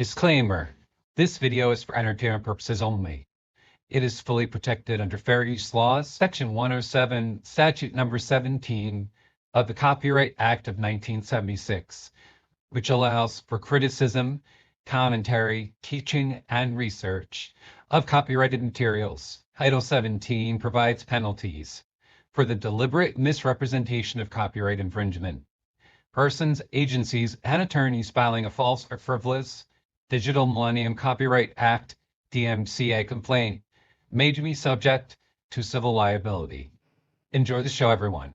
Disclaimer: this video is for entertainment purposes only. It is fully protected under Fair Use Laws, Section 107, Statute Number 17 of the Copyright Act of 1976, which allows for criticism, commentary, teaching, and research of copyrighted materials. Title 17 provides penalties for the deliberate misrepresentation of copyright infringement. Persons, agencies, and attorneys filing a false or frivolous Digital Millennium Copyright Act DMCA complaint may be subject to civil liability. Enjoy the show, everyone.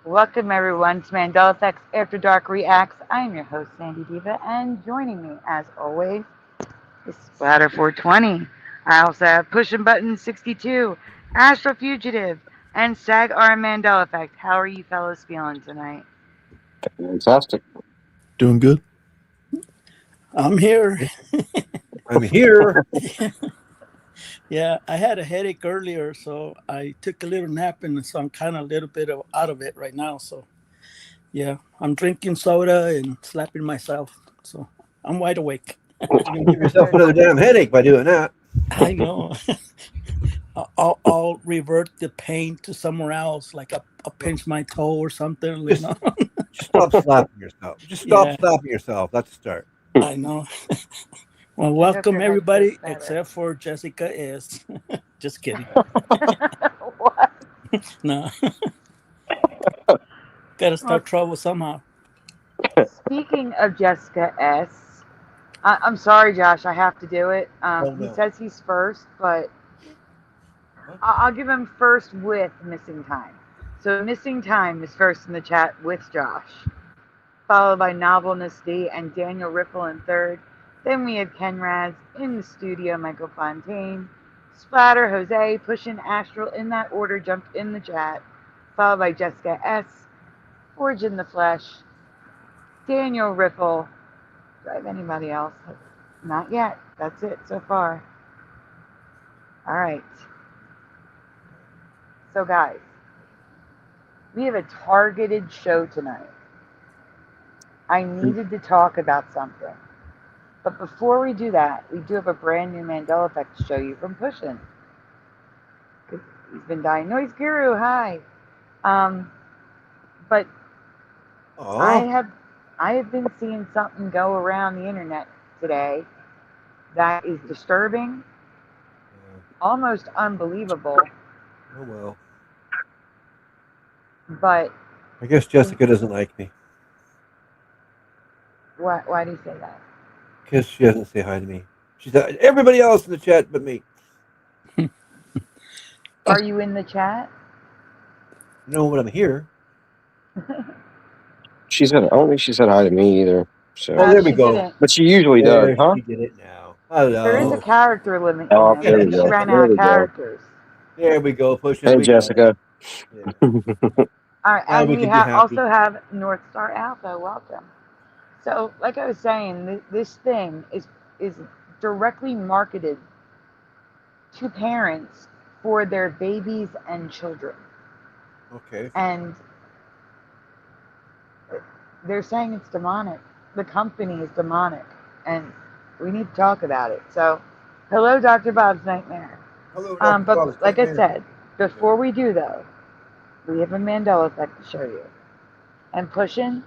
Welcome, everyone, to Mandela Effects After Dark Reacts. I am your host, Sandy Diva, and joining me, as always, is Splatter 420. I also have Pushing Button 62, Astro Fugitive, and Sag R Mandela Effect. How are you fellas feeling tonight? Fantastic. Doing good. I'm here. I'm here. Yeah, I had a headache earlier, so I took a little nap, and so I'm kind of a little bit out of it right now. So, yeah, I'm drinking soda and slapping myself. So I'm wide awake. You can give yourself another damn headache by doing that. I know. I'll revert the pain to somewhere else, like I'll pinch my toe or something. You know? Just stop slapping yourself. Just stop slapping yourself. That's a start. I know. Well, welcome everybody, except for Jessica is. Just kidding. What? No. Gotta start trouble somehow. Speaking of Jessica S., I'm sorry, Josh, I have to do it. Oh, no. He says he's first, but I'll give him first with Missing Time. So Missing Time is first in the chat with Josh, followed by Novelness D and Daniel Ripple in third. Then we had Ken Raz in the studio, Michael Fontaine, Splatter, Jose, Pushing Astral in that order jumped in the chat, followed by Jessica S, Forge in the Flesh, Daniel Ripple. Do I have anybody else? Not yet. That's it so far. All right. So guys, we have a targeted show tonight. I needed to talk about something. But before we do that, we do have a brand new Mandela Effect to show you from Pushin'. Because he's been dying. Noise Guru, hi. But I have been seeing something go around the internet today that is disturbing, almost unbelievable. Oh, well. But I guess Jessica doesn't like me. why do you say that? Because she doesn't say hi to me. She said everybody else in the chat but me. Are you in the chat? No, but I'm here. I don't think she said hi to me either. So. Oh, there we she go. didn't. But she usually does, huh? She did it now. Hello. There is a character limit. Oh, You know, there we she go. ran There out we of go. characters. There we go. Push Hey, Jessica. Yeah. All right, Now and we we can be happy. also have North Star Alpha. Welcome. So, like I was saying, this thing is directly marketed to parents for their babies and children, Okay. and they're saying it's demonic. The company is demonic, and we need to talk about it. So, hello, Dr. Bob's Nightmare. Hello, Dr. But Bob's like I Nightmare. said, before we do though, we have a Mandela Effect to show you. And Pushing,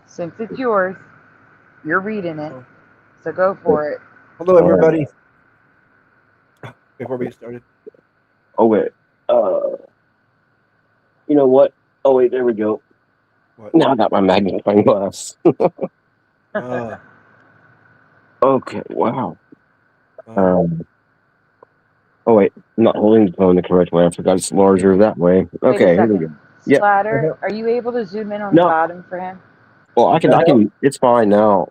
since it's yours, you're reading it, so go for it. Hello, everybody. Before we get started. Oh, wait. You know what? Oh, wait, there we go. What? Now I got my magnifying glass. Okay, wow. Oh, wait. I'm not holding the phone the correct way. I forgot it's larger that way. Okay, here we go. Yeah. Splatter, are you able to zoom in on the bottom for him? Well, I can. It's fine now.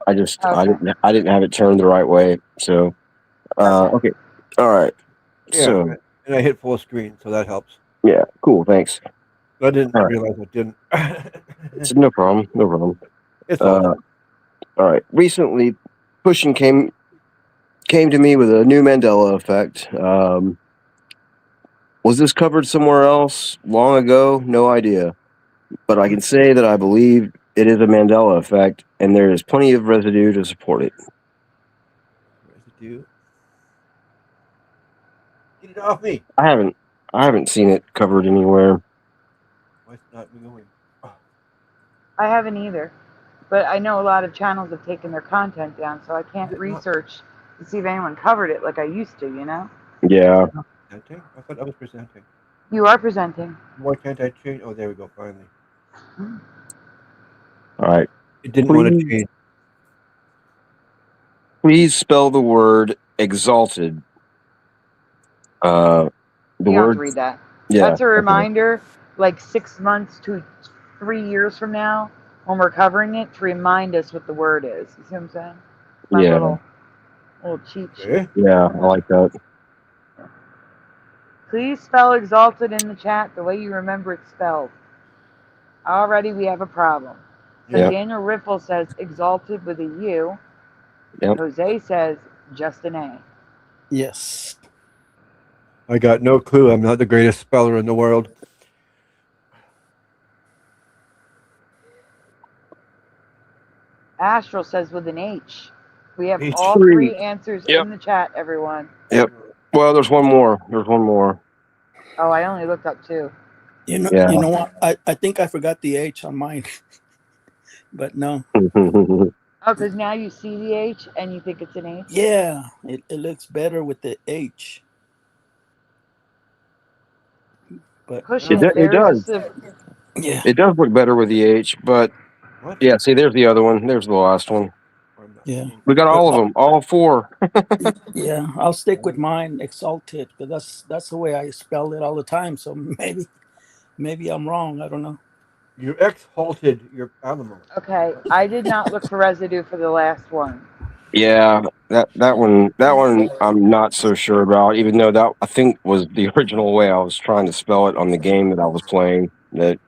I just, Okay. I didn't have it turned the right way. So, okay. All right. Yeah, So, and I hit full screen, so that helps. yeah, cool. Thanks. I didn't All right. realize I didn't. It's no problem. No problem. It's all All right. Recently, Pushing came to me with a new Mandela Effect. Was this covered somewhere else long ago? No idea. But I can say that I believe it is a Mandela effect, and there is plenty of residue to support it. Residue. Get it off me. I haven't seen it covered anywhere. Why it's not going? Oh. I haven't either, but I know a lot of channels have taken their content down, so I can't research to see if anyone covered it like I used to, you know? Yeah. Presenting? I thought I was presenting. You are presenting. Why can't I change? Oh, there we go. Finally. All right. It didn't want to change. Please spell the word exalted. The You word. have to read that. Yeah. That's a reminder, like 6 months to 3 years from now, when we're covering it, to remind us what the word is. You see what I'm saying? My Yeah. little cheat sheet. Okay. Yeah, I like that. Please spell exalted in the chat the way you remember it spelled. Already we have a problem. So Yep. Daniel Riffle says exalted with a U. Yep. Jose says just an A. Yes. I got no clue. I'm not the greatest speller in the world. Astral says with an H. We have H. all 3 answers Yep. in the chat, everyone. Yep. Well, there's one more. There's one more. Oh, I only looked up 2. You know, Yeah. you know what? I think I forgot the H on mine, but no. Oh, because now you see the H and you think it's an H? Yeah, it looks better with the H. But Pushing It does. yeah, It does look better with the H, but What? yeah, see, there's the other one. There's the last one. I'm not yeah. seeing- We got all of them, all 4. Yeah, I'll stick with mine, exalted, because that's the way I spell it all the time. So maybe I'm wrong. I don't know. You exalted your animal. Okay, I did not look for residue for the last one. Yeah, that one I'm not so sure about, even though that I think was the original way I was trying to spell it on the game that I was playing that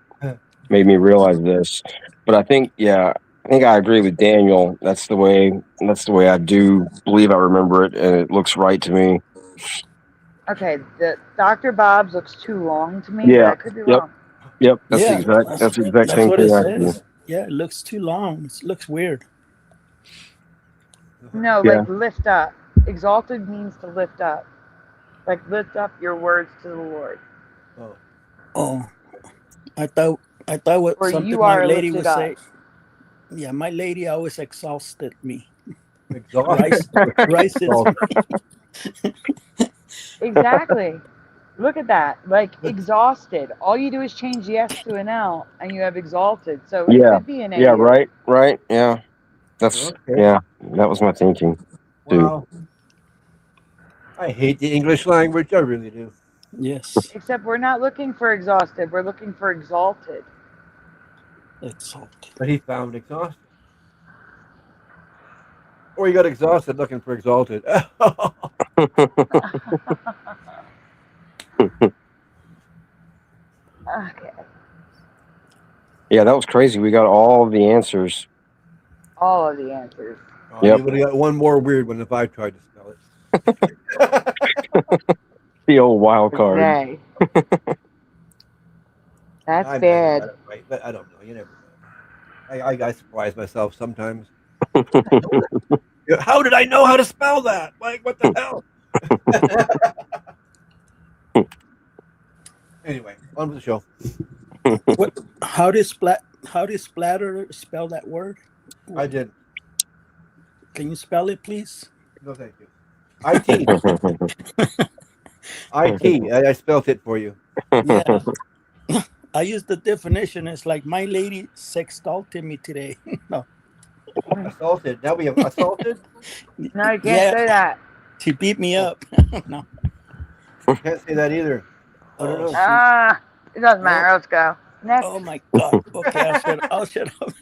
made me realize this. But I think I agree with Daniel. That's the way I do believe I remember it, and it looks right to me. Okay, the Dr. Bob's looks too long to me, Yeah, but I could be wrong. Yep, that's Yeah, the exact that's same what it thing I see. says. Yeah, it looks too long. It looks weird. No, Yeah. like lift up. Exalted means to lift up. Like lift up your words to the Lord. Oh. Oh, I thought what Or something you my are lady lifted would up. say. Yeah, my lady always exhausted me. Exhausted. Rice Exactly. Look at that. Like exhausted. All you do is change the S to an L and you have exalted. So it Yeah. could be an A. Yeah, right. Yeah. That's Okay. that was my thinking. Wow. I hate the English language. I really do. Yes, Except we're not looking for exhausted. We're looking for exalted. exalted. But he found exhausted. Or he got exhausted looking for exalted. Okay. Yeah, that was crazy. We got all of the answers. All of the answers. Yep. You would have got one more weird one if I tried to spell it. The old wild card. They. That's I might have bad. got it right, but I don't know. You never know. I surprise myself sometimes. How did I know how to spell that? Like, what the hell? Anyway, on with the show. What? How does splatter spell that word? I did. Can you spell it, please? No, thank you. IT. I spelled it for you. Yeah. I use the definition. It's like my lady sextalted me today. No. Assaulted. Now we have assaulted. No, you can't say that. She beat me up. No. Can't say that either. I don't know. It doesn't matter. Let's go. Next. Oh my God. Okay, I'll shut up.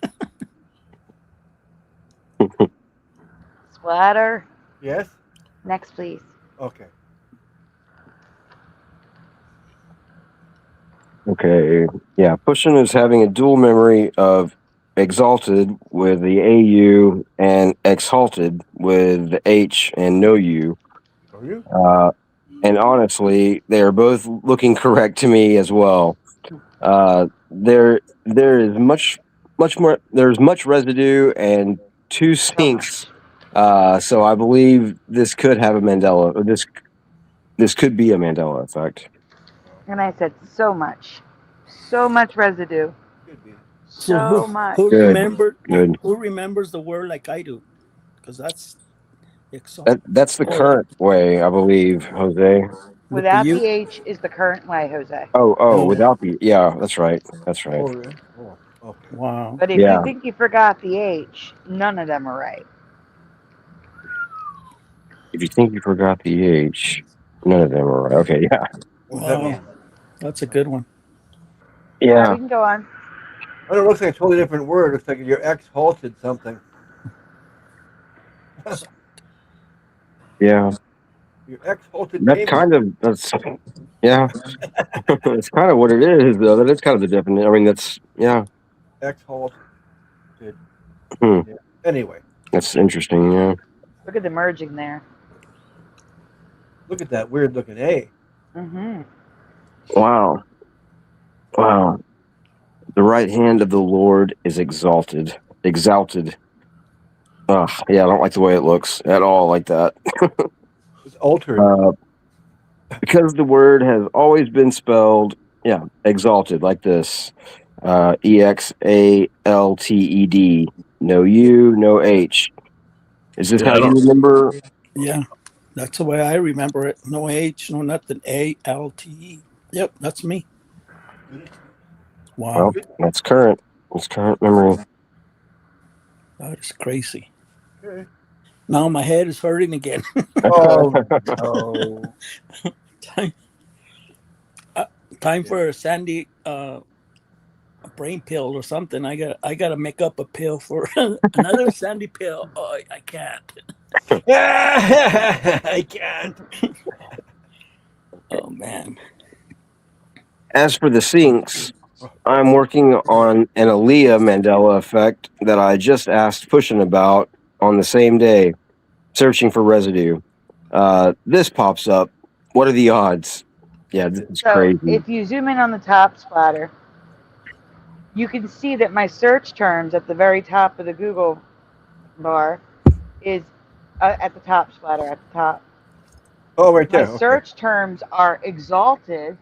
Splatter. Yes. Next, please. Okay. Okay. Yeah, Pushin is having a dual memory of exalted with the AU and exalted with the H and no U. Are you? And honestly, they are both looking correct to me as well. There is much There's much residue and 2 sinks. So I believe this could have a Mandela. Or this could be a Mandela effect. And I said so much residue. Could be. So much. Who Good. Who remembers the word like I do? Because that's That's the current way, I believe, Jose. Without the H is the current way, Jose. Oh, without the that's right. That's right. Oh, really? Oh, okay. Wow. But if you think you forgot the H, none of them are right. If you think you forgot the H, none of them are right. Okay, yeah. Wow. That's a good one. Yeah. We can go on. Oh, it looks like a totally different word. It looks like your ex halted something. Yeah. Your ex halted. That's yeah. That's kind of what it is, though. That is kind of the definition. I mean, that's Ex halted. Hmm. Yeah. Anyway. That's interesting. Yeah. Look at the merging there. Look at that weird looking A. Mm-hmm. Wow. The right hand of the Lord is exalted. Ugh, yeah, I don't like the way it looks at all like that. It's altered. Because the word has always been spelled, exalted like this. EXALTED. No U, no H. Is this how you remember? Yeah, that's the way I remember it. No H, no nothing. ALTE. Yep, that's me. Wow. Well, that's current. It's current memory. That is crazy. Okay. Now my head is hurting again. Oh, no. Time for a Sandy a brain pill or something. I gotta make up a pill for another Sandy pill. Oh, I can't. I can't. Oh man. As for the sinks, I'm working on an ALLESIA Mandela effect that I just asked Pushin about on the same day, searching for residue. This pops up. What are the odds? Yeah, this is crazy. If you zoom in on the top splatter, you can see that my search terms at the very top of the Google bar is at the top splatter, at the top. Oh, right there. My search terms are exalted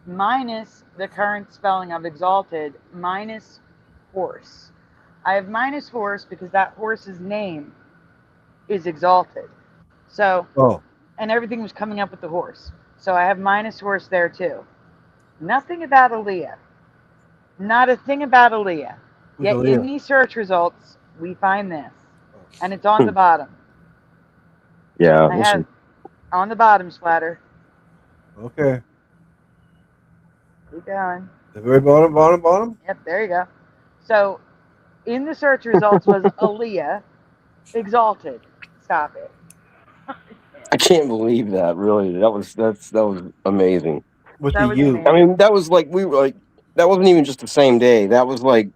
minus the current spelling of exalted minus horse. I have minus horse because that horse's name is exalted. So, and everything was coming up with the horse. So I have minus horse there too. Nothing about ALLESIA. Not a thing about ALLESIA. Yet in these search results, we find this. And it's on the bottom. Yeah. I have on the bottom splatter. Okay. Keep going. The very bottom? Yep, there you go. So in the search results was ALLESIA exalted. Stop it. I can't believe that. Really, that was amazing. With the U. I mean, that was like that wasn't even just the same day. That was like,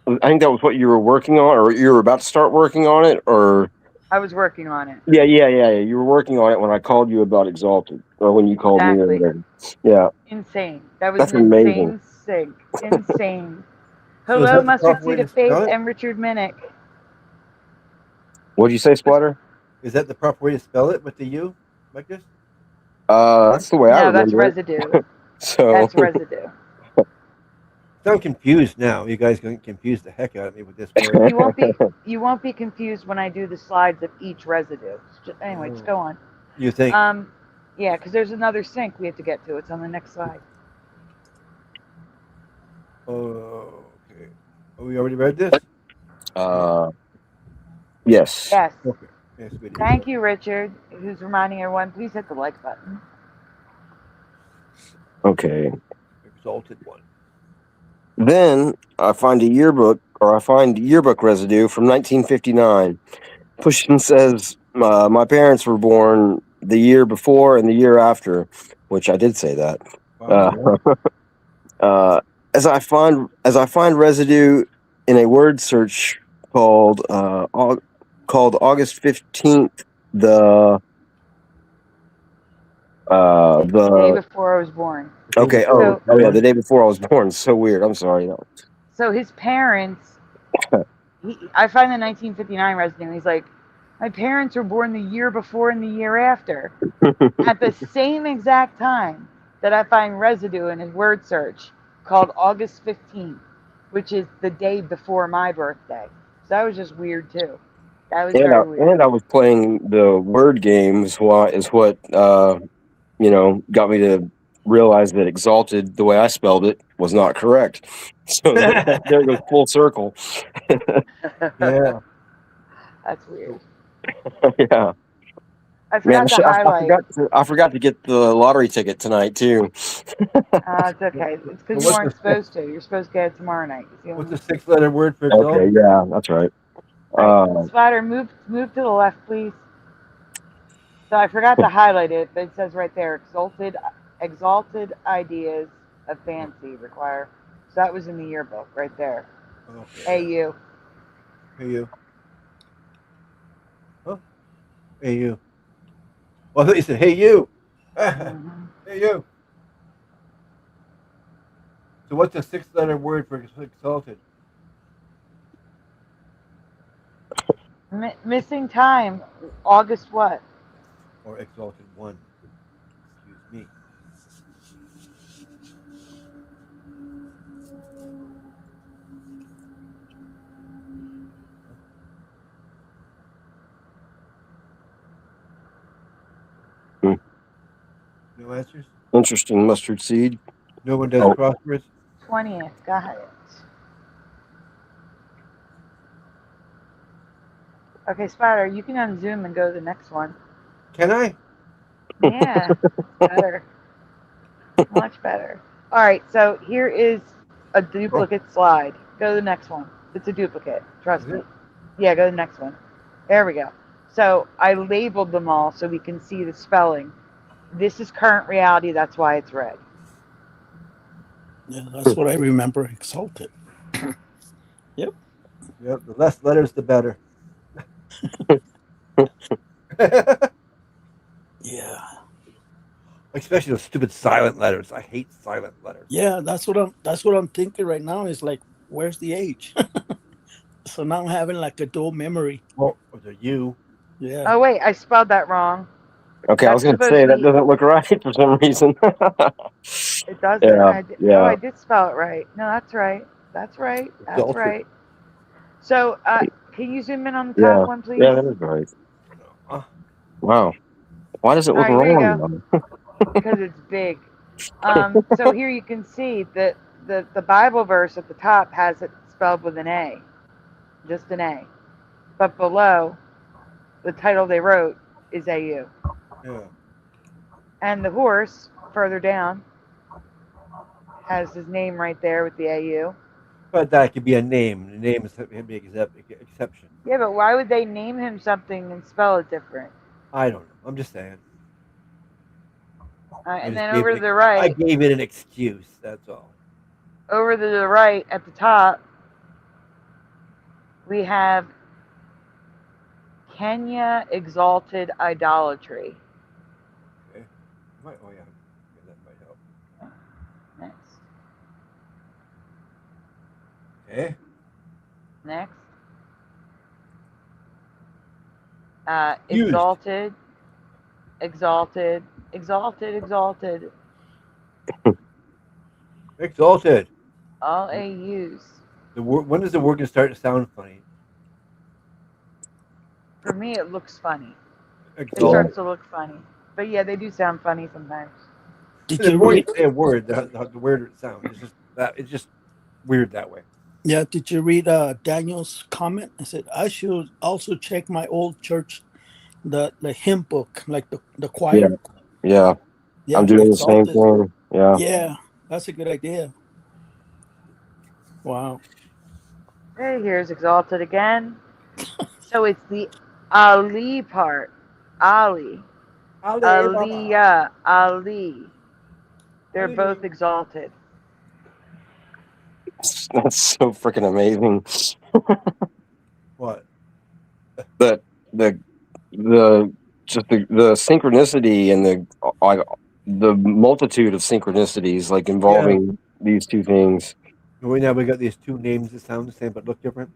I think that was what you were working on, or you were about to start working on it, or I was working on it. Yeah. You were working on it when I called you about exalted, or when you called me. Yeah. Insane. That was an insane sync. Insane. Hello, MAMACITA Faith and Richard Minnick. What'd you say, Splatter? Is that the proper way to spell it with the U, like this? That's the way I remember. No, that's residue. So that's residue. I'm confused now. You guys going to confuse the heck out of me with this word. You won't be confused when I do the slides of each residue. Anyway, just go on. You think? Yeah, because there's another sync we have to get to. It's on the next slide. Okay. Oh, we already read this? Yes. Yes. Okay. Thank you, Richard, who's reminding everyone, please hit the like button. Okay. Exalted one. Then I find yearbook residue from 1959. Pushkin says my parents were born the year before and the year after, which I did say that. Wow. As I find residue in a word search called August 15th, the day before I was born. Okay. The day before I was born. So weird. I'm sorry. So his parents, I find the 1959 residue. He's like, my parents were born the year before and the year after. At the same exact time that I find residue in his word search called August 15th, which is the day before my birthday. So that was just weird too. That was very weird. And I was playing the word games. Is what got me to realize that exalted, the way I spelled it, was not correct. So there goes full circle. Yeah. That's weird. Yeah. I forgot to highlight. I forgot to get the lottery ticket tonight too. It's okay. It's because you weren't supposed to. You're supposed to get it tomorrow night. What's the 6-letter word for exalted? Okay, yeah, that's right. Spider, move to the left, please. So I forgot to highlight it, but it says right there, exalted ideas of fancy require. So that was in the yearbook right there. Okay. AU. AU. Huh? AU. Well, I thought you said, hey, you. Mm-hmm. Hey, you. So what's the 6-letter word for exalted? Missing time. August what? Or exalted 1. Excuse me. No answers? Interesting. Mustard seed. No one does crosswords? 20th. Got it. Okay, Spider, you can unzoom and go to the next one. Can I? Yeah, better. Much better. All right, so here is a duplicate slide. Go to the next one. It's a duplicate. Trust me. Yeah, go to the next one. There we go. So I labeled them all so we can see the spelling. This is current reality. That's why it's red. Yeah, that's what I remember. Exalted. Yep. Yep. The less letters, the better. Yeah. Especially those stupid silent letters. I hate silent letters. Yeah, that's what I'm thinking right now. Is like, where's the H? So now I'm having like a dual memory. Well, or the U. Yeah. Oh wait, I spelled that wrong. Okay, I was going to say that doesn't look right for some reason. It doesn't. Yeah, Oh, I did spell it right. No, that's right. That's right. That's right. So, can you zoom in on the top one, please? Yeah, that is right. Wow. Why does it look wrong? Because it's big. So here you can see that the Bible verse at the top has it spelled with an A. Just an A. But below, the title they wrote is AU. Yeah. And the horse, further down, has his name right there with the AU. But that could be a name. The name is a big exception. Yeah, but why would they name him something and spell it different? I don't know. I'm just saying. And then over to the right. I gave it an excuse. That's all. Over to the right at the top, we have Kenya exalted idolatry. Okay. Oh yeah. That might help. Next. Okay. Next. Exalted. Exalted. Exalted. Exalted. Exalted. All AUs. When does the word start to sound funny? For me, it looks funny. Exalted. It starts to look funny. But yeah, they do sound funny sometimes. Did you read a word? The weirder it sounds. It's just weird that way. Yeah. Did you read Daniel's comment? I said I should also check my old church, the hymn book, like the choir. Yeah. I'm doing Exalted. The same thing. Yeah. Yeah, that's a good idea. Wow. Hey, here's exalted again. So it's the Ali part. Ali. Aliyah. Ali. They're both exalted. That's so freaking amazing. What? The synchronicity and the multitude of synchronicities like involving these two things. Right now we got these two names that sound the same but look different.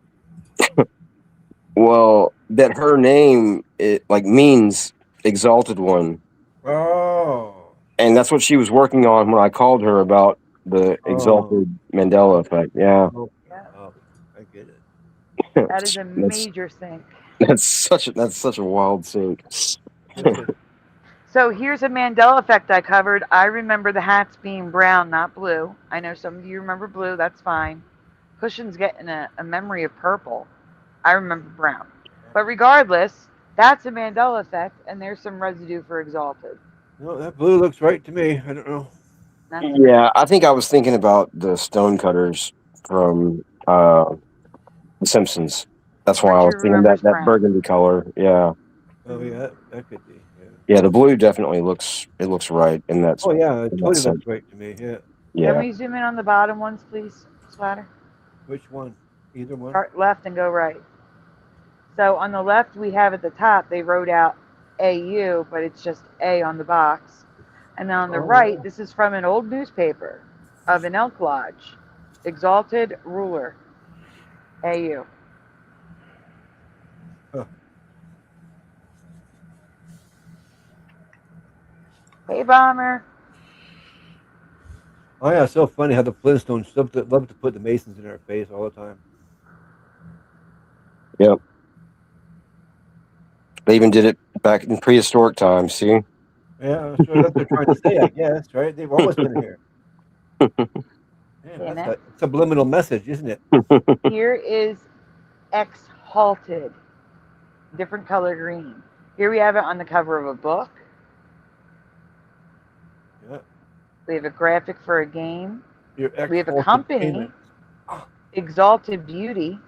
Well, that her name it like means exalted one, Oh. and that's what she was working on when I called her about the Oh. exalted Mandela effect. Yeah, Okay. Yeah. Oh, I get it. That is a major sync. that's such a wild sync. So here's a Mandela effect I covered. I remember the hats being brown, not blue. I know some of you remember blue. That's fine. Cushion's getting a memory of purple. I remember brown. But regardless, that's a Mandela effect, and there's some residue for exalted. No, that blue looks right to me. I don't know. That's Yeah, I think I was thinking about the stonecutters from The Simpsons. That's why I was Richard thinking remembers that brown. burgundy color. Yeah, Oh yeah, that could be. Yeah. yeah. The blue definitely looks right, and that's Oh yeah, it in that totally sense. looks right to me. Yeah. Can Yeah. we zoom in on the bottom ones, please, Splatter? Which one? Either one. Start left and go right. So on the left, we have at the top, they wrote out AU, but it's just A on the box. And then on the right, Yeah. this is from an old newspaper of an elk lodge. Exalted ruler, AU. Huh. Hey, Bomber. Oh yeah, it's so funny how the Flintstones love to put the Masons in our face all the time. Yep. They even did it back in prehistoric times. See? Yeah, sure. That's what they're trying to say, I guess, right? They've always been here. Yeah, that's a subliminal message, isn't it? Here is exalted, different color green. Here we have it on the cover of a book. Yeah. We have a graphic for a game. Your We have a exalted company, payment. Exalted Beauty,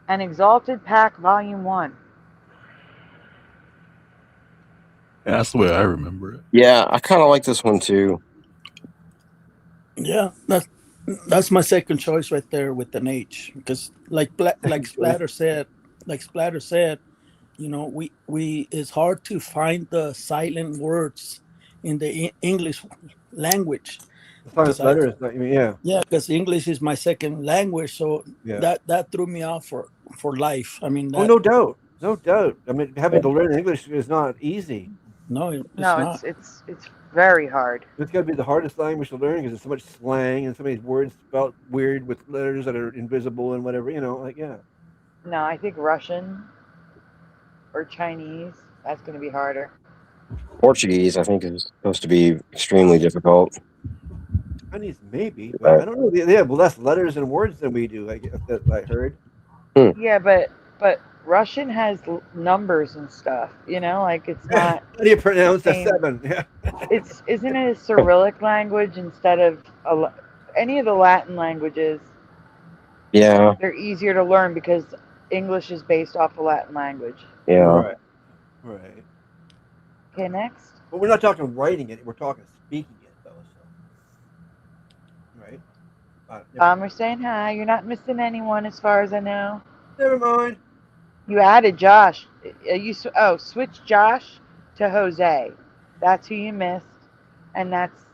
and Exalted Pack Volume 1. Yeah, that's the way I remember it. Yeah, I kind of like this one too. Yeah, that's my second choice right there with an H, because like Splatter said, you know, we it's hard to find the silent words in the English language. Silent letters, yeah. Yeah, because English is my second language, so Yeah. that threw me off for life. I mean, Oh, no doubt, no doubt. I mean, having to learn English is not easy. No, it's No, not. it's very hard. It's got to be the hardest language to learn because there's so much slang and so many words spelled weird with letters that are invisible and whatever. You know, like yeah. No, I think Russian or Chinese, that's going to be harder. Portuguese, I think, is supposed to be extremely difficult. Chinese maybe, but I don't know. They have less letters and words than we do. I guess that I heard. Yeah, but Russian has numbers and stuff. You know, like it's not. How do you pronounce a 7? Yeah. Isn't it a Cyrillic language instead of any of the Latin languages? Yeah. They're easier to learn because English is based off the Latin language. Yeah. Right. Okay, next. But we're not talking writing it. We're talking speaking it, though. So. Right. We're saying hi. You're not missing anyone, as far as I know. Never mind. You added Josh. Switch Josh to Jose. That's who you missed, and that's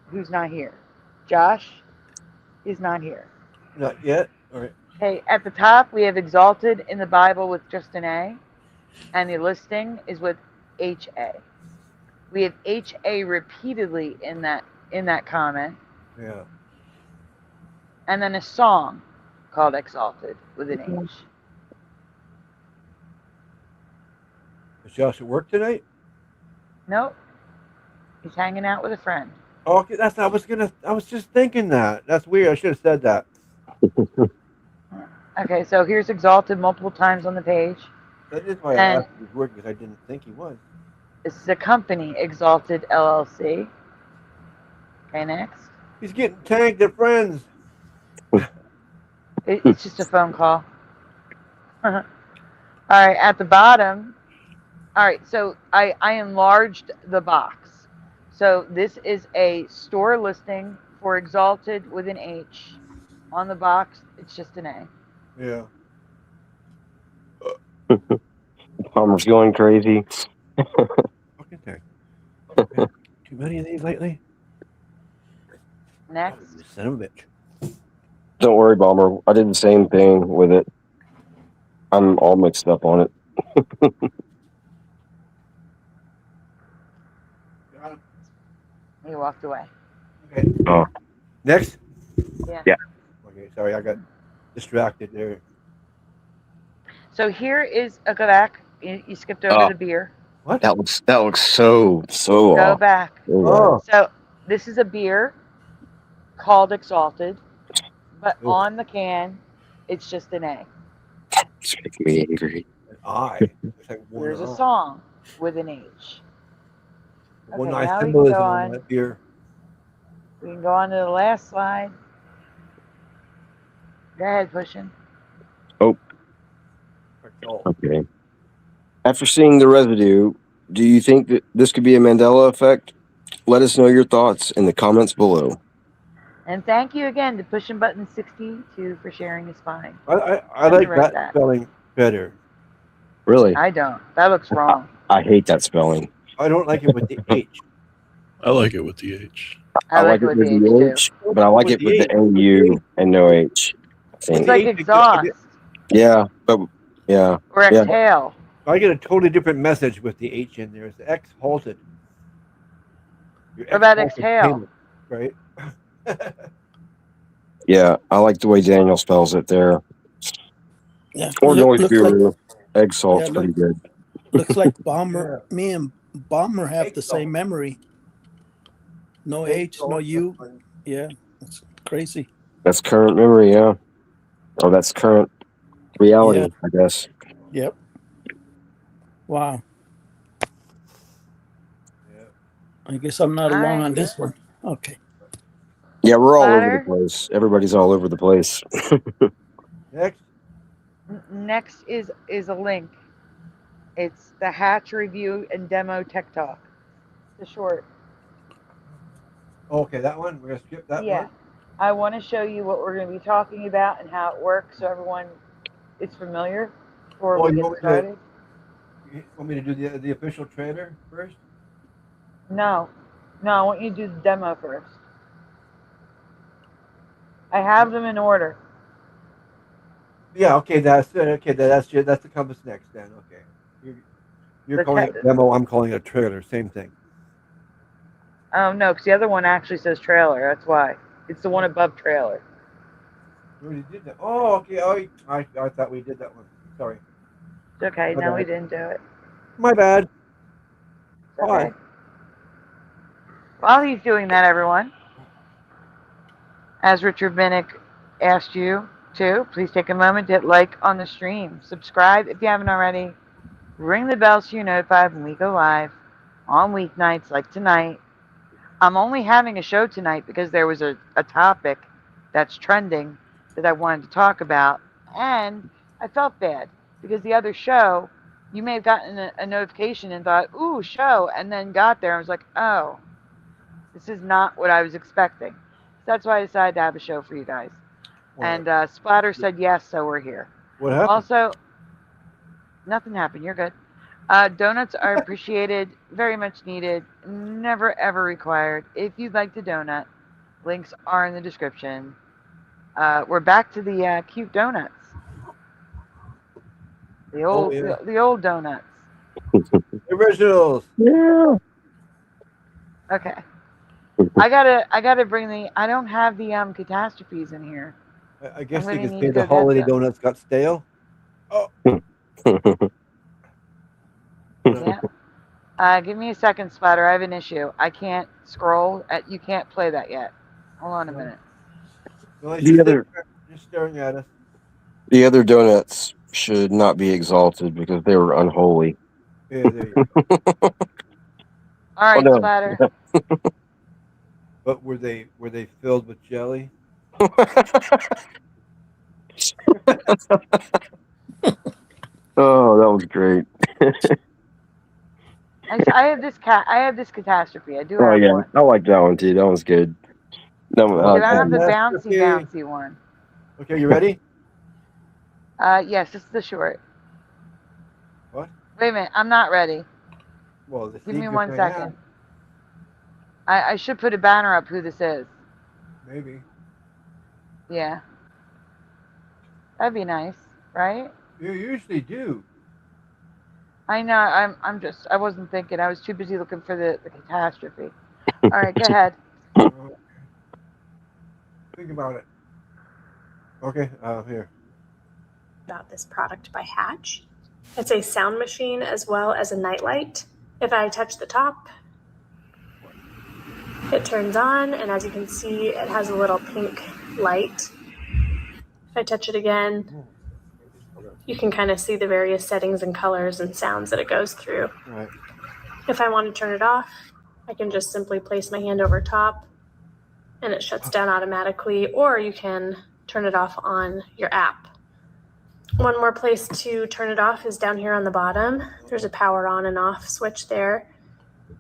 who's not here. Josh is not here. Not yet. All right. Okay, at the top we have exalted in the Bible with just an A, and the listing is with HA. We have HA repeatedly in that comment. Yeah. And then a song called Exalted with an H. Is Josh at work tonight? Nope. He's hanging out with a friend. Oh, okay, I was just thinking that. That's weird. I should have said that. Okay, so here's Exalted multiple times on the page. That is why I asked if he was working, because I didn't think he was. This is a company, Exalted LLC. Okay, next. He's getting tagged at friends. It's just a phone call. All right, at the bottom. All right, so I enlarged the box. So this is a store listing for Exalted with an H. On the box, it's just an A. Yeah. Palmer's going crazy. Fucking tag. Too many of these lately? Next. Son of a bitch. Don't worry, Bomber. I did the same thing with it. I'm all mixed up on it. He walked away. Okay. Oh. Next. Yeah. Yeah. Okay. Sorry, I got distracted there. So here is a go back. You skipped over the beer. What? That looks so Go off. back. Oh. So this is a beer called Exalted, but Ooh. on the can, it's just an A. It's making me angry. An eye. It's like one There's a eye. song with an H. One Okay, eye now we can symbolism go on on. that beer. We can go on to the last slide. Go ahead, pushing. Oh. Oh. Okay. After seeing the residue, do you think that this could be a Mandela effect? Let us know your thoughts in the comments below. And thank you again to Pushing Button 62 for sharing his find. I like that spelling better. Really? I don't. That looks wrong. I hate that spelling. I don't like it with the H. I like it with the H. I like it with the H too. but I like it with the AU and no H. It's like exhaust. Yeah, but yeah. Or exhale. I get a totally different message with the H in there. It's X halted. What about exhale? Right? Yeah, I like the way Daniel spells it there. Yeah. Or noise Looks guru. like, Egg salt's pretty good. Looks like Bomber. Me and Bomber have the same memory. No H, no U. Yeah, that's crazy. That's current memory, yeah. Oh, that's current reality, Yeah. I guess. Yep. Wow. I guess I'm not alone on this one. Okay. Yeah, we're all over the place. Everybody's all over the place. Next. Next is a link. It's the Hatch Review and Demo Tech Talk. The short. Okay, that one. We're gonna skip that one. Yeah. I want to show you what we're going to be talking about and how it works, so everyone is familiar before we get started. You want me to do the official trailer first? No, I want you to do the demo first. I have them in order. Yeah. Okay. That's okay. That's the compass next. Then okay. You're calling it demo. I'm calling it a trailer. Same thing. Oh no, because the other one actually says trailer. That's why. It's the one above trailer. We already did that. Oh, okay. Oh, I thought we did that one. Sorry. It's okay. No, we didn't do it. My bad. Okay. Why? While he's doing that, everyone, as Richard Minnick asked you to, please take a moment to hit like on the stream. Subscribe if you haven't already. Ring the bell so you're notified when we go live on weeknights like tonight. I'm only having a show tonight because there was a topic that's trending that I wanted to talk about. And I felt bad because the other show, you may have gotten a notification and thought, ooh, show, and then got there and was like, oh, this is not what I was expecting. So that's why I decided to have a show for you guys. What? And Splatter said yes, so we're here. What happened? Also, nothing happened. You're good. Donuts are appreciated, very much needed, never ever required. If you'd like to donut, links are in the description. We're back to the cute donuts. The old, the old donuts. Originals. Yeah. Okay. I gotta bring the. I don't have the catastrophes in here. I guess you could say the holiday donuts got stale. Oh. Yeah. Give me a second, Splatter. I have an issue. I can't scroll. You can't play that yet. Hold on a minute. No, you're staring at us. The other donuts should not be exalted because they were unholy. Yeah, there you go. All right, Splatter. But were they filled with jelly? Oh, that was great. I have this catastrophe. I do have one. I like that one too. That was good. I have the bouncy one. Okay, you ready? Yes, this is the short. What? Wait a minute, I'm not ready. Well, give me 1 second. I should put a banner up who this is. Maybe. Yeah. That'd be nice, right? You usually do. I know. I wasn't thinking. I was too busy looking for the catastrophe. All right, go ahead. Think about it. Okay, here. About this product by Hatch. It's a sound machine as well as a nightlight. If I touch the top, it turns on, and as you can see, it has a little pink light. If I touch it again, you can kind of see the various settings and colors and sounds that it goes through. Right. If I want to turn it off, I can just simply place my hand over top and it shuts down automatically, or you can turn it off on your app. One more place to turn it off is down here on the bottom. There's a power on and off switch there.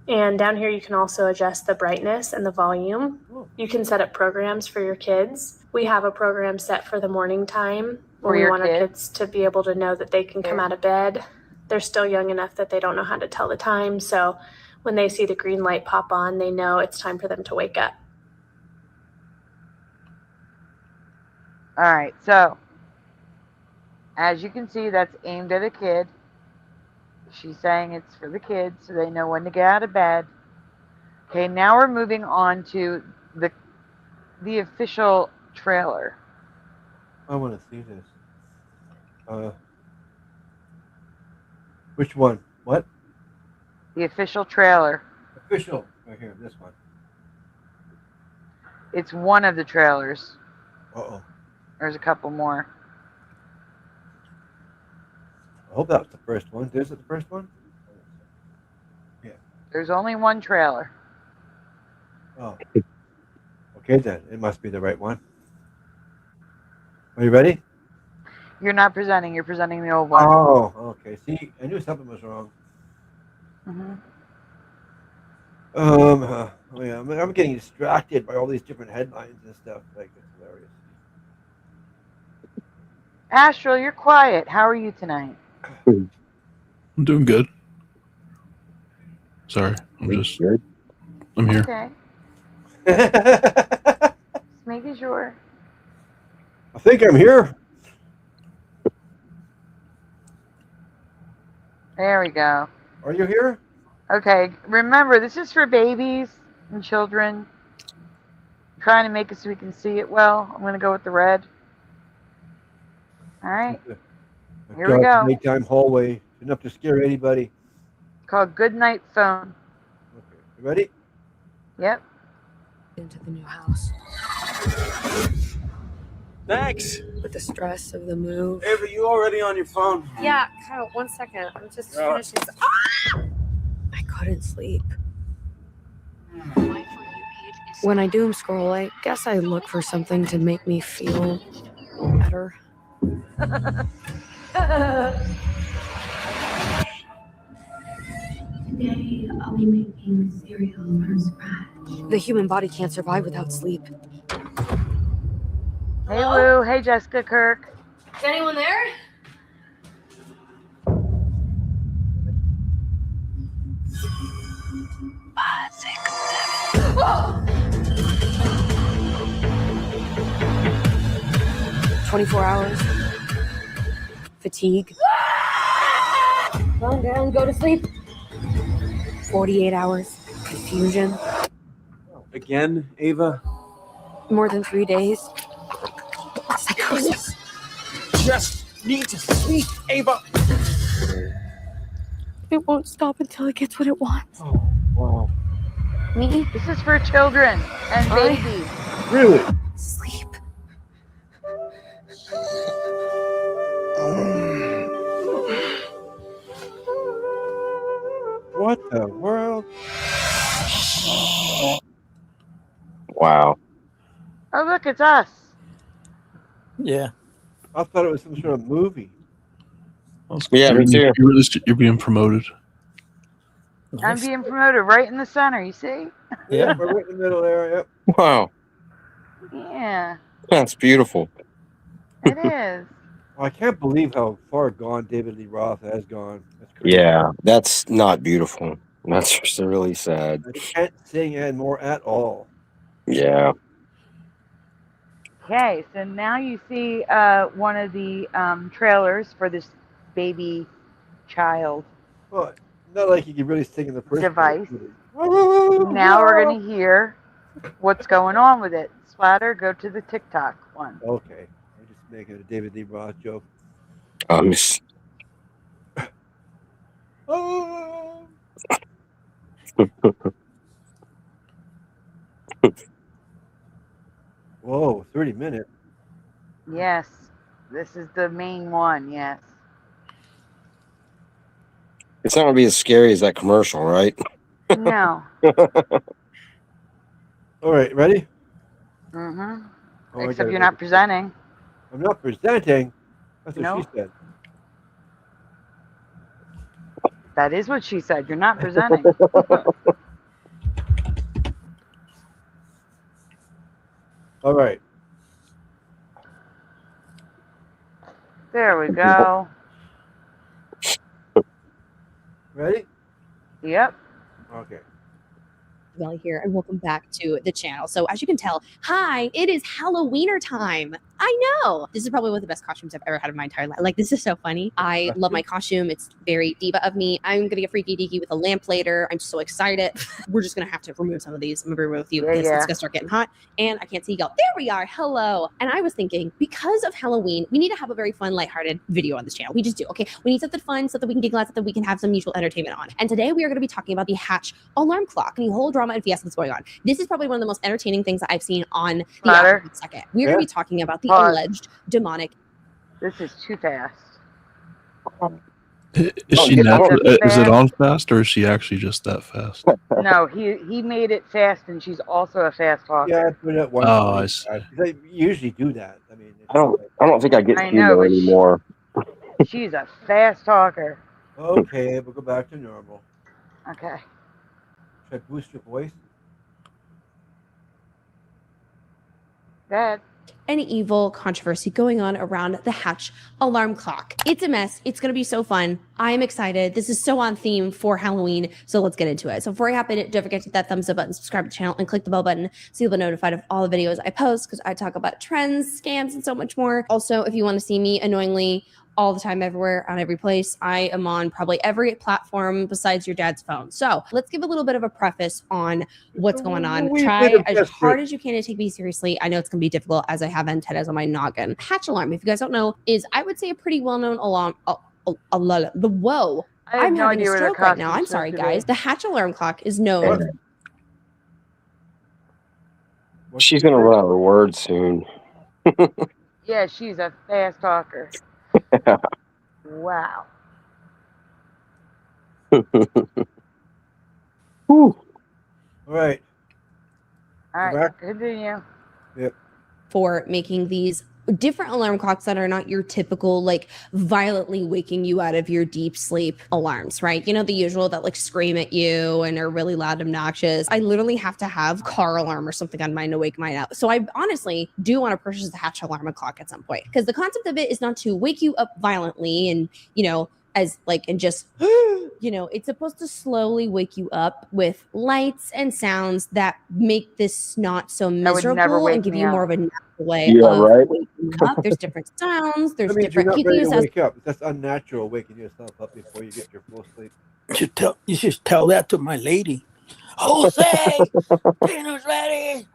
And down here you can also adjust the brightness and the volume. You can set up programs for your kids. We have a program set for the morning time where we want our kids to be able to know that they can come out of bed. They're still young enough that they don't know how to tell the time. So when they see the green light pop on, they know it's time for them to wake up. All right, so as you can see, that's aimed at a kid. She's saying it's for the kids so they know when to get out of bed. Okay, now we're moving on to the official trailer. I want to see this. Which one? What? The official trailer. Official. Right here, this one. It's one of the trailers. Uh-oh. There's a couple more. I hope that was the first one. Is it the first one? Yeah. There's only one trailer. Oh. Okay, then. It must be the right one. Are you ready? You're not presenting. You're presenting the old one. Oh, okay. See, I knew something was wrong. Mm-hmm. Yeah, I'm getting distracted by all these different headlines and stuff. Like, it's hilarious. Astral, you're quiet. How are you tonight? I'm doing good. Sorry, I'm here. Okay. Just making sure. I think I'm here. There we go. Are you here? Okay, remember, this is for babies and children. I'm trying to make it so we can see it well. I'm going to go with the red. All right. Here we go. Nighttime hallway. Enough to scare anybody. Called Goodnight Phone. Okay. You ready? Yep. Into the new house. Thanks. With the stress of the move. Ava, you already on your phone? Yeah, Kyle, 1 second. I'm just finishing. Ah! I couldn't sleep. When I doom scroll, I guess I look for something to make me feel better. Today, I'll be making cereal from scratch. The human body can't survive without sleep. Hey, Lou. Hey, Jessica Kirk. Is anyone there? Five, 6, 7. Whoa! 24 hours. Fatigue. Calm down, go to sleep. 48 hours. Confusion. Again, Ava? More than 3 days. Psychosis. Just need to sleep, Ava! It won't stop until it gets what it wants. Oh, wow. Me? This is for children and babies. Really? Sleep. What the world? Wow. Oh, look, it's us. Yeah. I thought it was some sort of movie. Yeah, me too. You're being promoted. I'm being promoted right in the center, you see? Yeah. We're right in the middle there. Yep. Wow. Yeah, That's beautiful. it is. I can't believe how far gone David Lee Roth has gone. That's crazy. Yeah, that's not beautiful. That's just really sad. I can't sing anymore at all. Yeah. Okay, so now you see one of the trailers for this baby child Well, not like you can really sing in the first device. place. Now we're going to hear what's going on with it. Splatter, go to the TikTok one. Okay. I'm just making a David Lee Roth joke. Oh. Whoa, 30 minutes. Yes, this is the main one, yes. It's not going to be as scary as that commercial, right? No. All right, ready? Mm-hmm. Oh, Except you're not presenting. I'm not presenting. That's what No. she said. That is what she said. You're not presenting. All right. There we go. Ready? Yep. Okay. Zelle here, and welcome back to the channel. So as you can tell, hi, it is Halloweener time. I know. This is probably one of the best costumes I've ever had in my entire life. Like, this is so funny. I love my costume. It's very diva of me. I'm going to get freaky deaky with a lamp later. I'm so excited. We're just going to have to remove some of these. I'm going to remove you because it's going to start getting hot. And I can't see you go. There we are. Hello. And I was thinking, because of Halloween, we need to have a very fun, lighthearted video on this channel. We just do. Okay. We need something fun so that we can giggle out, so that we can have some mutual entertainment on. And today we are going to be talking about the Hatch alarm clock and the whole drama and fiesta that's going on. This is probably one of the most entertaining things that I've seen on the app. Second, we're going to be talking about the alleged demonic. This is too fast. Is she natural? Is it on fast, or is she actually just that fast? No, he made it fast, and she's also a fast talker. Yeah, I put it at one. Oh, I see. They usually do that. I mean, I don't think I get I know, Kilo but anymore. She's a fast talker. Okay, we'll go back to normal. Okay. Should I boost your voice? Good. An evil controversy going on around the Hatch alarm clock. It's a mess. It's going to be so fun. I'm excited. This is so on theme for Halloween. So let's get into it. So before I hop in it, don't forget to hit that thumbs up button, subscribe to the channel, and click the bell button so you'll be notified of all the videos I post, because I talk about trends, scams, and so much more. Also, if you want to see me annoyingly all the time, everywhere, on every place, I am on probably every platform besides your dad's phone. So let's give a little bit of a preface on what's going on. Try as hard as you can to take me seriously. I know it's gonna be difficult as I have antennas on my noggin. Hatch alarm, if you guys don't know, is, I would say, a pretty well-known alarm. Whoa. I'm having a stroke right now. I'm sorry, guys. The Hatch alarm clock is known. She's going to run out of words soon. Yeah, she's a fast talker. Wow. All right. All right, continue. Yep. For making these different alarm clocks that are not your typical, like, violently waking you out of your deep sleep alarms, right? You know, the usual that like scream at you and are really loud, obnoxious. I literally have to have car alarm or something on mine to wake mine up. So I honestly do want to purchase the Hatch alarm clock at some point, because the concept of it is not to wake you up violently and, you know, as like, and just, you know, it's supposed to slowly wake you up with lights and sounds that make this not so miserable and give you more of a natural way of waking up. There's different sounds. There's different. You're not ready to wake up. That's unnatural, waking yourself up before you get your full sleep. You should tell that to my lady. Jose, dinner's ready.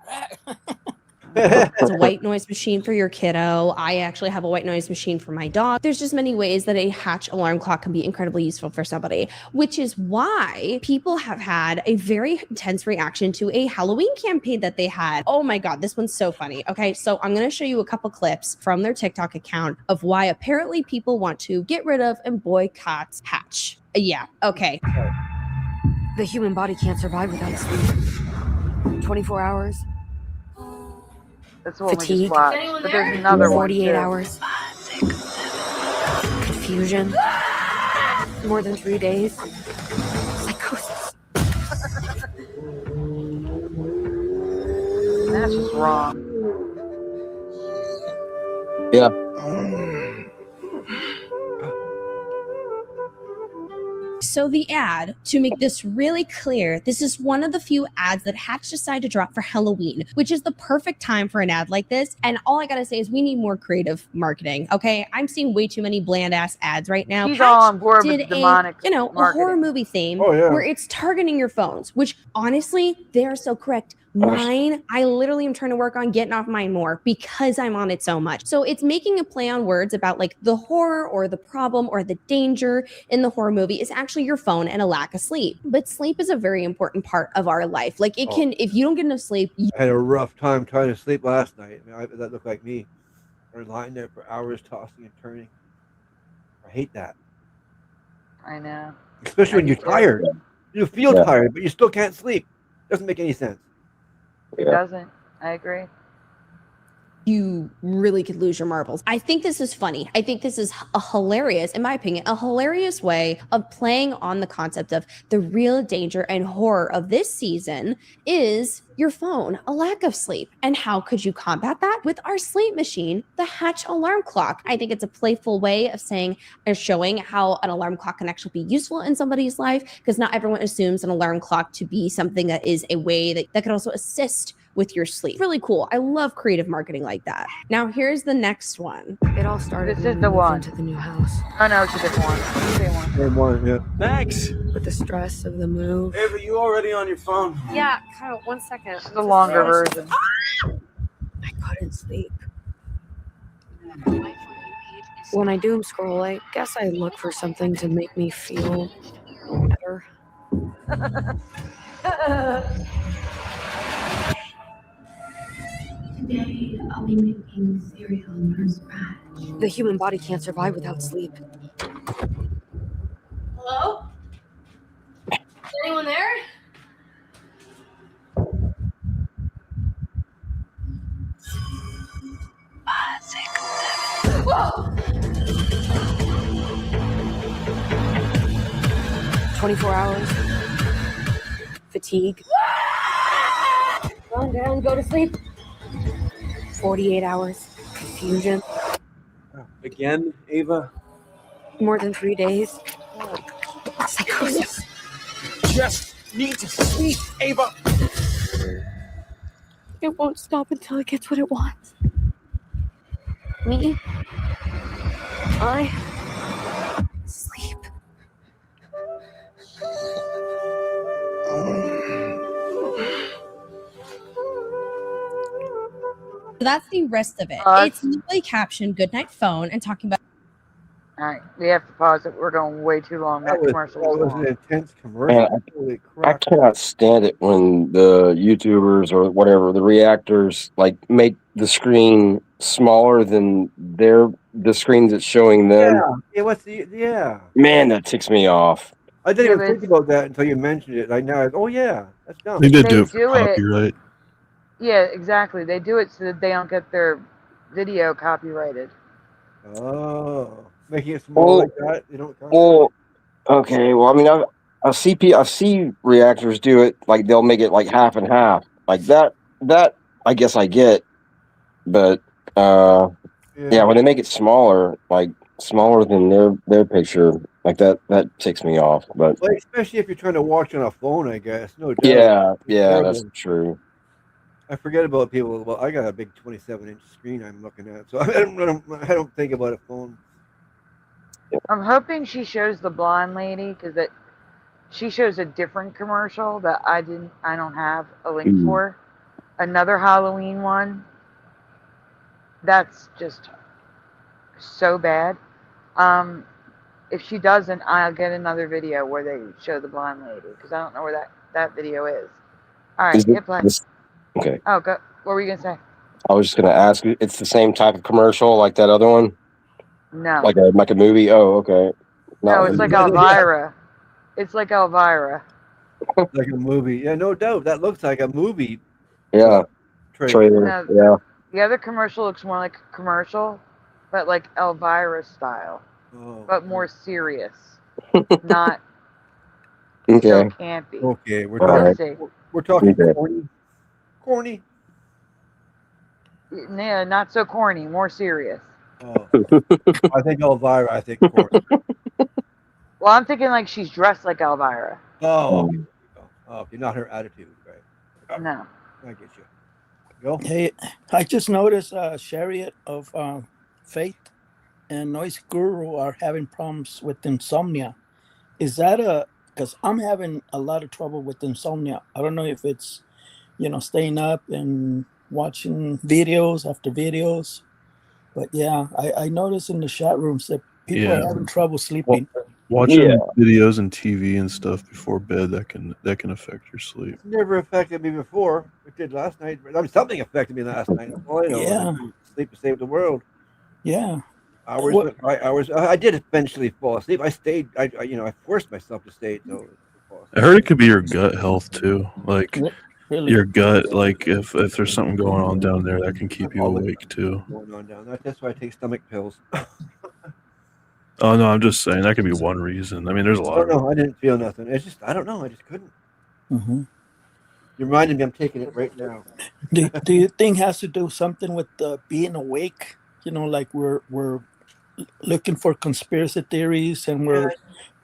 It's a white noise machine for your kiddo. I actually have a white noise machine for my dog. There's just many ways that a Hatch alarm clock can be incredibly useful for somebody, which is why people have had a very intense reaction to a Halloween campaign that they had. Oh my God, this one's so funny. Okay, so I'm going to show you a couple clips from their TikTok account of why apparently people want to get rid of and boycott Hatch. Yeah, okay. The human body can't survive without sleep. 24 hours. That's what Fatigue. we just watched. But there's another one. 48 hours. Confusion. More than 3 days. Psychosis. That's just wrong. Yeah. So the ad, to make this really clear, this is one of the few ads that Hatch decided to drop for Halloween, which is the perfect time for an ad like this. And all I gotta say is we need more creative marketing, okay? I'm seeing way too many bland-ass ads right now. He's Hatch all on board did with demonic a horror movie theme where it's targeting your phones, which honestly, they are so correct. Mine, I literally am trying to work on getting off mine more because I'm on it so much. So it's making a play on words about like the horror or the problem or the danger in the horror movie is actually your phone and a lack of sleep. But sleep is a very important part of our life. Like it can, if you don't get enough sleep. I had a rough time trying to sleep last night. I mean, that looked like me. Or lying there for hours tossing and turning. I hate that. I know. Especially when you're tired. You feel tired, but you still can't sleep. Doesn't make any sense. It doesn't. I agree. You really could lose your marbles. I think this is funny. I think this is a hilarious, in my opinion, a hilarious way of playing on the concept of the real danger and horror of this season is your phone, a lack of sleep. And how could you combat that? With our sleep machine, the Hatch alarm clock. I think it's a playful way of saying or showing how an alarm clock can actually be useful in somebody's life, because not everyone assumes an alarm clock to be something that is a way that could also assist with your sleep. Really cool. I love creative marketing like that. Now here's the next one. It all started. This is the one. To the new house. Oh no, it's a different one. Same one, yeah. Thanks. With the stress of the move. Ava, you already on your phone? Yeah, Kyle, 1 second. It's the longer version. I couldn't sleep. When I doom scroll, I guess I look for something to make me feel better. Today, I'll be making cereal from scratch. The human body can't survive without sleep. Hello? Is anyone there? Five, 6, 7. Whoa! 24 hours. Fatigue. Calm down, go to sleep. 48 hours. Confusion. Again, Ava? More than 3 days. Psychosis. Just need to sleep, Ava! It won't stop until it gets what it wants. Me? I sleep. So that's the rest of it. It's literally captioned "Goodnight phone" and talking about. All right, we have to pause it. We're going way too long. That commercial was an intense commercial. Man, Holy I crap. cannot stand it when the YouTubers or whatever, the reactors, like make the screen smaller than the screen that's showing them. Yeah. Man, that ticks me off. I didn't even think about that until you mentioned it. Like now, oh yeah, that's dumb. They did do it for copyright. Yeah, exactly. They do it so that they don't get their video copyrighted. Oh, making it small like that. They don't. Well, okay. Well, I mean, I've seen reactors do it. Like they'll make it like half and half, like that. That I guess I get, but yeah, when they make it smaller, like smaller than their picture, like that ticks me off. But well, especially if you're trying to watch on a phone, I guess. No doubt. Yeah, that's true. I forget about people. Well, I got a big 27-inch screen I'm looking at, so I don't think about a phone. I'm hoping she shows the blonde lady because she shows a different commercial that I don't have a link for. Another Halloween one. That's just so bad. If she doesn't, I'll get another video where they show the blonde lady because I don't know where that video is. All right, hit play. Okay. Oh, go. What were you gonna say? I was just gonna ask. It's the same type of commercial like that other one. No. Like a movie. Oh, okay. No, it's like Elvira. It's like Elvira. Like a movie. Yeah, no doubt. That looks like a movie. Yeah. Trailer. No, yeah. The other commercial looks more like a commercial, but like Elvira style, but more serious. Not so campy. Okay, we're talking corny. Yeah, not so corny, more serious. Oh. I think Elvira. I think corny. Well, I'm thinking like she's dressed like Elvira. Oh, okay. Oh, okay, not her attitude, right? No. I get you. Go. Hey, I just noticed Chariot of Faith and Noise Guru are having problems with insomnia. Is that because I'm having a lot of trouble with insomnia. I don't know if it's, staying up and watching videos after videos. But yeah, I noticed in the chat rooms that people are having trouble sleeping. Watching videos and TV and stuff before bed that can affect your sleep. It's never affected me before. It did last night. Something affected me last night. All I know. Yeah. Sleep to save the world. Yeah. Hours went by hours. I did eventually fall asleep. I stayed. I forced myself to stay. So I heard it could be your gut health too. Like Really? your gut, like if there's something going on down there that can keep you awake too. Going on down. That's why I take stomach pills. Oh no, I'm just saying that could be one reason. I mean, there's a lot. No, I didn't feel nothing. It's just I don't know. I just couldn't. Mm-hmm. You reminded me. I'm taking it right now. Do you think has to do something with being awake? Like we're looking for conspiracy theories, and we're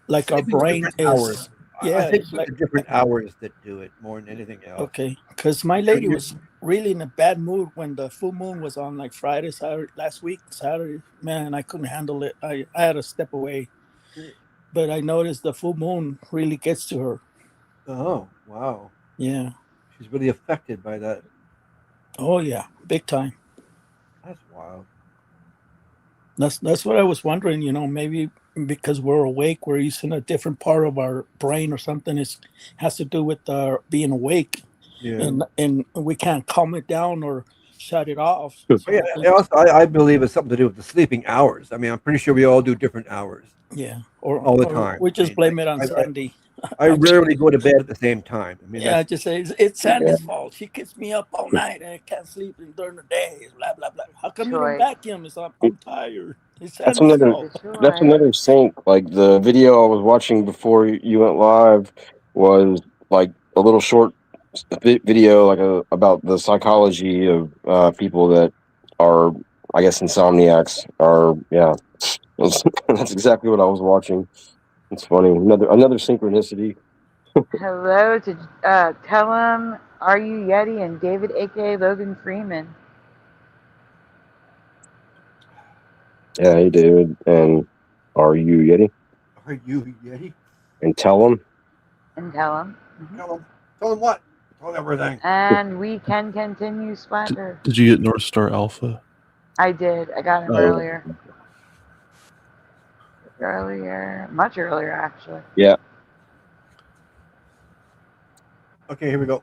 like our brain is. Hours. Yeah, I think it's like different hours that do it more than anything else. Okay, because my lady was really in a bad mood when the full moon was on, like Friday, Saturday, last week, Saturday. Man, I couldn't handle it. I had to step away. But I noticed the full moon really gets to her. Oh, wow. Yeah. She's really affected by that. Oh, yeah, big time. That's wild. That's what I was wondering, maybe because we're awake, we're using a different part of our brain or something. It has to do with being awake. Yeah. And we can't calm it down or shut it off. Yeah, I believe it's something to do with the sleeping hours. I mean, I'm pretty sure we all do different hours. Yeah. Or all the time. We just blame it on Sandy. I rarely go to bed at the same time. I mean, I just say it's Sandy's fault. She keeps me up all night and I can't sleep during the day. Blah blah blah. How come you don't vacuum? I'm tired. It's That's Sandy's another. fault. That's another sync. Like the video I was watching before you went live was like a little short video, like about the psychology of people that are, I guess, insomniacs. That's exactly what I was watching. It's funny. Another synchronicity. Hello to tell him, are you Yeti, and David, aka Logan Freeman. Yeah, hey David, and are you Yeti? Are you Yeti? And tell him. And tell him. Tell him what? Tell him everything. And we can continue Splatter. Did you get North Star Alpha? I did. I got him earlier. Much earlier, actually. Yeah. Okay, here we go.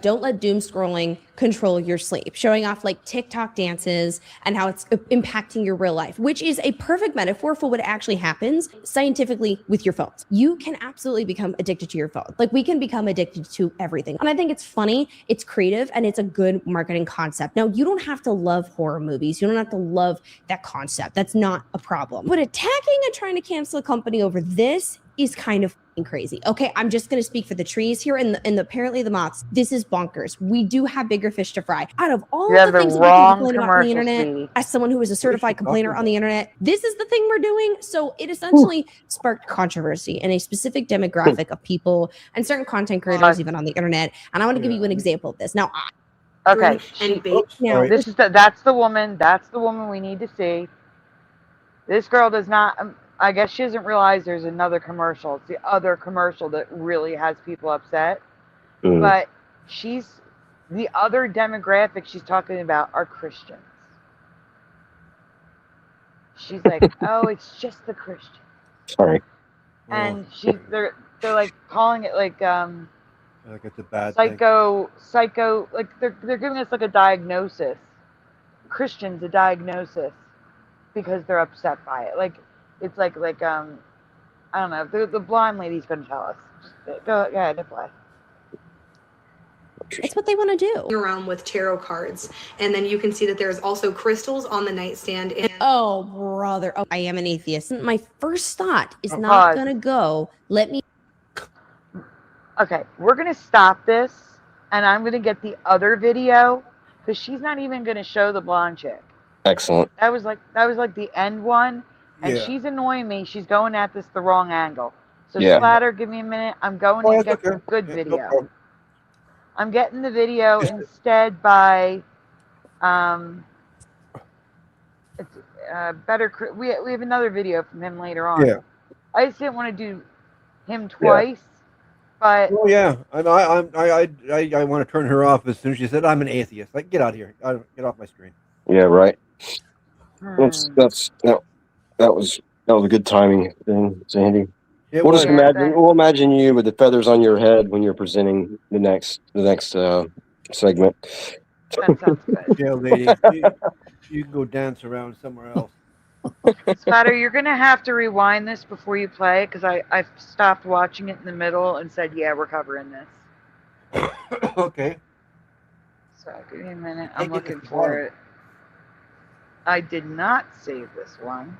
Don't let doom scrolling control your sleep, showing off like TikTok dances and how it's impacting your real life, which is a perfect metaphor for what actually happens scientifically with your phones. You can absolutely become addicted to your phone. Like we can become addicted to everything. And I think it's funny, it's creative, and it's a good marketing concept. Now, you don't have to love horror movies. You don't have to love that concept. That's not a problem. But attacking and trying to cancel a company over this is kind of crazy. Okay, I'm just going to speak for the trees here and apparently the moths. This is bonkers. We do have bigger fish to fry. Out of all the things that we can complain about on the internet, as someone who is a certified complainer on the internet, this is the thing we're doing. So it essentially sparked controversy in a specific demographic of people and certain content creators even on the internet. And I want to give you an example of this. Now, okay, now this is that's the woman. That's the woman we need to see. This girl does not. I guess she doesn't realize there's another commercial. It's the other commercial that really has people upset. But the other demographic she's talking about are Christians. She's like, oh, it's just the Christians. Sorry. And they're like calling it like it's a bad psycho, like they're giving us like a diagnosis. Christians a diagnosis because they're upset by it. Like it's like I don't know. The blonde lady's gonna tell us. Just go ahead and play. It's what they want to do. Around with tarot cards, and then you can see that there's also crystals on the nightstand. Oh, brother. Oh, I am an atheist. My first thought is not gonna go. Let me. Okay, we're gonna stop this, and I'm gonna get the other video because she's not even gonna show the blonde chick. Excellent. That was like the end one, And Yeah. she's annoying me. She's going at this the wrong angle. So Yeah. Slatter, give me a minute. I'm going Oh, to that's get okay. the good Yeah, no video. problem. I'm getting the video instead by it's better. We have another video from him later on. Yeah. I just didn't want to do him Yeah. twice, but Oh yeah, I want to turn her off as soon as she said I'm an atheist. Like, get out of here, get off my screen. Yeah, right. That was good timing, then, Sandy. It We'll was. just Yeah, imagine thanks. we'll imagine you with the feathers on your head when you're presenting the next segment. That sounds good. Yeah, lady, you can go dance around somewhere else. Spatter, you're gonna have to rewind this before you play because I stopped watching it in the middle and said, "Yeah, we're covering this." Okay. So give me a minute. Hey, I'm get looking this for bottom. it. I did not save this one,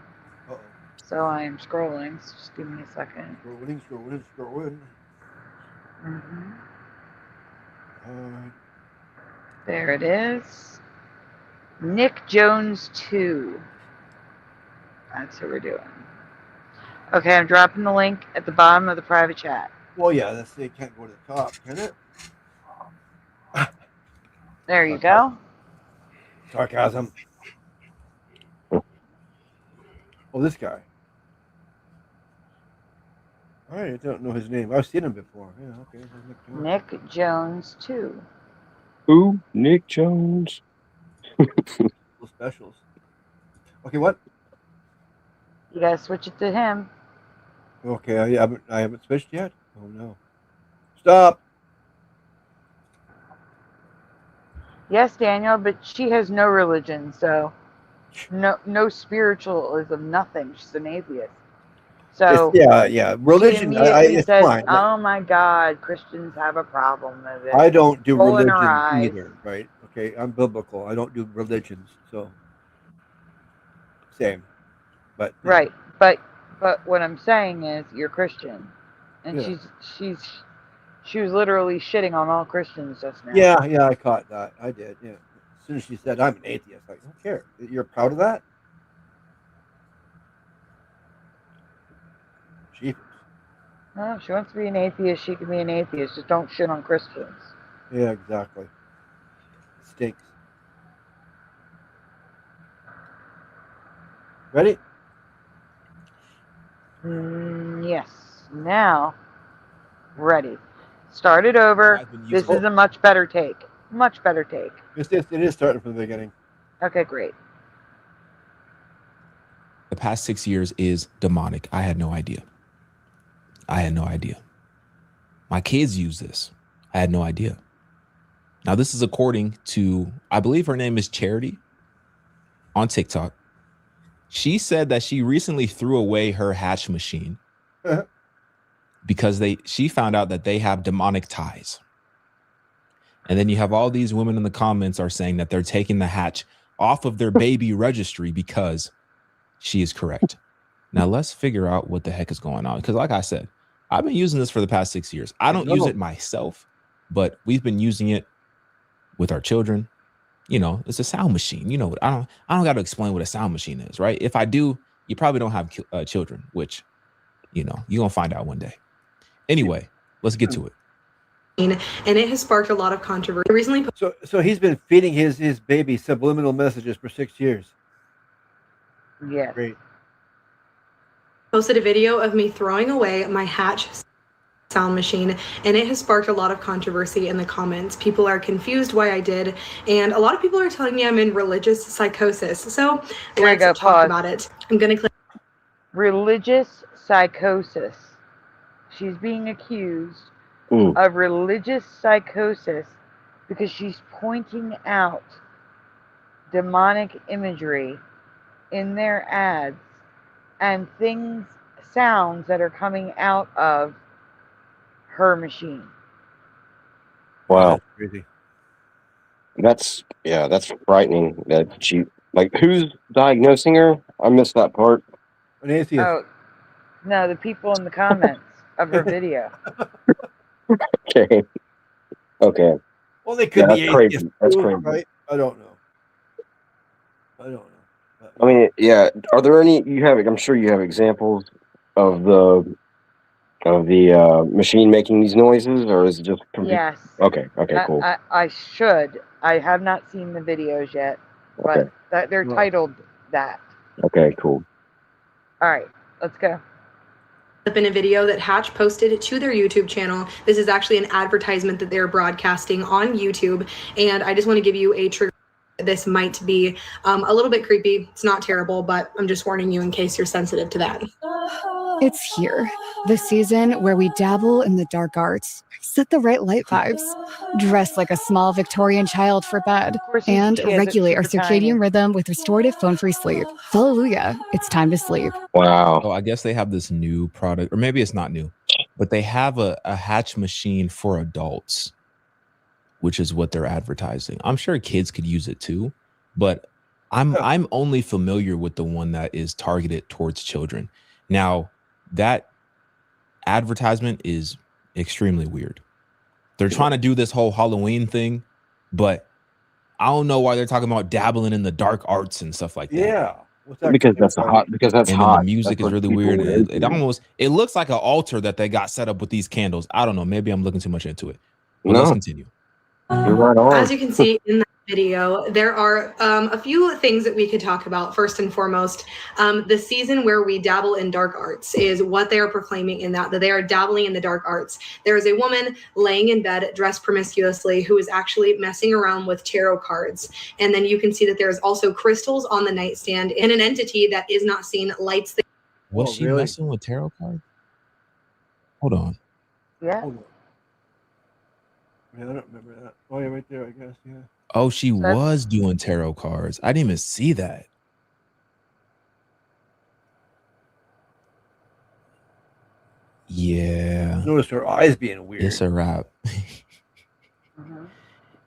Uh-oh. so I am scrolling. So just give me a second. Scrolling. Mm-hmm. Uh, There it is. Nick Jones 2. That's who we're doing. Okay, I'm dropping the link at the bottom of the private chat. well, yeah, it can't go to the top, can it? There you go. Sarcasm. Oh, this guy. I don't know his name. I've seen him before. Yeah, okay. Nick Jones 2. Who? Nick Jones. Little specials. Okay, what? You gotta switch it to him. Okay, I haven't switched yet. Oh no! Stop. Yes, Daniel, but she has no religion, so no spiritualism, nothing. She's an atheist. So yeah. Religion. She immediately It's says, fine. "Oh my God, Christians have a problem with it." I don't do Rolling her religion eyes. either, right? Okay, I'm biblical. I don't do religions, so same. But Right, but what I'm saying is, you're Christian, and Yeah. she was literally shitting on all Christians just now. Yeah, I caught that. I did. Yeah. As soon as she said I'm an atheist, like, I don't care. You're proud of that? Jeepers. Well, if she wants to be an atheist, she can be an atheist. Just don't shit on Christians. Yeah, exactly. Stinks. Ready? Yes. Now, ready. Start it over. This is a much better take. Much better take. It is starting from the beginning. Okay, great. The past 6 years is demonic. I had no idea. My kids use this. I had no idea. Now, this is according to, I believe her name is Charity on TikTok. She said that she recently threw away her hatch machine because she found out that they have demonic ties. And then you have all these women in the comments are saying that they're taking the hatch off of their baby registry because she is correct. Now let's figure out what the heck is going on. Because like I said, I've been using this for the past 6 years. I don't use it myself, but we've been using it with our children. You know, it's a sound machine. You know, I don't got to explain what a sound machine is, right? If I do, you probably don't have children, which, you know, you're going to find out one day. Anyway, let's get to it. And it has sparked a lot of controversy. Recently, So he's been feeding his baby subliminal messages for 6 years. Yes. Great. posted a video of me throwing away my hatch sound machine, and it has sparked a lot of controversy in the comments. People are confused why I did, and a lot of people are telling me I'm in religious psychosis. So let's talk about it. I'm gonna click religious psychosis. She's being accused of religious psychosis because she's pointing out demonic imagery in their ads and sounds that are coming out of her machine. Wow. That's crazy. That's frightening that she, like, who's diagnosing her? I missed that part. An atheist. Oh, no, the people in the comments of her video. Okay. Well, they could be that's crazy. atheists That's too, crazy. right? I don't know. I mean, yeah. Are there any you have? I'm sure you have examples of the machine making these noises, or is it just Yes. Okay. Okay. Cool. I should. I have not seen the videos yet, but Okay. they're titled that. Okay. Cool. All right, let's go. Up in a video that Hatch posted to their YouTube channel. This is actually an advertisement that they're broadcasting on YouTube, and I just want to give you a trigger. This might be a little bit creepy. It's not terrible, but I'm just warning you in case you're sensitive to that. It's here, the season where we dabble in the dark arts, set the right light vibes, dress like a small Victorian child for bed, and regulate our circadian rhythm with restorative phone-free sleep. Hallelujah, it's time to sleep. Wow. So I guess they have this new product, or maybe it's not new, but they have a Hatch machine for adults, which is what they're advertising. I'm sure kids could use it too, but I'm only familiar with the one that is targeted towards children. Now, that advertisement is extremely weird. They're trying to do this whole Halloween thing, but I don't know why they're talking about dabbling in the dark arts and stuff like that. Yeah. Because that's hot. Because that's and hot. Then the music is really weird. It looks like an altar that they got set up with these candles. I don't know. Maybe I'm looking too much into it. But let's continue. You're right on. As you can see in that video, there are a few things that we could talk about. First and foremost, the season where we dabble in dark arts is what they are proclaiming in that they are dabbling in the dark arts. There is a woman laying in bed dressed promiscuously who is actually messing around with tarot cards. And then you can see that there's also crystals on the nightstand, and an entity that is not seen lights the... Was she messing with tarot cards? Hold on. Yeah. Yeah, I don't remember that. Oh, yeah, right there, I guess, yeah. Oh, she was doing tarot cards. I didn't even see that. Yeah. Notice her eyes being weird. It's a wrap.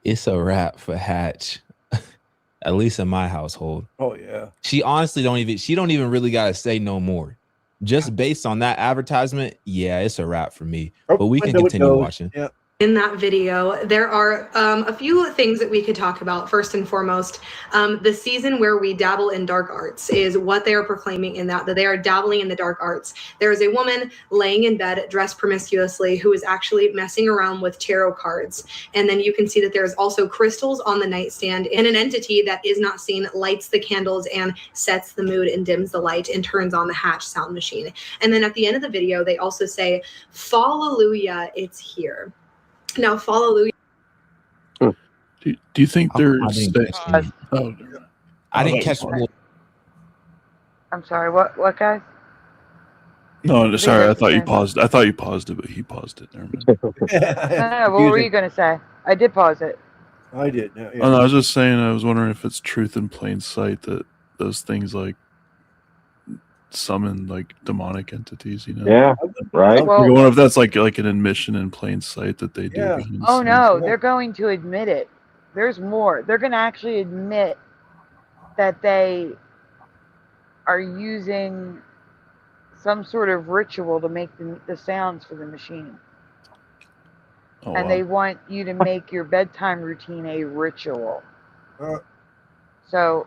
It's a wrap for Hatch. At least in my household. Oh yeah. She honestly don't even really gotta say no more. Just based on that advertisement, yeah, it's a wrap for me. But we can continue watching. Yeah. In that video, there are a few things that we could talk about. First and foremost, the season where we dabble in dark arts is what they are proclaiming in that they are dabbling in the dark arts. There is a woman laying in bed dressed promiscuously who is actually messing around with tarot cards. And then you can see that there's also crystals on the nightstand, and an entity that is not seen lights the candles and sets the mood and dims the light and turns on the Hatch sound machine. And then at the end of the video, they also say, "Hallelujah, it's here." Now, hallelujah. Do you think they're I didn't catch what. I'm sorry. What guys? No, sorry. I thought you paused. I thought you paused it, but he paused it. Never mind. No, what were you gonna say? I did pause it. I did. Yeah. Oh, no, I was just saying. I was wondering if it's truth in plain sight that those things like summon like demonic entities. You know? Yeah. Right. Well, I wonder if that's like an admission in plain sight that they do. Yeah. Oh no, they're going to admit it. There's more. They're going to actually admit that they are using some sort of ritual to make the sounds for the machine. Oh, And wow. they want you to make your bedtime routine a ritual. So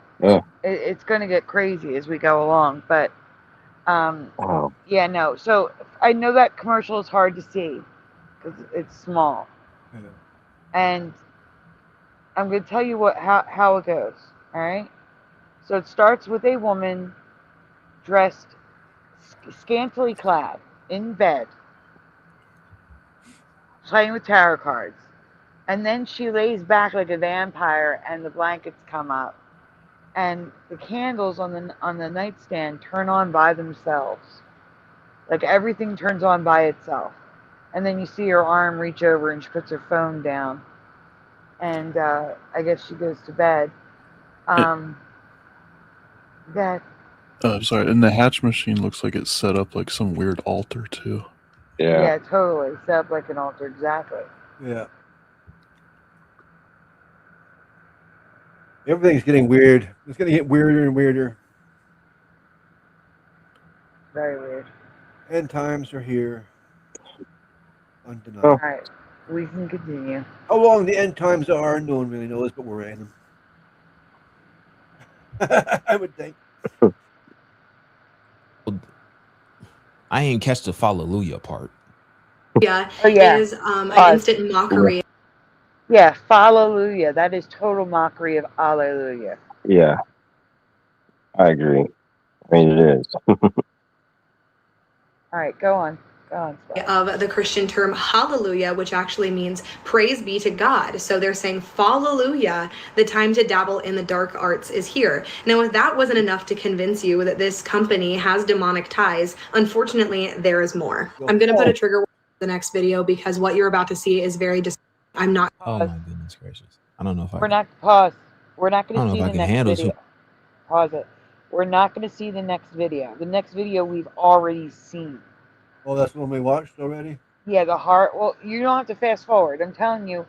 it's going to get crazy as we go along. But yeah, no. So I know that commercial is hard to see because it's small. Yeah. And I'm going to tell you how it goes. All right. So it starts with a woman dressed scantily clad in bed, playing with tarot cards. And then she lays back like a vampire and the blankets come up. And the candles on the nightstand turn on by themselves. Like everything turns on by itself. And then you see her arm reach over and she puts her phone down. And I guess she goes to bed. Sorry, and the Hatch machine looks like it's set up like some weird altar too. Yeah, totally. Set up like an altar, exactly. Yeah. Everything's getting weird. It's going to get weirder and weirder. Very weird. End times are here. Undeniable. All right, we can continue. How long the end times are, no one really knows, but we're in them. I would think. I ain't catch the hallelujah part. Yeah, Oh, yeah. is an instant mockery. Yeah, hallelujah. That is total mockery of alleluia. Yeah, I agree. I mean, it is. All right, go on. Go on, Spot. Of the Christian term hallelujah, which actually means praise be to God. So they're saying hallelujah, the time to dabble in the dark arts is here. Now, if that wasn't enough to convince you that this company has demonic ties, unfortunately, there is more. I'm going to put a trigger warning in the next video because what you're about to see is very I'm not. Oh my goodness gracious. I don't know if We're not pause. We're not going I to don't see know if the I can next handle video. Pause it. We're not going to see the next video. The next video we've already seen. Oh, that's one we watched already? Yeah, the heart. Well, you don't have to fast forward. I'm telling you,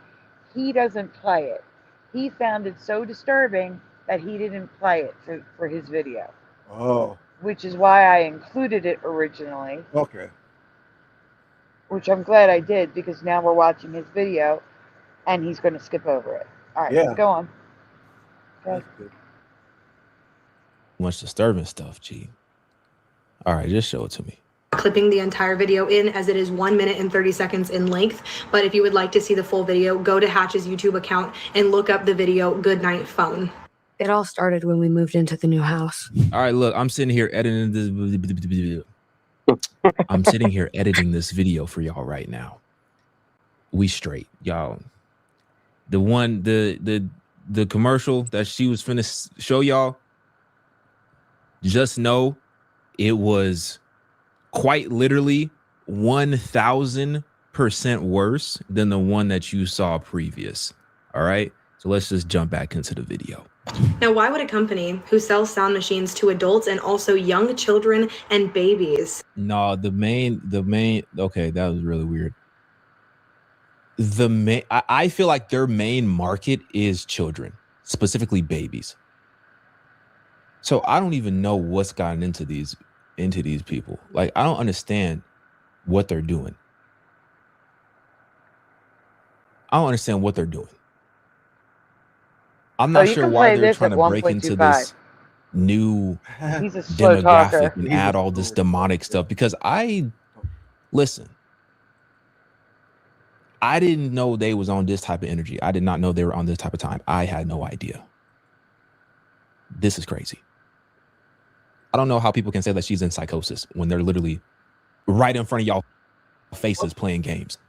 he doesn't play it. He found it so disturbing that he didn't play it for his video. Oh. Which is why I included it originally. Okay. Which I'm glad I did because now we're watching his video and he's going to skip over it. All right, Yeah. go on. That's good. much disturbing stuff, G. All right, just show it to me. Clipping the entire video in as it is 1 minute and 30 seconds in length. But if you would like to see the full video, go to Hatch's YouTube account and look up the video Goodnight Phone. It all started when we moved into the new house. All right, look, I'm sitting here editing this. I'm sitting here editing this video for y'all right now. We straight, y'all. The one, the commercial that she was finna show y'all, just know it was quite literally 1000% worse than the one that you saw previous. All right, so let's just jump back into the video. Now, why would a company who sells sound machines to adults and also young children and babies? No, the main, okay, that was really weird. I feel like their main market is children, specifically babies. So I don't even know what's gotten into these people. Like, I don't understand what they're doing. I don't understand what they're doing. I'm not sure why they're trying to break into this new demographic and add all this demonic stuff, because listen, I didn't know they was on this type of energy. I did not know they were on this type of time. I had no idea. This is crazy. I don't know how people can say that she's in psychosis when they're literally right in front of y'all faces playing games.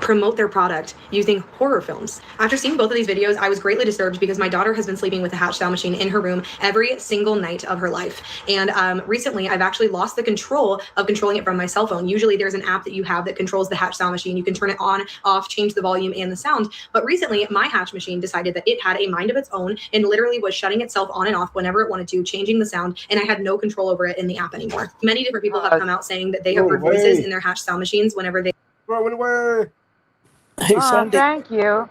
Promote their product using horror films. After seeing both of these videos, I was greatly disturbed because my daughter has been sleeping with a Hatch sound machine in her room every single night of her life. And recently, I've actually lost the control of controlling it from my cell phone. Usually, there's an app that you have that controls the Hatch sound machine. You can turn it on, off, change the volume and the sound. But recently, my Hatch machine decided that it had a mind of its own and literally was shutting itself on and off whenever it wanted to, changing the sound, and I had no control over it in the app anymore. Many different people have come out saying that they have heard voices in their Hatch sound machines whenever they throw it away. Hey, Sunday. Thank you.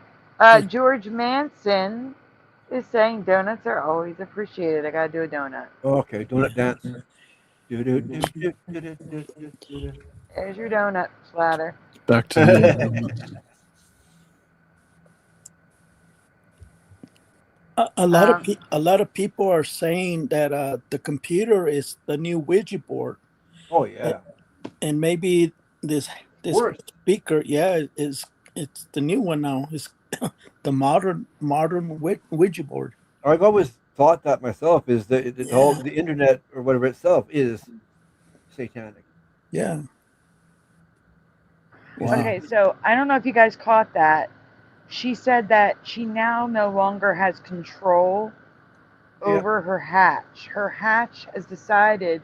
George Manson is saying donuts are always appreciated. I gotta do a donut. Okay, donut dance. There's your donut splatter. Back to the A lot of people are saying that the computer is the new Ouija board. Oh yeah. And maybe this speaker, it's the new one now. It's the modern Ouija board. I've always thought that myself, is that the internet or whatever itself is satanic. Yeah. Wow. Okay, so I don't know if you guys caught that. She said that she now no longer has control over her Hatch. Her Hatch has decided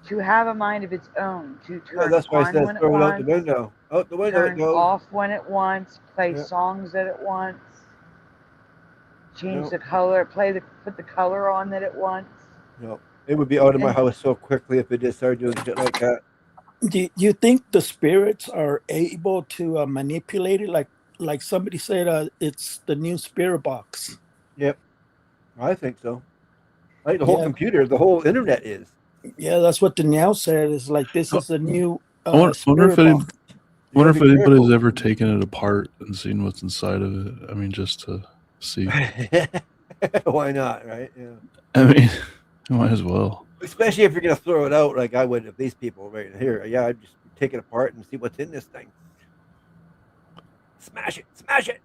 to have a mind of its own, to turn that's why on I said when it throw it wants, out the window. Out the window it turn goes. off when it wants, play songs that it wants, change the color, put the color on that it wants. No, it would be out of my house so quickly if it just started doing shit like that. Do you think the spirits are able to manipulate it? Like somebody said, it's the new spirit box. Yep, I think so. Like the whole computer, the whole internet is. Yeah, that's what Danielle said. Is like this is a new. I wonder if anybody's ever taken it apart and seen what's inside of it. I mean, just to see. Why not, right? Yeah. I mean, Might as well. Especially if you're gonna throw it out like I would if these people right here. Yeah, I'd just take it apart and see what's in this thing. Smash it, smash it.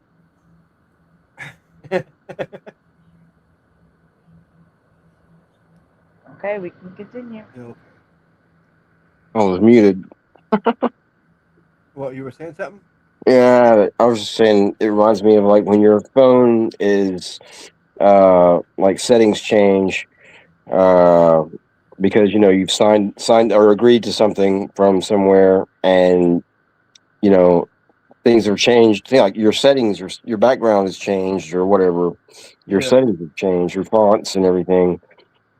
Okay, we can continue. Okay. I was muted. What, you were saying something? Yeah, I was just saying it reminds me of like when your phone is like settings change because you know you've signed or agreed to something from somewhere, and you know things are changed. Like your settings, your background has changed or whatever. Your settings have changed, your fonts and everything.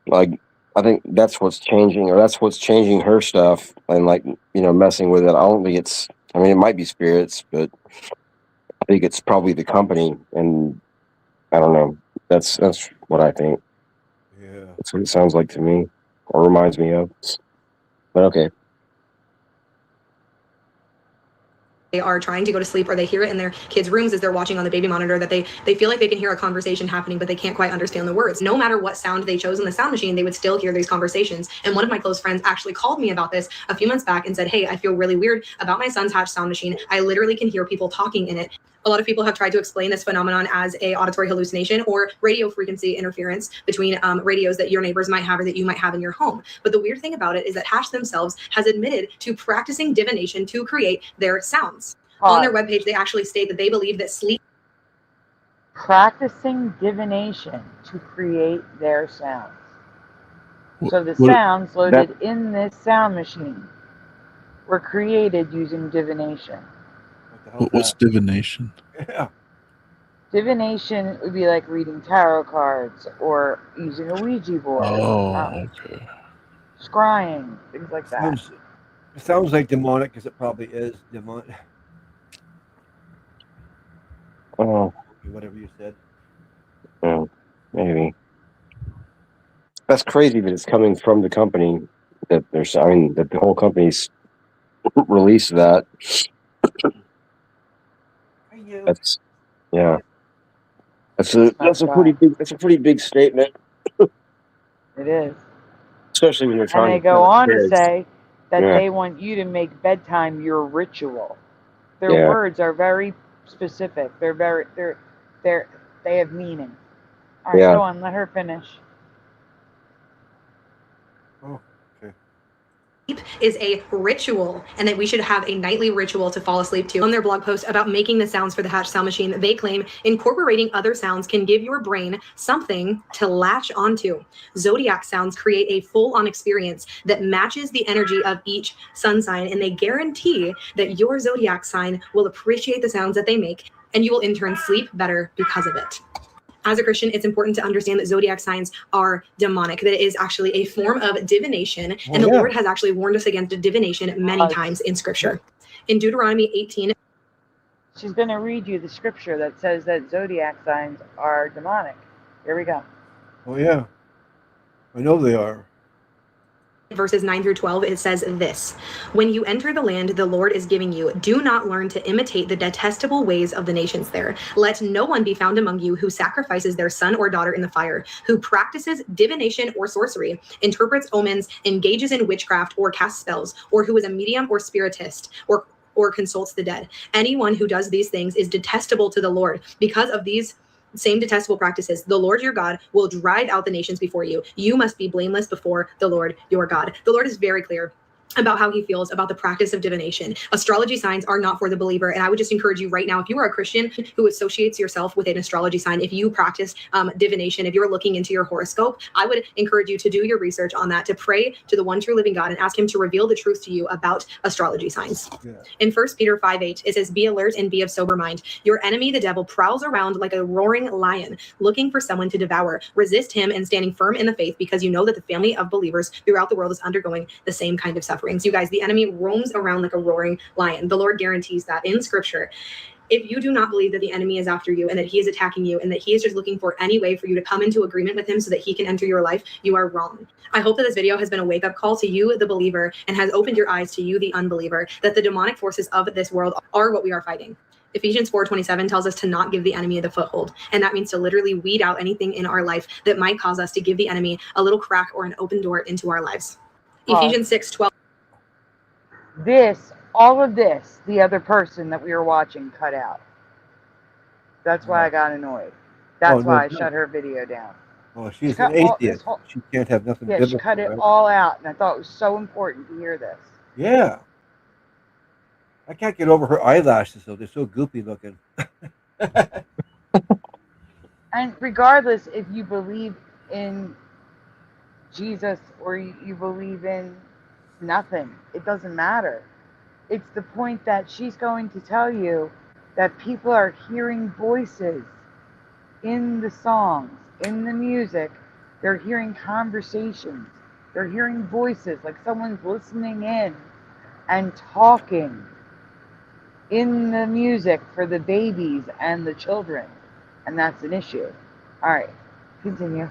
Like I think that's what's changing, or that's what's changing her stuff, and like you know messing with it. I don't think it's. I mean, it might be spirits, but I think it's probably the company, and I don't know. That's what I think. Yeah, That's what it sounds like to me, or reminds me of. But okay. They are trying to go to sleep, or they hear it in their kids' rooms as they're watching on the baby monitor, that they feel like they can hear a conversation happening, but they can't quite understand the words. No matter what sound they chose in the sound machine, they would still hear these conversations. And one of my close friends actually called me about this a few months back and said, hey, I feel really weird about my son's Hatch sound machine. I literally can hear people talking in it. A lot of people have tried to explain this phenomenon as a auditory hallucination or radio frequency interference between radios that your neighbors might have or that you might have in your home. But the weird thing about it is that Hatch themselves has admitted to practicing divination to create their sounds. On their webpage, they actually state that they believe that sleep. Practicing divination to create their sounds. So the sounds loaded in this sound machine were created using divination. What's divination? Yeah. Divination would be like reading tarot cards or using a Ouija board. Oh, okay. Scrying, things like that. It sounds like demonic because it probably is demonic. Oh, whatever you said. Oh, maybe. That's crazy that it's coming from the company that there's. I mean, that the whole company's released that. That's yeah. That's a pretty big statement. It is. Especially when they're trying. And they go on to say that they want you to make bedtime your ritual. Their words are very specific. They have meaning. All right, go on. Let her finish. Oh, okay. Sleep is a ritual, and that we should have a nightly ritual to fall asleep to. On their blog post about making the sounds for the Hatch sound machine, they claim incorporating other sounds can give your brain something to latch onto. Zodiac sounds create a full-on experience that matches the energy of each sun sign, and they guarantee that your zodiac sign will appreciate the sounds that they make, and you will in turn sleep better because of it. As a Christian, it's important to understand that zodiac signs are demonic, that it is actually a form of divination, and the Lord has actually warned us against divination many times in Scripture. In Deuteronomy 18, she's going to read you the scripture that says that zodiac signs are demonic. Here we go. Oh, yeah. I know they are. Verses 9 through 12, it says this: when you enter the land the Lord is giving you, do not learn to imitate the detestable ways of the nations there. Let no one be found among you who sacrifices their son or daughter in the fire, who practices divination or sorcery, interprets omens, engages in witchcraft or casts spells, or who is a medium or spiritist, or consults the dead. Anyone who does these things is detestable to the Lord. Because of these same detestable practices, the Lord your God will drive out the nations before you. You must be blameless before the Lord your God. The Lord is very clear about how he feels about the practice of divination. Astrology signs are not for the believer. And I would just encourage you right now, if you are a Christian who associates yourself with an astrology sign, if you practice divination, if you're looking into your horoscope, I would encourage you to do your research on that, to pray to the one true living God and ask him to reveal the truth to you about astrology signs. In 1 Peter 5:8, it says, be alert and be of sober mind. Your enemy, the devil, prowls around like a roaring lion, looking for someone to devour. Resist him and standing firm in the faith, because you know that the family of believers throughout the world is undergoing the same kind of suffering. You guys, the enemy roams around like a roaring lion. The Lord guarantees that in Scripture. If you do not believe that the enemy is after you and that he is attacking you and that he is just looking for any way for you to come into agreement with him so that he can enter your life, you are wrong. I hope that this video has been a wake-up call to you, the believer, and has opened your eyes to you, the unbeliever, that the demonic forces of this world are what we are fighting. Ephesians 4:27 tells us to not give the enemy the foothold. And that means to literally weed out anything in our life that might cause us to give the enemy a little crack or an open door into our lives. Ephesians 6:12. All of this, the other person that we were watching cut out. That's why I got annoyed. That's why I shut her video down. Oh, she's an atheist. She can't have nothing biblical. Yeah, she cut it all out, and I thought it was so important to hear this. Yeah. I can't get over her eyelashes, though. They're so goopy looking. And regardless if you believe in Jesus or you believe in nothing, it doesn't matter. It's the point that she's going to tell you that people are hearing voices in the songs, in the music. They're hearing conversations. They're hearing voices, like someone's listening in and talking in the music for the babies and the children. And that's an issue. All right, continue.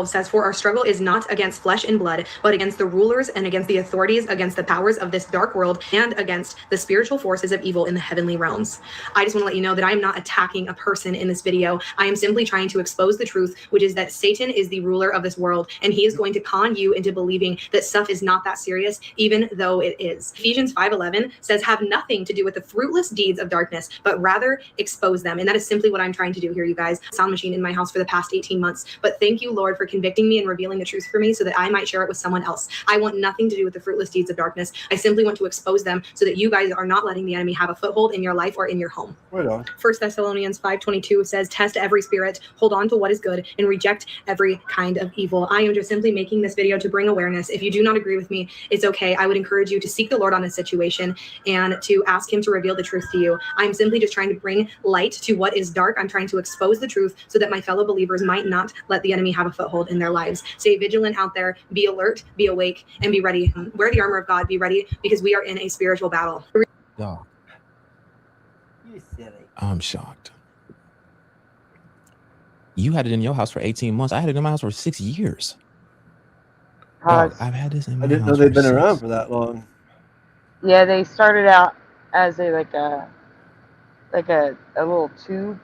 Says, for our struggle is not against flesh and blood, but against the rulers and against the authorities, against the powers of this dark world, and against the spiritual forces of evil in the heavenly realms. I just want to let you know that I am not attacking a person in this video. I am simply trying to expose the truth, which is that Satan is the ruler of this world, and he is going to con you into believing that stuff is not that serious, even though it is. Ephesians 5:11 says, have nothing to do with the fruitless deeds of darkness, but rather expose them. And that is simply what I'm trying to do here, you guys. Sound machine in my house for the past 18 months. But thank you, Lord, for convicting me and revealing the truth for me so that I might share it with someone else. I want nothing to do with the fruitless deeds of darkness. I simply want to expose them so that you guys are not letting the enemy have a foothold in your life or in your home. Right on. 1 Thessalonians 5:22 says, test every spirit, hold on to what is good, and reject every kind of evil. I am just simply making this video to bring awareness. If you do not agree with me, it's okay. I would encourage you to seek the Lord on this situation and to ask him to reveal the truth to you. I'm simply just trying to bring light to what is dark. I'm trying to expose the truth so that my fellow believers might not let the enemy have a foothold in their lives. Stay vigilant out there, be alert, be awake, and be ready. Wear the armor of God, be ready, because we are in a spiritual battle. Yeah. You silly. I'm shocked. You had it in your house for 18 months. I had it in my house for 6 years. Dog, I've had this in my house. I didn't know they'd been around for that long. Yeah, they started out as a little tube.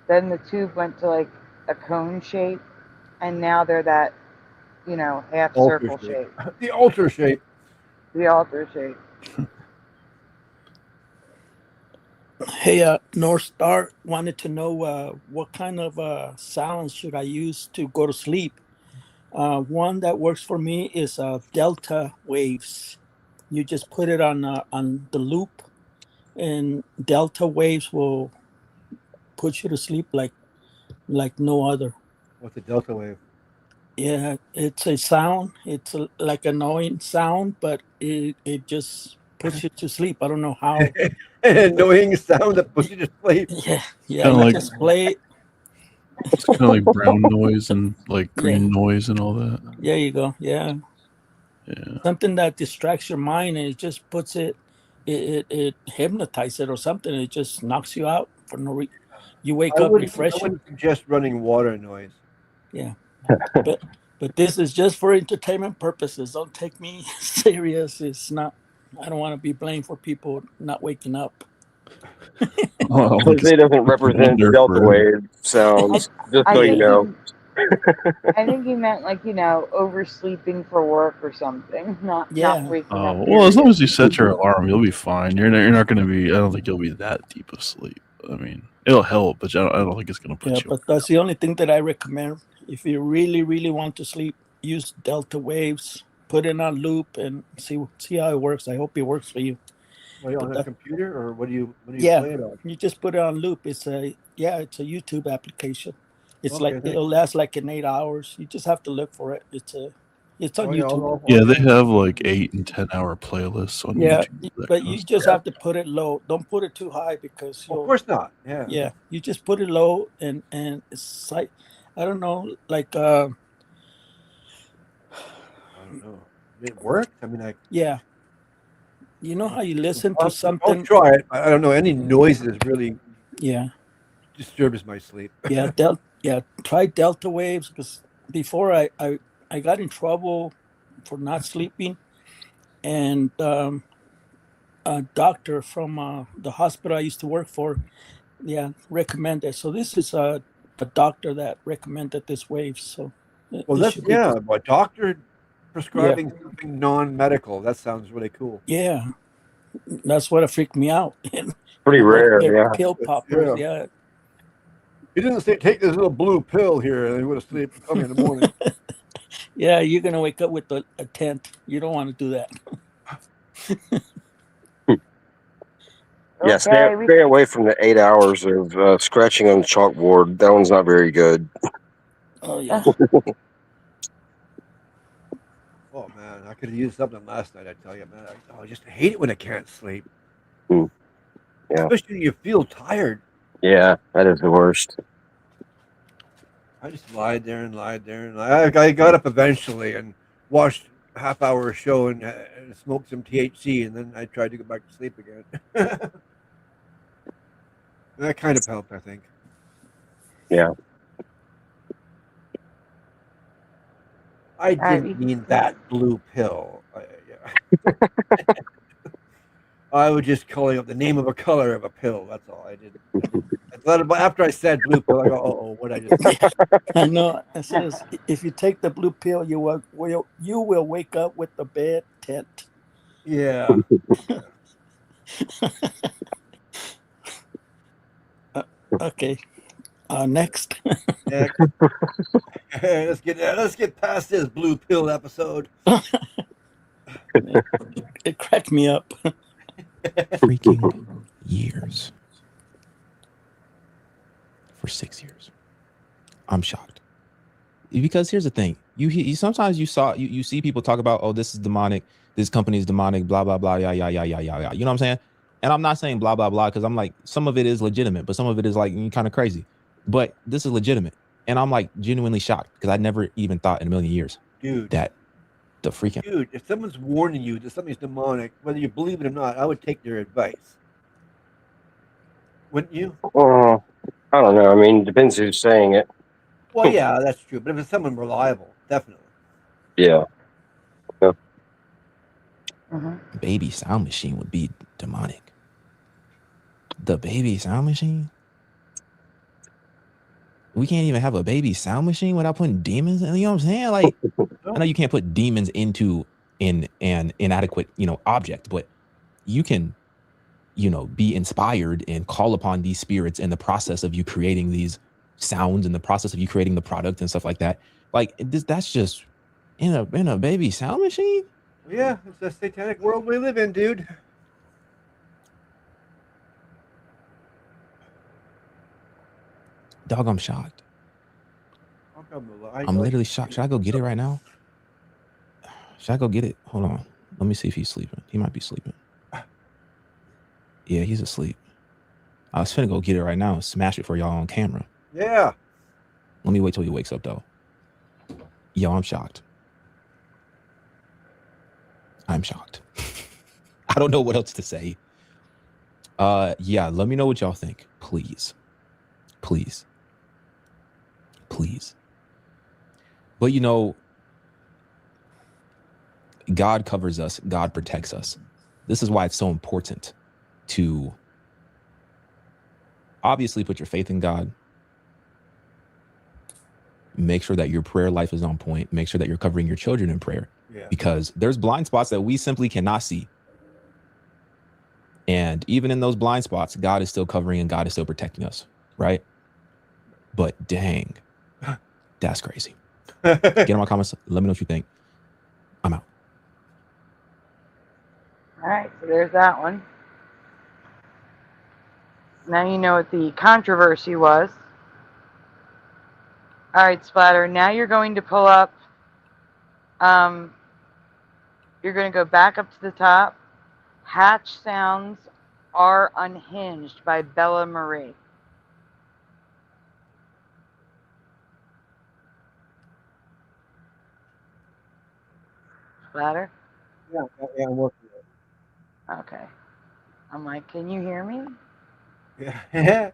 Then the tube went to like a cone shape, and now they're that, half circle shape. The altar shape. The altar shape. Hey, North Star wanted to know what kind of sounds should I use to go to sleep. One that works for me is delta waves. You just put it on the loop, and delta waves will put you to sleep like no other. What's a delta wave? Yeah, it's a sound. It's like an annoying sound, but it just puts you to sleep. I don't know how. An annoying sound that puts you to sleep. Yeah. Kinda You like- just play it. It's kind of like brown noise and like green noise and all that. There you go. Yeah. Something that distracts your mind, and it just puts it hypnotizes it or something. It just knocks you out for no reason. You wake up refreshed. I wouldn't suggest running water noise. Yeah. but this is just for entertainment purposes. Don't take me serious. It's not. I don't want to be blamed for people not waking up. Jose doesn't represent delta wave sounds, just so you know. I think he meant oversleeping for work or something, not waking up. Well, as long as you set your alarm, you'll be fine. You're not going to be. I don't think you'll be that deep of sleep. I mean, it'll help, but I don't think it's going to put you. But that's the only thing that I recommend. If you really, really want to sleep, use delta waves. Put it on loop and see how it works. I hope it works for you. Well, on a computer, or what do you play it on? You just put it on loop. It's a YouTube application. It's Okay, it'll last like in 8 hours. You just have to look for it. It's on YouTube. Yeah, they have like 8 and 10 hour playlists on YouTube. But you just have to put it low. Don't put it too high because of course not. Yeah. Yeah, you just put it low and it's like I don't know, like I don't know. It worked. I mean, yeah. You know how you listen to something? I'll try it. I don't know. Any noises really disturbs my sleep. Try delta waves, because before I got in trouble for not sleeping, and a doctor from the hospital I used to work for, recommended. So this is a doctor that recommended this wave. So well, it that's should be good. a doctor prescribing something non-medical. That sounds really cool. Yeah, that's what freaked me out. Pretty rare, yeah. Pill poppers, yeah. He didn't say take this little blue pill here and he would have sleep and call me in the morning. Yeah, you're gonna wake up with a tent. You don't want to do that. Yeah, stay away from the 8 hours of scratching on the chalkboard. That one's not very good. Oh yeah. Oh man, I could have used something last night. I tell you, man, I just hate it when I can't sleep. Yeah, especially when you feel tired. Yeah, that is the worst. I just lied there and lied there, and I got up eventually and watched a half-hour show and smoked some THC, and then I tried to go back to sleep again. That kind of helped, I think. Yeah. I didn't mean that blue pill. I was just calling up the name of a color of a pill. That's all I did. I thought about after I said blue pill, I go, oh, what I just say? I know. It says if you take the blue pill, you will wake up with the bed tent. Yeah. Okay. Next. Next. Let's get past this blue pill episode. It cracked me up. Freaking years. For 6 years. I'm shocked. Because here's the thing. You sometimes you see people talk about, oh, this is demonic, this company is demonic, blah, blah, blah, yeah. You know what I'm saying? And I'm not saying blah, blah, blah, because I'm like, some of it is legitimate, but some of it is like kind of crazy. But this is legitimate. And I'm like genuinely shocked because I never even thought in a million years, dude, that the freaking dude, if someone's warning you that something's demonic, whether you believe it or not, I would take their advice. Wouldn't you? Oh, I don't know. I mean, depends who's saying it. Well, yeah, that's true. But if it's someone reliable, definitely. Yeah. Baby sound machine would be demonic. The baby sound machine? We can't even have a baby sound machine without putting demons in. You know what I'm saying? Like, I know you can't put demons into an inadequate, object, but you can, be inspired and call upon these spirits in the process of you creating these sounds and the process of you creating the product and stuff like that. Like, that's just in a baby sound machine. Yeah, it's a satanic world we live in, dude. Dog, I'm shocked. I'm literally shocked. Should I go get it right now? Should I go get it? Hold on. Let me see if he's sleeping. He might be sleeping. Yeah, he's asleep. I was finna go get it right now and smash it for y'all on camera. Yeah. Let me wait till he wakes up, though. Yo, I'm shocked. I'm shocked. I don't know what else to say. Yeah, let me know what y'all think. Please. Please. Please. But God covers us. God protects us. This is why it's so important to obviously put your faith in God. Make sure that your prayer life is on point. Make sure that you're covering your children in prayer. Yeah. Because there's blind spots that we simply cannot see. And even in those blind spots, God is still covering and God is still protecting us, right? But dang, that's crazy. Get in my comments. Let me know what you think. I'm out. All right, so there's that one. Now you know what the controversy was. All right, Splatter, now you're going to pull up, you're going to go back up to the top. Hatch Sounds Are Unhinged by Bella Marie. Splatter? Yeah, I'm working it. Okay. I'm like, can you hear me? Yeah.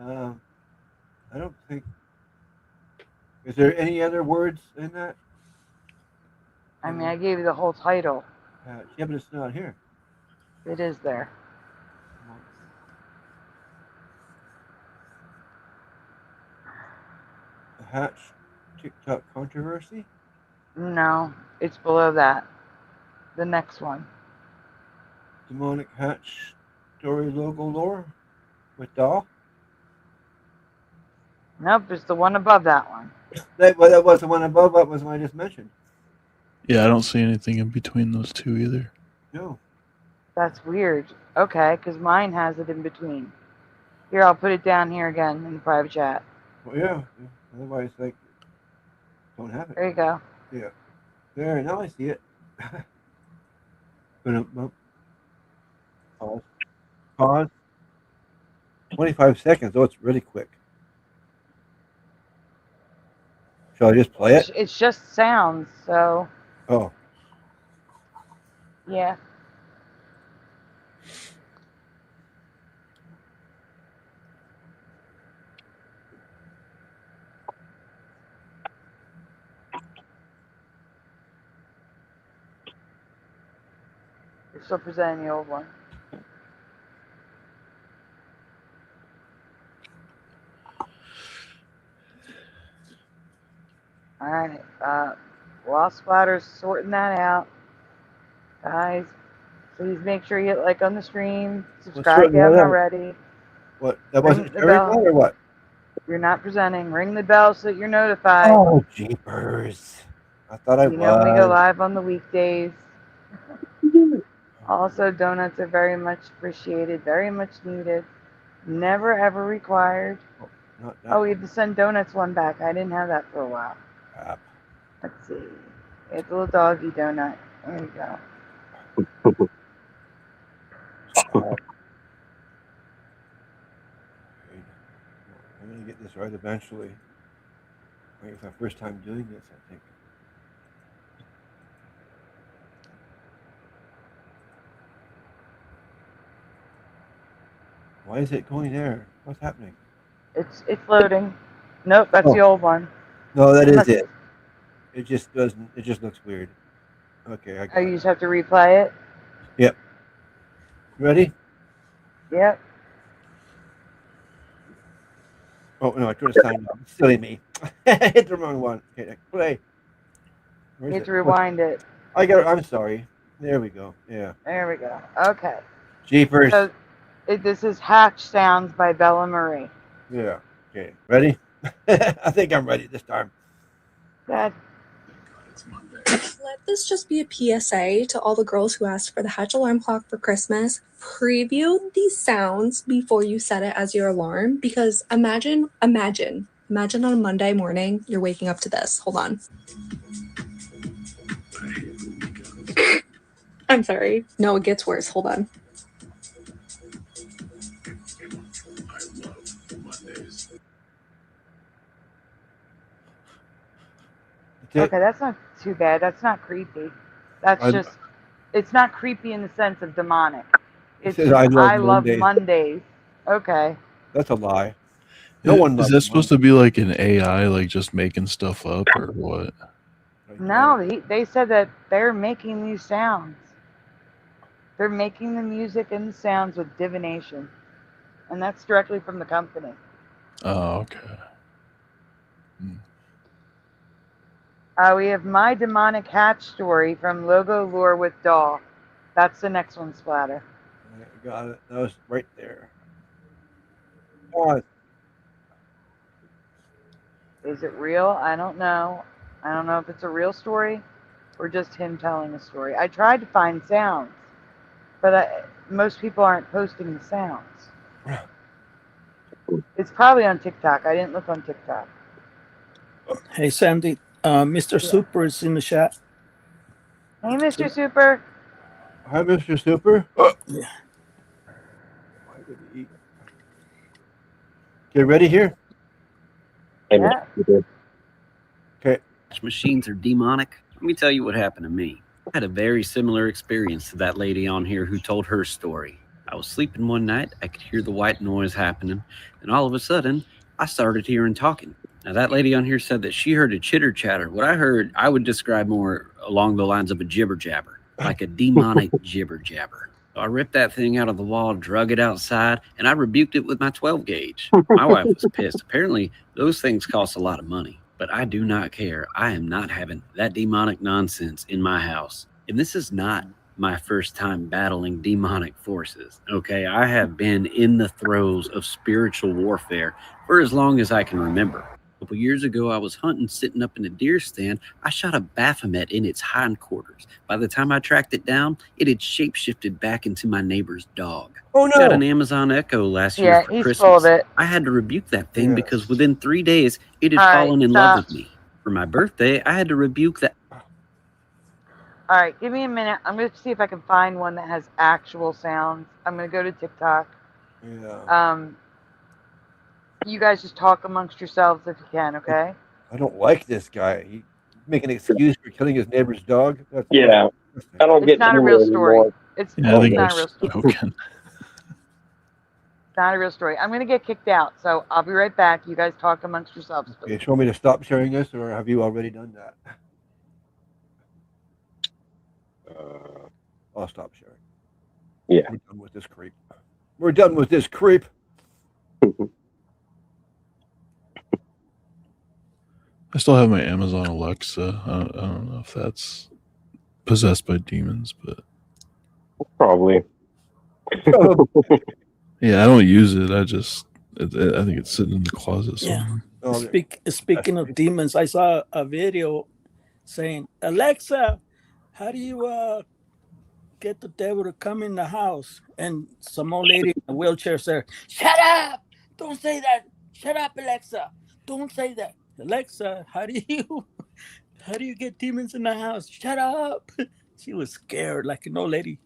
I don't think. Is there any other words in that? I mean, I gave you the whole title. Yeah, but it's not here. It is there. The Hatch TikTok controversy? No, it's below that. The next one. Demonic Hatch story logo lore with doll? Nope, it's the one above that one. That was the one above. That was the one I just mentioned. Yeah, I don't see anything in between those two either. No. That's weird. Okay, because mine has it in between. Here, I'll put it down here again in the private chat. Well, yeah. Otherwise, like, don't have it. There you go. Yeah. There, now I see it. Pause. Pause. 25 seconds. Oh, it's really quick. Shall I just play it? It's just sounds, so Oh. yeah. We're still presenting the old one. All right, while Splatter's sorting that out, guys, please make sure you hit like on the stream, subscribe if you haven't already. What? That wasn't the very bell. bad or what? You're not presenting. Ring the bell so that you're notified. Oh, jeepers. I thought I was. You know we go live on the weekdays. Also, donuts are very much appreciated, very much needed. Never ever required. Oh, we had to send donuts one back. I didn't have that for a while. Let's see. It's a little doggy donut. There you go. I'm going to get this right eventually. I think it's my first time doing this, I think. Why is it going there? What's happening? It's loading. Nope, that's the old one. No, that is it. It just doesn't. It just looks weird. Okay, I got You just have to replay it. Yep. Ready? Yep. Oh no, I turned the sound off. Silly me. Hit the wrong one. Okay, play. You have to rewind it. I got it. I'm sorry. There we go. Yeah. There we go. Okay. Jeepers. So, this is Hatch Sounds by Bella Marie. Yeah. Okay. Ready? I think I'm ready this time. Good. Let this just be a PSA to all the girls who asked for the Hatch alarm clock for Christmas. Preview these sounds before you set it as your alarm, because imagine on a Monday morning you're waking up to this. Hold on. I'm sorry. No, it gets worse. Hold on. Okay, that's not too bad. That's not creepy. That's just, it's not creepy in the sense of demonic. It's just, I love Mondays. Okay. That's a lie. No one is that supposed to be like an AI, like just making stuff up, or what? No, they said that they're making these sounds. They're making the music and the sounds with divination. And that's directly from the company. Oh, okay. We have My Demonic Hatch Story from Logo Lore with Doll. That's the next one, Splatter. I got it. That was right there. Oh. Is it real? I don't know. I don't know if it's a real story or just him telling a story. I tried to find sounds, but most people aren't posting the sounds. It's probably on TikTok. I didn't look on TikTok. Hey, Sandy. Mr. Super is in the chat. Hey, Mr. Super. Hi, Mr. Super. Yeah. Get ready here. Yeah. Okay. Machines are demonic. Let me tell you what happened to me. I had a very similar experience to that lady on here who told her story. I was sleeping one night, I could hear the white noise happening, and all of a sudden, I started hearing talking. Now, that lady on here said that she heard a chitter chatter. What I heard, I would describe more along the lines of a jibber jabber, like a demonic jibber jabber. I ripped that thing out of the wall, drug it outside, and I rebuked it with my 12 gauge. My wife was pissed. Apparently, those things cost a lot of money, but I do not care. I am not having that demonic nonsense in my house. And this is not my first time battling demonic forces. Okay, I have been in the throes of spiritual warfare for as long as I can remember. A couple years ago, I was hunting, sitting up in a deer stand. I shot a Baphomet in its hindquarters. By the time I tracked it down, it had shapeshifted back into my neighbor's dog. Oh no! Got an Amazon Echo last year for Christmas. It. I had to rebuke that thing because within 3 days, it had fallen in love with me. For my birthday, I had to rebuke that. All right, give me a minute. I'm going to see if I can find one that has actual sounds. I'm going to go to TikTok. Yeah. You guys just talk amongst yourselves if you can, okay? I don't like this guy. He's making an excuse for killing his neighbor's dog. I don't get. It's not a real story. It's not a real story. Okay. It's not a real story. I'm going to get kicked out, so I'll be right back. You guys talk amongst yourselves. Okay, show me to stop sharing this, or have you already done that? I'll stop sharing. Yeah. We're done with this creep. We're done with this creep. I still have my Amazon Alexa. I don't know if that's possessed by demons, but probably. Yeah, I don't use it. I think it's sitting in the closet somewhere. Yeah. Speaking of demons, I saw a video saying, Alexa, how do you get the devil to come in the house? And some old lady in a wheelchair said, shut up! Don't say that! Shut up, Alexa! Don't say that. Alexa, how do you get demons in the house? Shut up! She was scared like an old lady.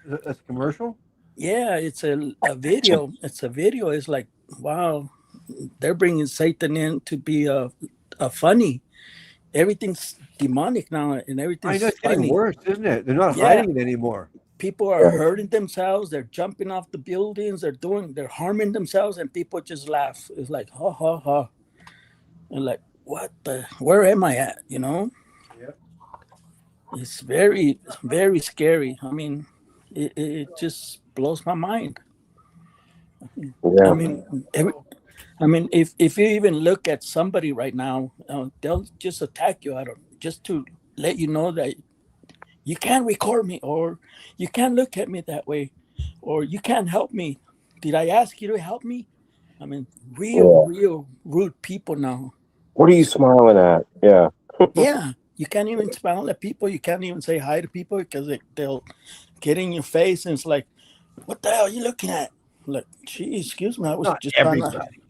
That's a commercial? Yeah, it's a video. It's a video. It's like, wow, they're bringing Satan in to be a funny. Everything's demonic now, and everything's it's getting funny. worse, isn't it? They're not hiding it anymore. People are hurting themselves. They're jumping off the buildings. They're harming themselves, and people just laugh. It's like, ha, ha, ha. And like, where am I at? You know? Yep. It's very, very scary. I mean, it just blows my mind. Yeah. I mean, if you even look at somebody right now, they'll just attack you just to let you know that you can't record me, or you can't look at me that way, or you can't help me. Did I ask you to help me? I mean, real rude people now. What are you smiling at? Yeah. Yeah, you can't even smile at people. You can't even say hi to people because they'll get in your face, and it's like, what the hell are you looking at? Like, gee, excuse me, I was just everybody.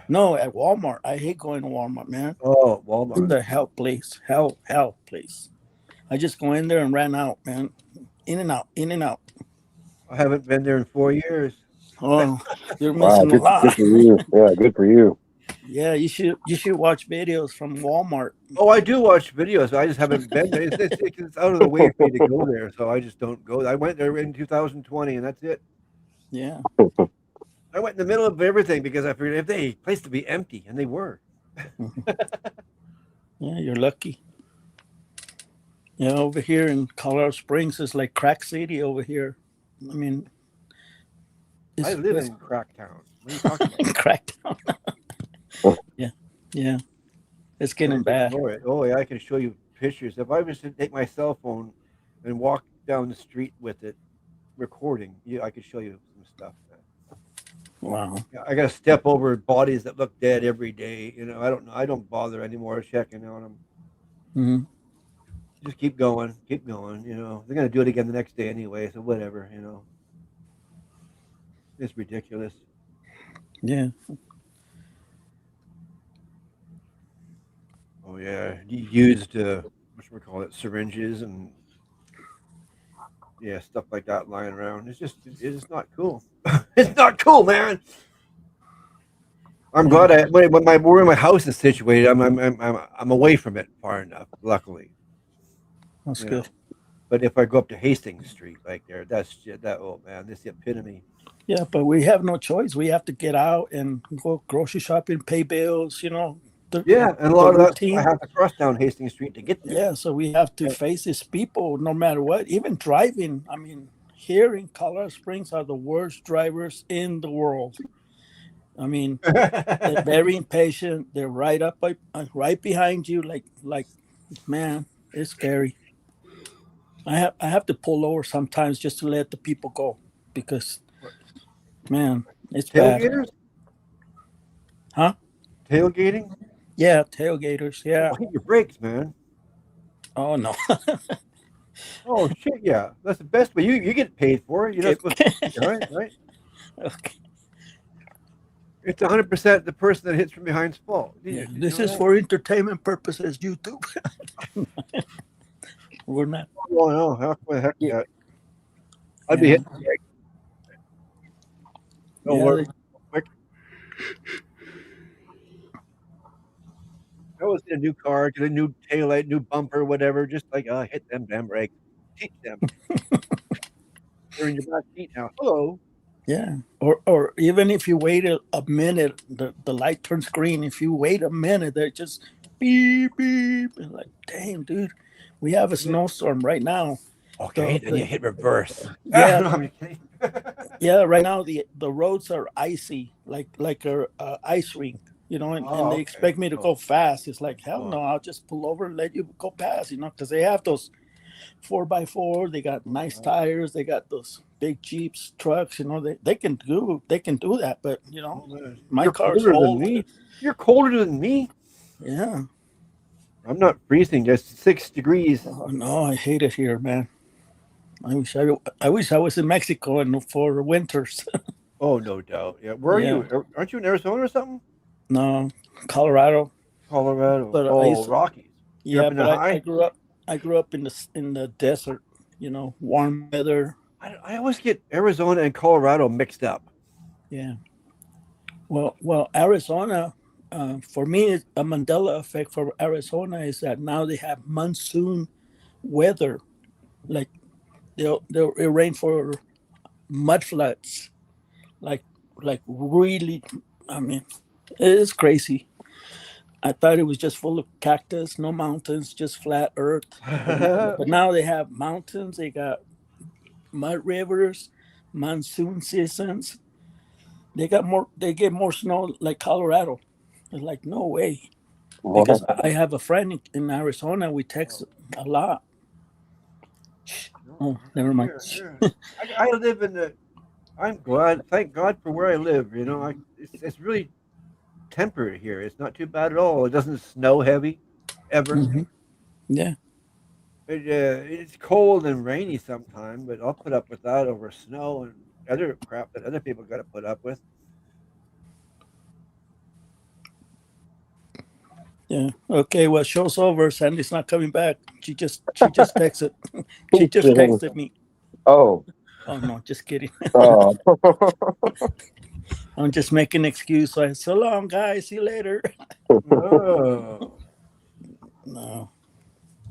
No, at Walmart. I hate going to Walmart, man. Oh, Walmart. The hell place. Hell place. I just go in there and ran out, man. In and out. I haven't been there in 4 years. Oh, you're missing a lot. Good for you. Yeah, good for you. Yeah, you should watch videos from Walmart. Oh, I do watch videos. I just haven't been there. It's out of the way for me to go there, so I just don't go. I went there in 2020, and that's it. Yeah. I went in the middle of everything because I figured if they place to be empty, and they were. Yeah, you're lucky. Yeah, over here in Colorado Springs, it's like crack city over here. I mean, I live in Cracktown. What are you talking about? Cracktown. Yeah. It's getting bad. Oh, yeah, I can show you pictures. If I was to take my cell phone and walk down the street with it, recording, I could show you some stuff. Wow. Yeah, I got to step over bodies that look dead every day. You know, I don't know. I don't bother anymore checking on them. Mm-hmm. Just keep going. You know, they're going to do it again the next day anyway, so whatever, you know. It's ridiculous. Yeah. Oh, yeah. You used, syringes and, stuff like that lying around. It's just not cool. It's not cool, man. I'm glad where my house is situated, I'm away from it far enough, luckily. That's good. But if I go up to Hastings Street, like there, that's the epitome. Yeah, but we have no choice. We have to get out and go grocery shopping, pay bills, you know. And a lot of that, I have to cross down Hastings Street to get there. Yeah, so we have to face these people no matter what. Even driving, I mean, here in Colorado Springs are the worst drivers in the world. I mean, they're very impatient. They're right behind you. Like, man, it's scary. I have to pull over sometimes just to let the people go because, man, it's bad. Tailgaters? Huh? Tailgating? Yeah, tailgaters. Yeah. Oh, hit your brakes, man. Oh no. Oh shit, yeah. That's the best way. You get paid for it. You're not supposed to, right? Okay. It's 100% the person that hits from behind's fault. Yeah, this is for entertainment purposes, YouTube. We're not. Oh no, how the heck Yeah. I'd be hitting. No Yeah, worry. Quick. I was in a new car, get a new taillight, new bumper, whatever. Just like, hit them damn brakes. Teach them. They're in your back seat now. Hello. Yeah. Or even if you wait a minute, the light turns green. If you wait a minute, they're just beep beep. And like, damn, dude, we have a snowstorm right now. Okay, then you hit reverse. Yeah. No, I'm kidding. Yeah, right now the roads are icy, like a ice rink, you know, and they expect me to go fast. It's like, hell no, I'll just pull over and let you go past, you know, because they have those 4x4. They got nice tires. They got those big Jeeps, trucks. You know, they can do that. But you know, my car's old. You're colder than me. Yeah. I'm not freezing. Just 6 degrees. Oh, no, I hate it here, man. I wish I was in Mexico and for winters. Oh, no doubt. Yeah. Where are you? Aren't you in Arizona or something? No, Colorado. But Rockies. Yeah, but I grew up in the desert. You know, warm weather. I always get Arizona and Colorado mixed up. Yeah. Well, Arizona, for me, a Mandela effect for Arizona is that now they have monsoon weather, like they'll rain for mud floods, like really. I mean, it's crazy. I thought it was just full of cactus, no mountains, just flat earth. But now they have mountains. They got mud rivers, monsoon seasons. They get more snow like Colorado. It's like, no way. Because I have a friend in Arizona. We text a lot. Oh, never mind. I live in I'm glad. Thank God for where I live. You know, it's really temperate here. It's not too bad at all. It doesn't snow heavy, ever. Mm-hmm. Yeah. It's cold and rainy sometimes, but I'll put up with that over snow and other crap that other people got to put up with. Yeah. Okay. Well, show's over. Sandy's not coming back. She just texted. She just texted me. Oh. Oh no, just kidding. Oh. I'm just making an excuse. So long, guys. See you later. Oh. No.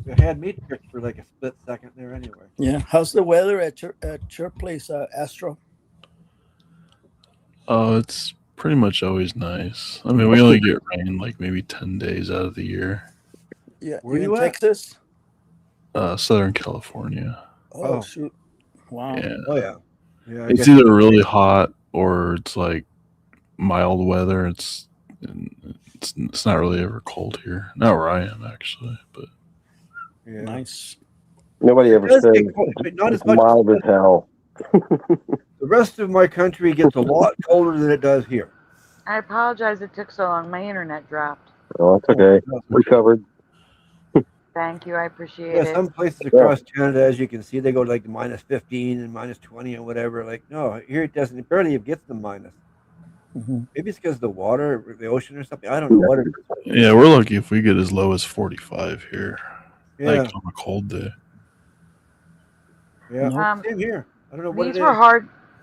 It had me tricked for like a split second there anyway. Yeah. How's the weather at your place, Astro? Oh, it's pretty much always nice. I mean, we only get rain like maybe 10 days out of the year. Yeah. Where you in at? Texas? Southern California. Oh shoot. Wow. Yeah. Oh yeah. Yeah. It's either really hot or it's like mild weather. It's not really ever cold here. Not where I am actually, but yeah. Nice. Nobody ever It does said get cold, but not as it's much. mild as hell. The rest of my country gets a lot colder than it does here. I apologize it took so long. My internet dropped. Oh, it's okay. Recovered. Thank you. I appreciate Yeah, it. some places across Canada, as you can see, they go like minus 15 and minus 20 and whatever. Like, no, here it doesn't. It barely gets the minus. Mm-hmm. Maybe it's because of the water, the ocean or something. I don't know what it is. yeah, we're lucky if we get as low as 45 here. Yeah. Like on a cold day. Yeah, same here. I don't know what it is.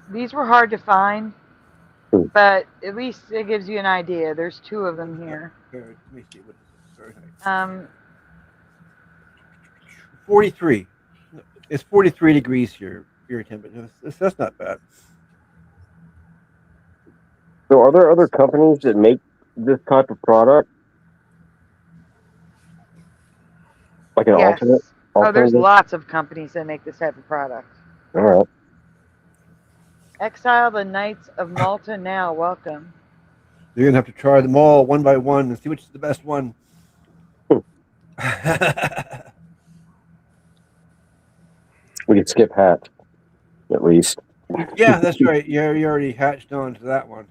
These were hard to find, but at least it gives you an idea. There's 2 of them here. Let me see what it is. 43. It's 43 degrees here. Your temperature. That's not bad. So, are there other companies that make this type of product? Like an alternate? Oh, there's lots of companies that make this type of product. All right. Exile the Knights of Malta now. Welcome. You're gonna have to try them all one by one and see which is the best one. We could skip hat, at least. Yeah, that's right. You already hatched on to that one.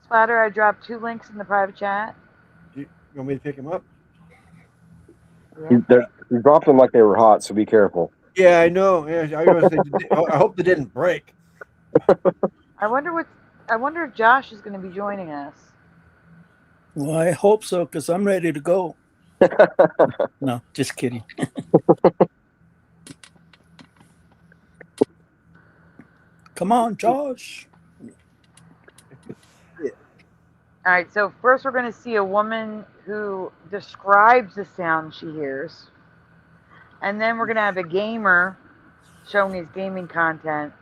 Splatter, I dropped 2 links in the private chat. You want me to pick them up? You dropped them like they were hot, so be careful. Yeah, I know. Yeah, I hope they didn't break. I wonder if Josh is going to be joining us. Well, I hope so, because I'm ready to go. No, just kidding. Come on, Josh. All right, so first we're going to see a woman who describes the sound she hears. And then we're going to have a gamer showing his gaming content.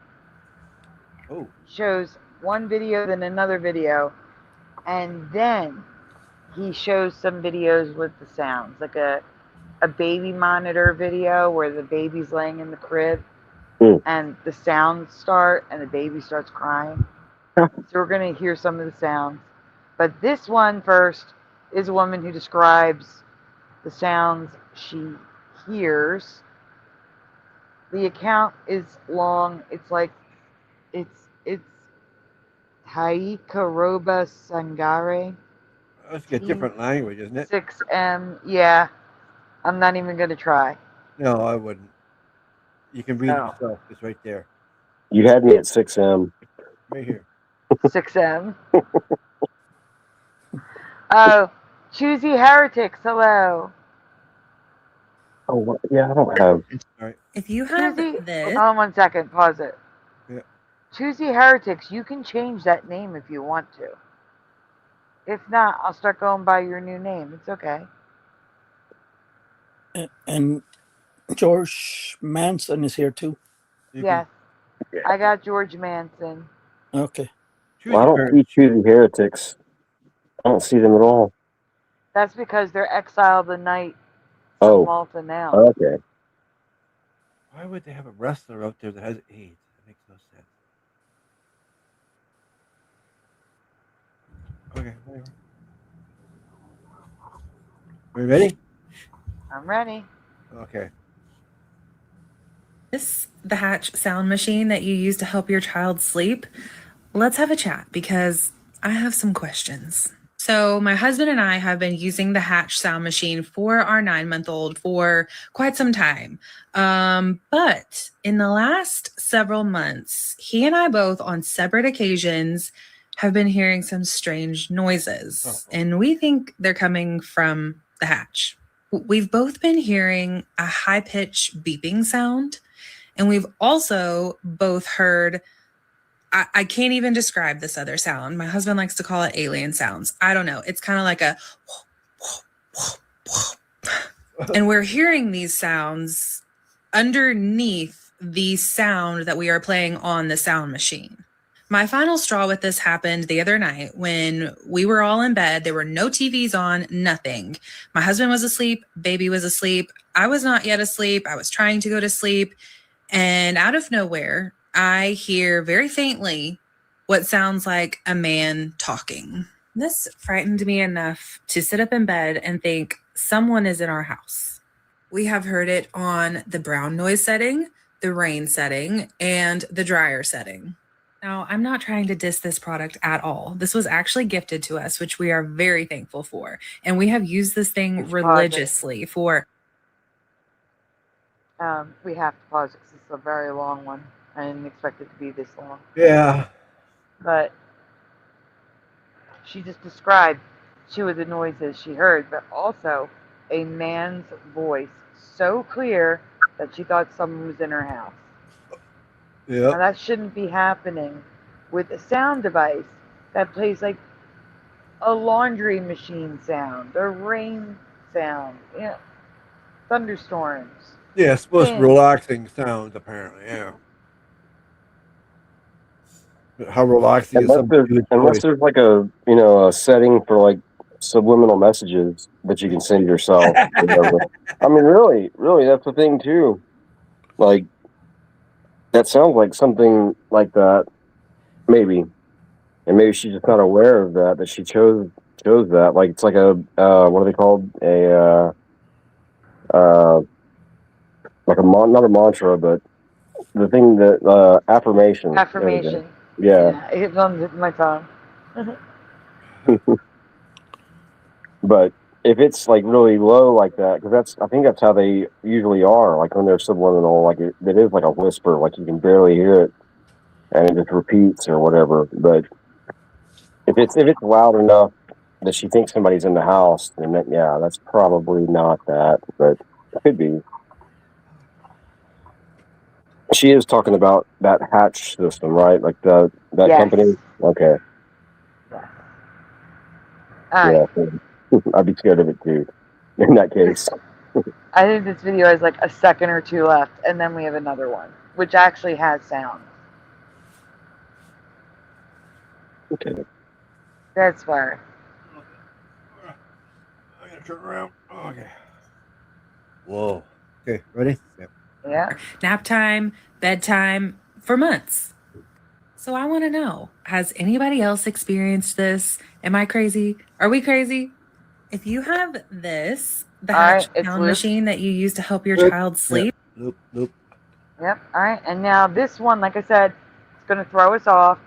Oh. Shows one video, then another video. And then he shows some videos with the sounds, like a baby monitor video where the baby's laying in the crib and the sounds start and the baby starts crying. So we're going to hear some of the sounds. But this one first is a woman who describes the sounds she hears. The account is long. It's like, it's Taikaroba Sangare. That's a different language, isn't it? 6M, yeah. I'm not even going to try. No, I wouldn't. You can read it yourself. It's right there. You had me at 6M. Right here. 6M. Oh, Choosy Heretics, hello. Oh, yeah, I don't have. All right. If you have this. Hold on 1 second, pause it. Yeah. Choosy Heretics, you can change that name if you want to. If not, I'll start going by your new name. It's okay. And George Manson is here too. Yes. I got George Manson. Okay. Well, I don't see Choosy Heretics. I don't see them at all. That's because they're Exile the Night Oh. of Malta now. Okay. Why would they have a wrestler out there that has AIDS? That makes no sense. Okay, whatever. Are you ready? I'm ready. Okay. This the Hatch sound machine that you use to help your child sleep. Let's have a chat because I have some questions. So my husband and I have been using the Hatch sound machine for our 9-month-old for quite some time. But in the last several months, he and I both on separate occasions have been hearing some strange noises, and we think they're coming from the Hatch. We've both been hearing a high-pitched beeping sound, and we've also both heard, I can't even describe this other sound. My husband likes to call it alien sounds. I don't know. It's kind of like a and we're hearing these sounds underneath the sound that we are playing on the sound machine. My final straw with this happened the other night when we were all in bed. There were no TVs on, nothing. My husband was asleep. Baby was asleep. I was not yet asleep. I was trying to go to sleep. And out of nowhere, I hear very faintly what sounds like a man talking. This frightened me enough to sit up in bed and think someone is in our house. We have heard it on the brown noise setting, the rain setting, and the dryer setting. Now, I'm not trying to diss this product at all. This was actually gifted to us, which we are very thankful for. And we have used this thing religiously for... We have to pause it because it's a very long one. I didn't expect it to be this long. Yeah. But she just described 2 of the noises she heard, but also a man's voice so clear that she thought someone was in her house. Yeah. Now that shouldn't be happening with a sound device that plays like a laundry machine sound, a rain sound, thunderstorms. Yeah, it's supposed to be relaxing sounds, apparently. Yeah. How relaxing is unless there's like a a setting for like subliminal messages that you can send yourself. I mean, really, that's the thing too. Like, that sounds like something like that. Maybe. And maybe she's just not aware of that she chose that. Like, it's like a, what are they called? Like not a mantra, but the thing that, affirmation. Affirmation. Yeah. It's on my tongue. But if it's like really low like that, because I think that's how they usually are. Like when they're subliminal, like it is like a whisper, like you can barely hear it, and it just repeats or whatever. But if it's loud enough that she thinks somebody's in the house, then that's probably not that, but it could be. She is talking about that hatch system, right? Like that Yes. company. Okay. Yeah, I'd be scared of it too. In that case. I think this video has like a second or two left, and then we have another one, which actually has sound. Okay. That's fire. I'm gonna turn around. Okay. Whoa. Okay, ready? Yep. Yeah. Nap time, bedtime for months. So I want to know, has anybody else experienced this? Am I crazy? Are we crazy? If you have this, the hatch sound machine that you use to help your child sleep. Loop. Yep. All right. And now this one, like I said, it's going to throw us off.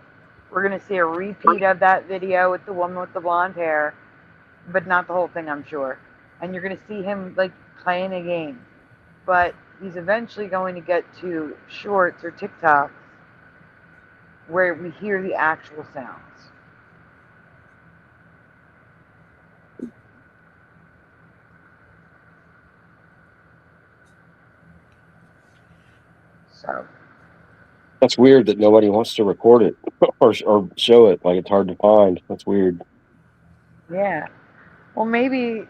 We're going to see a repeat of that video with the woman with the blonde hair, but not the whole thing, I'm sure. And you're going to see him like playing a game. But he's eventually going to get to shorts or TikToks where we hear the actual sounds. So that's weird that nobody wants to record it or show it. Like it's hard to find. That's weird. Yeah. Well, maybe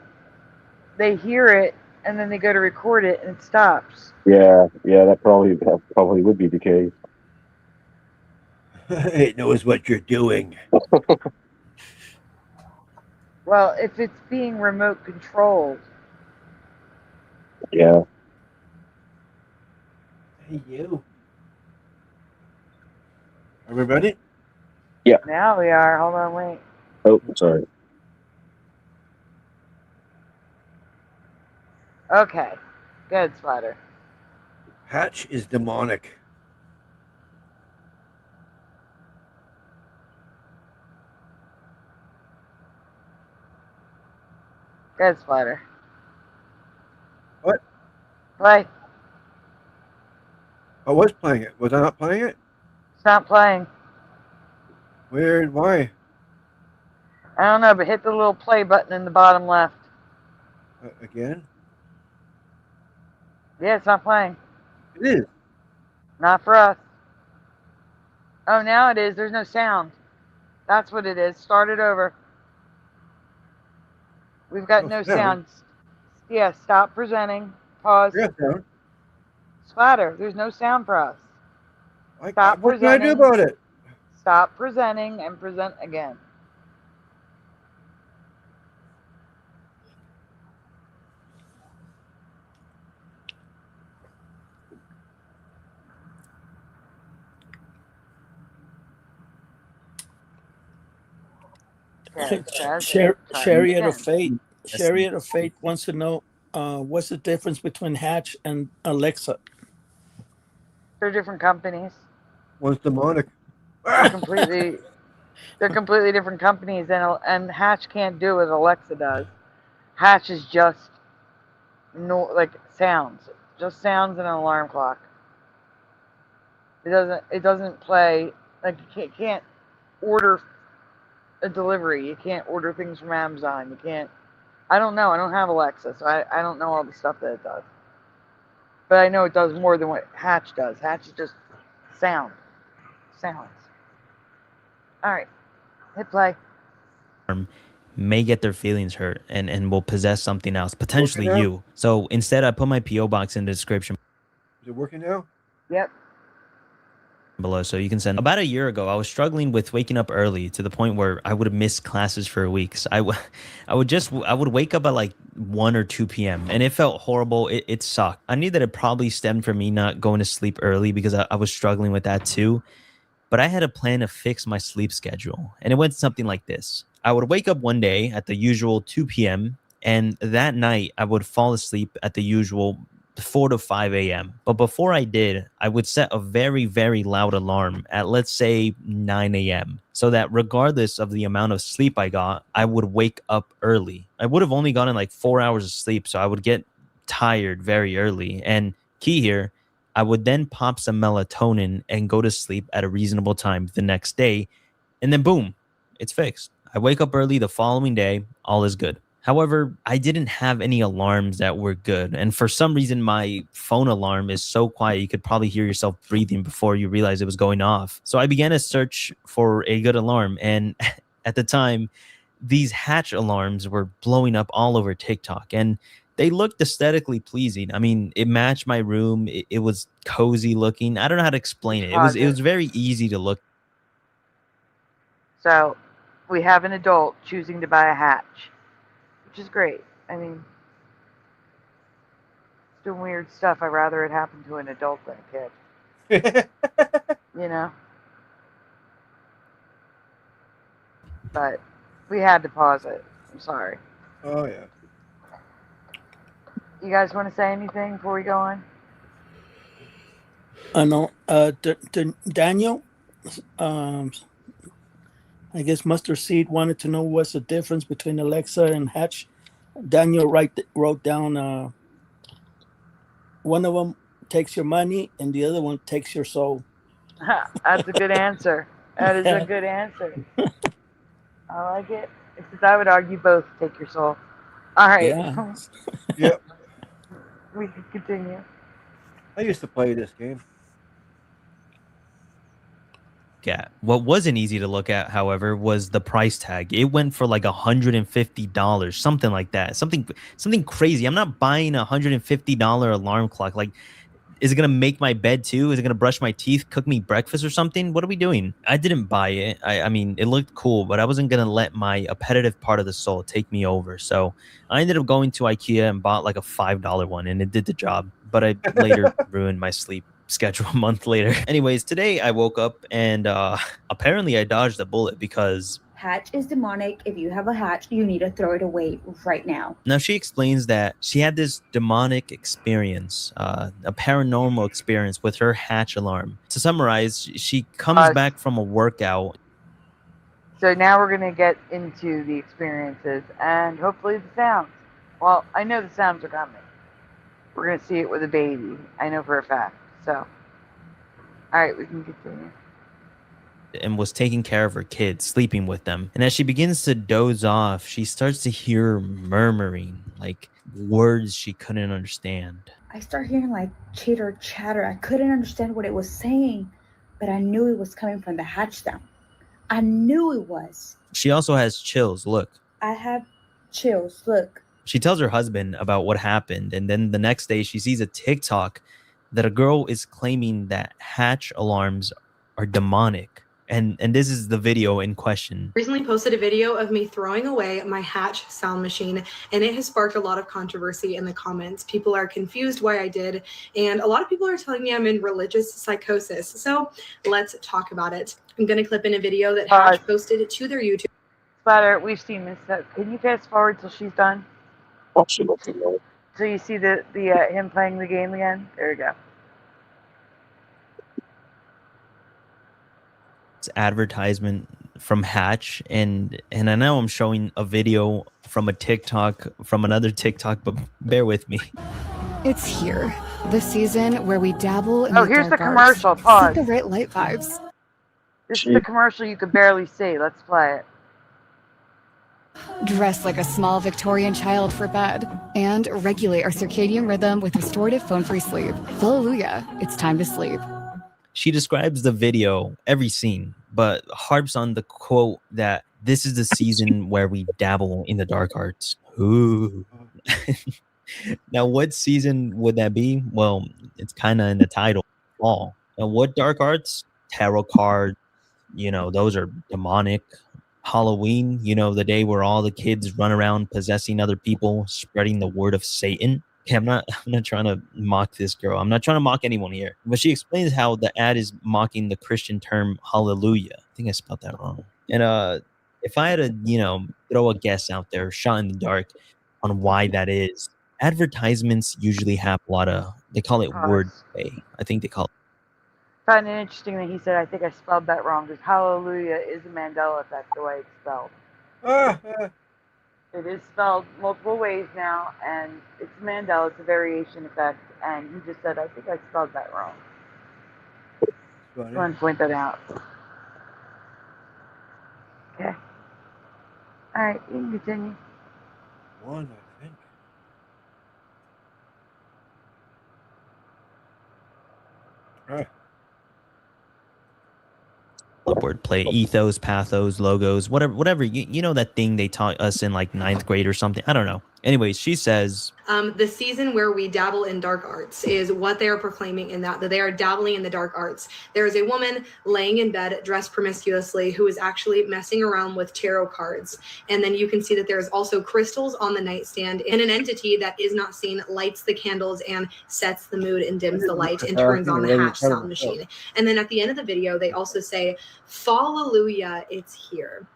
they hear it and then they go to record it and it stops. Yeah, that probably would be the case. It knows what you're doing. Well, if it's being remote controlled. Yeah. Hey, you. Are we ready? Yeah. Now we are. Hold on, wait. Oh, sorry. Okay. Good, Splatter. Hatch is demonic. Good, Splatter. What? Play. I was playing it. Was I not playing it? It's not playing. Weird. Why? I don't know, but hit the little play button in the bottom left. Again? Yeah, it's not playing. It is. Not for us. Oh, now it is. There's no sound. That's what it is. Start it over. We've got no sounds. Yeah, stop presenting. Pause. Yeah, sound. Splatter. There's no sound for us. Stop what can I do about it? Stop presenting and present again. Chariot of Fate. Chariot of Fate wants to know what's the difference between Hatch and Alexa? They're different companies. One's demonic. They're completely different companies, and Hatch can't do what Alexa does. Hatch is just like sounds, just sounds and an alarm clock. It doesn't play like you can't order a delivery. You can't order things from Amazon. You can't. I don't know. I don't have Alexa, so I don't know all the stuff that it does. But I know it does more than what Hatch does. Hatch is just sounds. All right, hit play. May get their feelings hurt and will possess something else, potentially you. So instead, I put my P.O. box in the description. Is it working now? Yep. below, so you can send. About a year ago, I was struggling with waking up early to the point where I would have missed classes for weeks. I would wake up at like 1 or 2 p.m. and it felt horrible. It sucked. I knew that it probably stemmed from me not going to sleep early because I was struggling with that too. But I had a plan to fix my sleep schedule, and it went something like this. I would wake up one day at the usual 2 p.m. and that night I would fall asleep at the usual 4 to 5 a.m. But before I did, I would set a very, very loud alarm at, let's say, 9 a.m. so that regardless of the amount of sleep I got, I would wake up early. I would have only gotten like 4 hours of sleep, so I would get tired very early. And key here, I would then pop some melatonin and go to sleep at a reasonable time the next day. And then boom, it's fixed. I wake up early the following day, all is good. However, I didn't have any alarms that were good. And for some reason, my phone alarm is so quiet, you could probably hear yourself breathing before you realize it was going off. So I began to search for a good alarm. And at the time, these hatch alarms were blowing up all over TikTok. And they looked aesthetically pleasing. I mean, it matched my room. It was cozy looking. I don't know how to explain it. It was very easy to look. So we have an adult choosing to buy a hatch, which is great. I mean, it's doing weird stuff. I'd rather it happen to an adult than a kid. You know? But we had to pause it. I'm sorry. Oh, yeah. You guys want to say anything before we go on? I know. Daniel, I guess Mustard Seed wanted to know what's the difference between Alexa and Hatch. Daniel wrote down one of them takes your money and the other one takes your soul. That's a good answer. That is a good answer. I like it. Because I would argue both take your soul. All right. Yeah. Yep. We can continue. I used to play this game. At. What wasn't easy to look at, however, was the price tag. It went for like $150, something like that. Something crazy. I'm not buying a $150 alarm clock. Like, is it gonna make my bed too? Is it gonna brush my teeth, cook me breakfast or something? What are we doing? I didn't buy it. I mean, it looked cool, but I wasn't gonna let my appetitive part of the soul take me over. So I ended up going to IKEA and bought like a $5 one, and it did the job. But I later ruined my sleep schedule a month later. Anyways, today I woke up and apparently I dodged a bullet because Hatch is demonic. If you have a hatch, you need to throw it away right now. Now she explains that she had this demonic experience, a paranormal experience with her hatch alarm. To summarize, she comes back from a workout. So now we're going to get into the experiences and hopefully the sounds. Well, I know the sounds are coming. We're going to see it with a baby. I know for a fact. So, all right, we can continue. And was taking care of her kids, sleeping with them. And as she begins to doze off, she starts to hear murmuring, like words she couldn't understand. I start hearing like chitter chatter. I couldn't understand what it was saying, but I knew it was coming from the hatch sound. I knew it was. She also has chills. Look. I have chills. Look. She tells her husband about what happened. And then the next day she sees a TikTok that a girl is claiming that hatch alarms are demonic. And this is the video in question. Recently posted a video of me throwing away my hatch sound machine, and it has sparked a lot of controversy in the comments. People are confused why I did, and a lot of people are telling me I'm in religious psychosis. So let's talk about it. I'm going to clip in a video that Hatch posted to their YouTube. Splatter, we've seen this. Can you fast forward till she's done? So you see the him playing the game again? There you go. Advertisement from Hatch, and I know I'm showing a video from a TikTok from another TikTok, but bear with me. It's here, the season where we dabble in here's the dark commercial. arts, Pause. set the right light vibes. This is the commercial you could barely see. Let's play it. Dress like a small Victorian child for bed and regulate our circadian rhythm with restorative phone-free sleep. Hallelujah, it's time to sleep. She describes the video, every scene, but harps on the quote that this is the season where we dabble in the dark arts. Ooh. Now, what season would that be? Well, it's kind of in the title, fall. Now, what dark arts? tarot cards, those are demonic. Halloween, the day where all the kids run around possessing other people, spreading the word of Satan. Okay, I'm not trying to mock this girl. I'm not trying to mock anyone here. But she explains how the ad is mocking the Christian term hallelujah. I think I spelled that wrong. And if I had to, throw a guess out there, shot in the dark on why that is, advertisements usually have a lot of, they call it wordplay. I think they call it. I find it interesting that he said, I think I spelled that wrong, because hallelujah is a Mandela effect the way it's spelled. It is spelled multiple ways now, and it's Mandela, it's a variation effect, and he just said, I think I spelled that wrong. I want to point that out. Okay. Alright, you can continue. One, I think. Alright. Wordplay, ethos, pathos, logos, whatever. You know that thing they taught us in like 9th grade or something. I don't know. Anyways, she says, the season where we dabble in dark arts is what they are proclaiming in that they are dabbling in the dark arts. There is a woman laying in bed dressed promiscuously who is actually messing around with tarot cards. And then you can see that there's also crystals on the nightstand, and an entity that is not seen lights the candles and sets the mood and dims the light and turns on the Hatch sound machine. And then at the end of the video, they also say, "Fallelujah, it's here."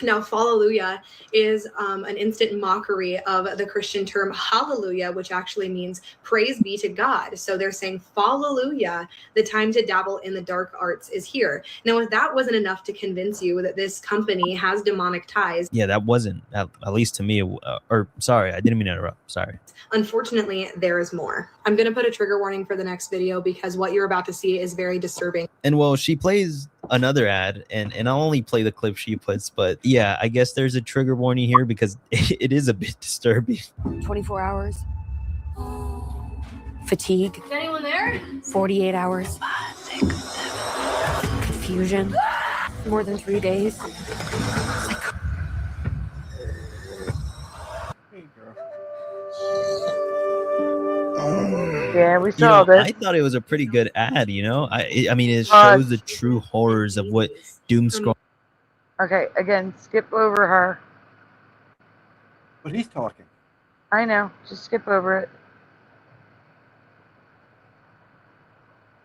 Now, Fallelujah is an instant mockery of the Christian term hallelujah, which actually means praise be to God. So they're saying, Fallelujah, the time to dabble in the dark arts is here. Now, if that wasn't enough to convince you that this company has demonic ties. Yeah, that wasn't, at least to me, or sorry, I didn't mean to interrupt. Sorry. Unfortunately, there is more. I'm going to put a trigger warning for the next video because what you're about to see is very disturbing. And well, she plays another ad, and I'll only play the clip she puts, but yeah, I guess there's a trigger warning here because it is a bit disturbing. 24 hours. Fatigue. Is anyone there? 48 hours. Confusion. More than 3 days. Yeah, we saw this. I thought it was a pretty good ad, I mean, it shows the true horrors of what doom scroll. Okay, again, skip over her. But he's talking. I know, just skip over it.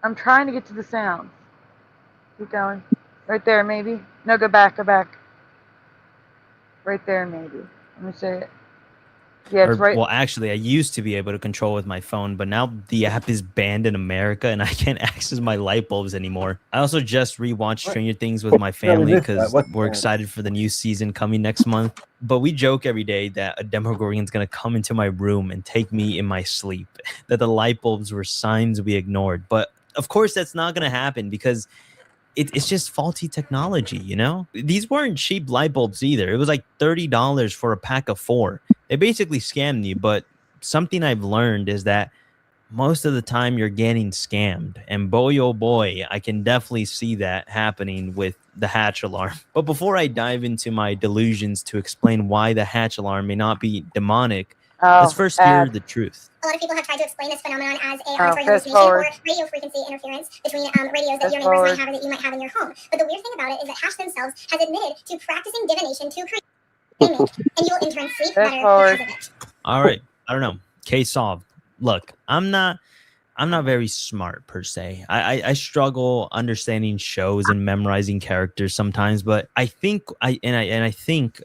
I'm trying to get to the sounds. Keep going. Right there, maybe. No, go back, go back. Right there, maybe. Let me say it. Yeah, it's right. Well, actually, I used to be able to control with my phone, but now the app is banned in America, and I can't access my light bulbs anymore. I also just rewatched Stranger Things with my family because we're excited for the new season coming next month. But we joke every day that a Demogorgon is going to come into my room and take me in my sleep, that the light bulbs were signs we ignored. But of course, that's not going to happen because it's just faulty technology, These weren't cheap light bulbs either. It was like $30 for a pack of 4. They basically scammed you, but something I've learned is that most of the time you're getting scammed. And boy, oh boy, I can definitely see that happening with the Hatch alarm. But before I dive into my delusions to explain why the Hatch alarm may not be demonic, let's first hear the truth. A lot of people have tried to explain this phenomenon as a auditory hallucination or radio frequency interference between radios that your neighbors might have or that you might have in your home. But the weird thing about it is that Hatch themselves has admitted to practicing divination to create image, and you will in turn sleep better because of it. All right, I don't know. Case solved. Look, I'm not very smart per se. I struggle understanding shows and memorizing characters sometimes, but I think I think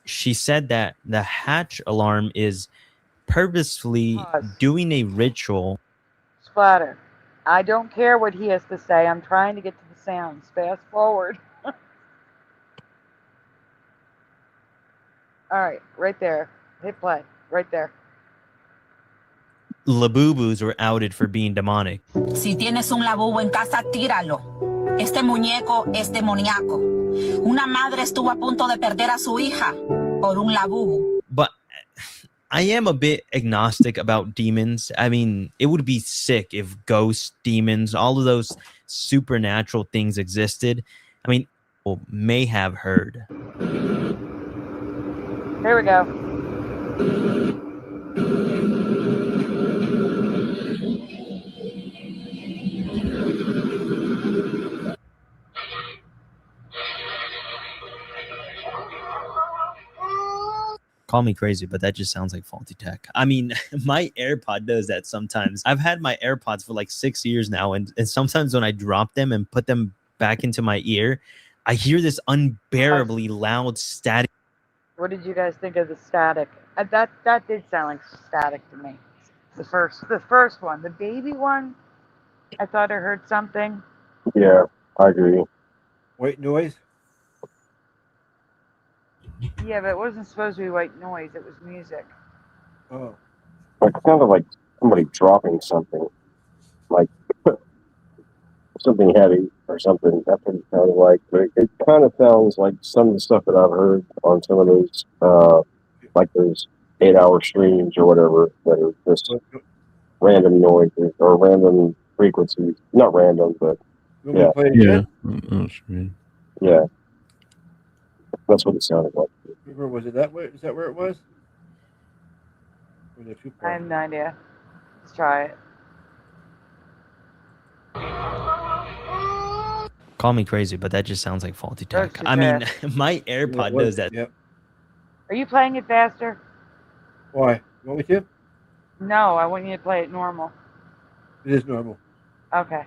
she said that the Hatch alarm is purposefully doing a ritual. Splatter. I don't care what he has to say. I'm trying to get to the sounds. Fast forward. All right, right there. Hit play. Right there. Labubus were outed for being demonic. Si tienes un labubu en casa, tíralo. Este muñeco es demoníaco. Una madre estuvo a punto de perder a su hija por un labubu. But I am a bit agnostic about demons. I mean, it would be sick if ghosts, demons, all of those supernatural things existed. I mean, people may have heard. There we go. Call me crazy, but that just sounds like faulty tech. I mean, my AirPod does that sometimes. I've had my AirPods for like 6 years now, and sometimes when I drop them and put them back into my ear, I hear this unbearably loud static. What did you guys think of the static? That did sound like static to me. The first one, the baby one, I thought I heard something. Yeah, I agree. White noise? Yeah, but it wasn't supposed to be white noise. It was music. Oh. It sounded like somebody dropping something, like something heavy or something. That's what it sounded like. But it kind of sounds like some of the stuff that I've heard on some of those, like those 8-hour streams or whatever, that are just random noises or random frequencies. Not random, but yeah. Yeah. I know what you mean. Yeah. That's what it sounded like. Where was it? Is that where it was? Or the two I have no idea. Let's try it. Call me crazy, but that just sounds like faulty tech. I mean, my AirPod does that. Yep. Are you playing it faster? Why? You want me to? No, I want you to play it normal. It is normal. Okay.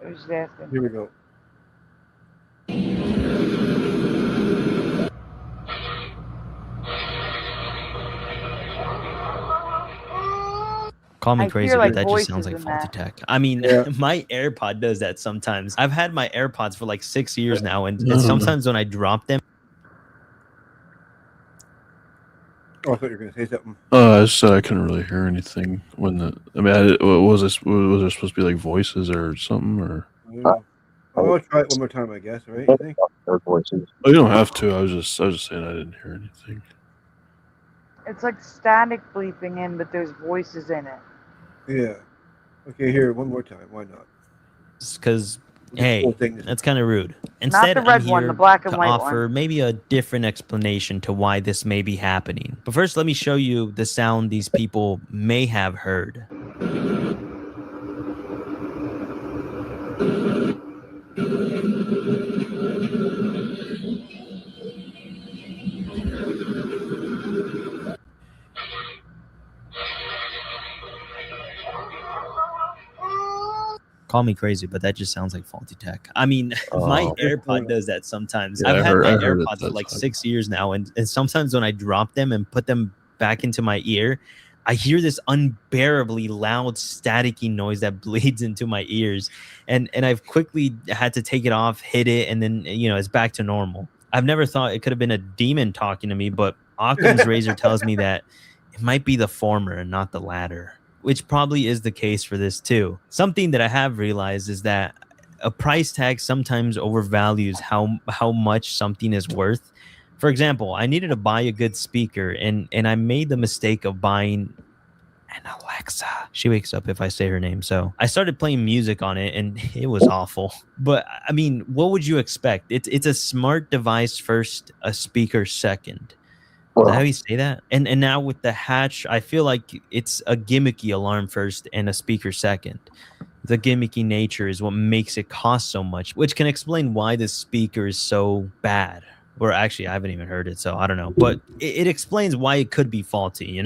I was just asking. Here we go. Call me crazy, like but that just sounds like faulty tech. I mean, my AirPod does that sometimes. I've had my AirPods for like 6 years now, and sometimes when I drop them. Oh, I thought you were going to say something. I said I couldn't really hear anything when the. I mean, was there supposed to be like voices or something, or? I'm going to try it one more time, I guess. Right? You think? Voices. Oh, you don't have to. I was just saying I didn't hear anything. It's like static bleeping in, but there's voices in it. Yeah. Okay, here, one more time. Why not? Because, hey, that's kind of rude. Not Instead, the red I'm here one, the black and to white offer one. maybe a different explanation to why this may be happening. But first, let me show you the sound these people may have heard. Call me crazy, but that just sounds like faulty tech. I mean, my AirPod does that sometimes. Yeah, I've had my heard AirPods it for like that 6 years now, and sometimes when I drop them and put them back into my ear, I hear this unbearably loud, staticky noise that bleeds into my ears, and I've quickly had to take it off, hit it, and then it's back to normal. I've never thought it could have been a demon talking to me, but Occam's razor tells me that it might be the former and not the latter, which probably is the case for this too. Something that I have realized is that a price tag sometimes overvalues how much something is worth. For example, I needed to buy a good speaker, and I made the mistake of buying an Alexa. She wakes up if I say her name. So I started playing music on it, and it was awful. But I mean, what would you expect? It's a smart device first, a speaker second. Is that how you say that? And now with the Hatch, I feel like it's a gimmicky alarm first and a speaker second. The gimmicky nature is what makes it cost so much, which can explain why this speaker is so bad. Or actually, I haven't even heard it, so I don't know. But it explains why it could be faulty,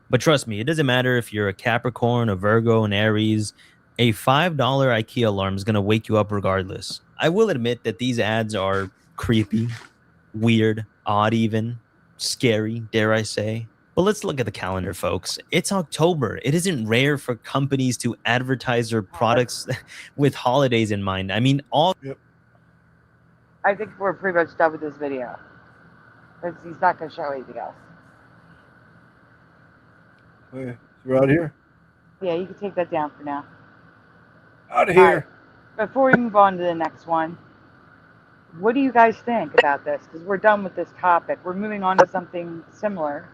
But trust me, it doesn't matter if you're a Capricorn, a Virgo, an Aries. A $5 IKEA alarm is going to wake you up regardless. I will admit that these ads are creepy, weird, odd even. Scary, dare I say. But let's look at the calendar, folks. It's October. It isn't rare for companies to advertise their products with holidays in mind. I mean, I think we're pretty much done with this video. Because he's not going to show anything else. Okay, so we're out of here? Yeah, you can take that down for now. Out of here. Right. Before we move on to the next one, what do you guys think about this? Because we're done with this topic. We're moving on to something similar,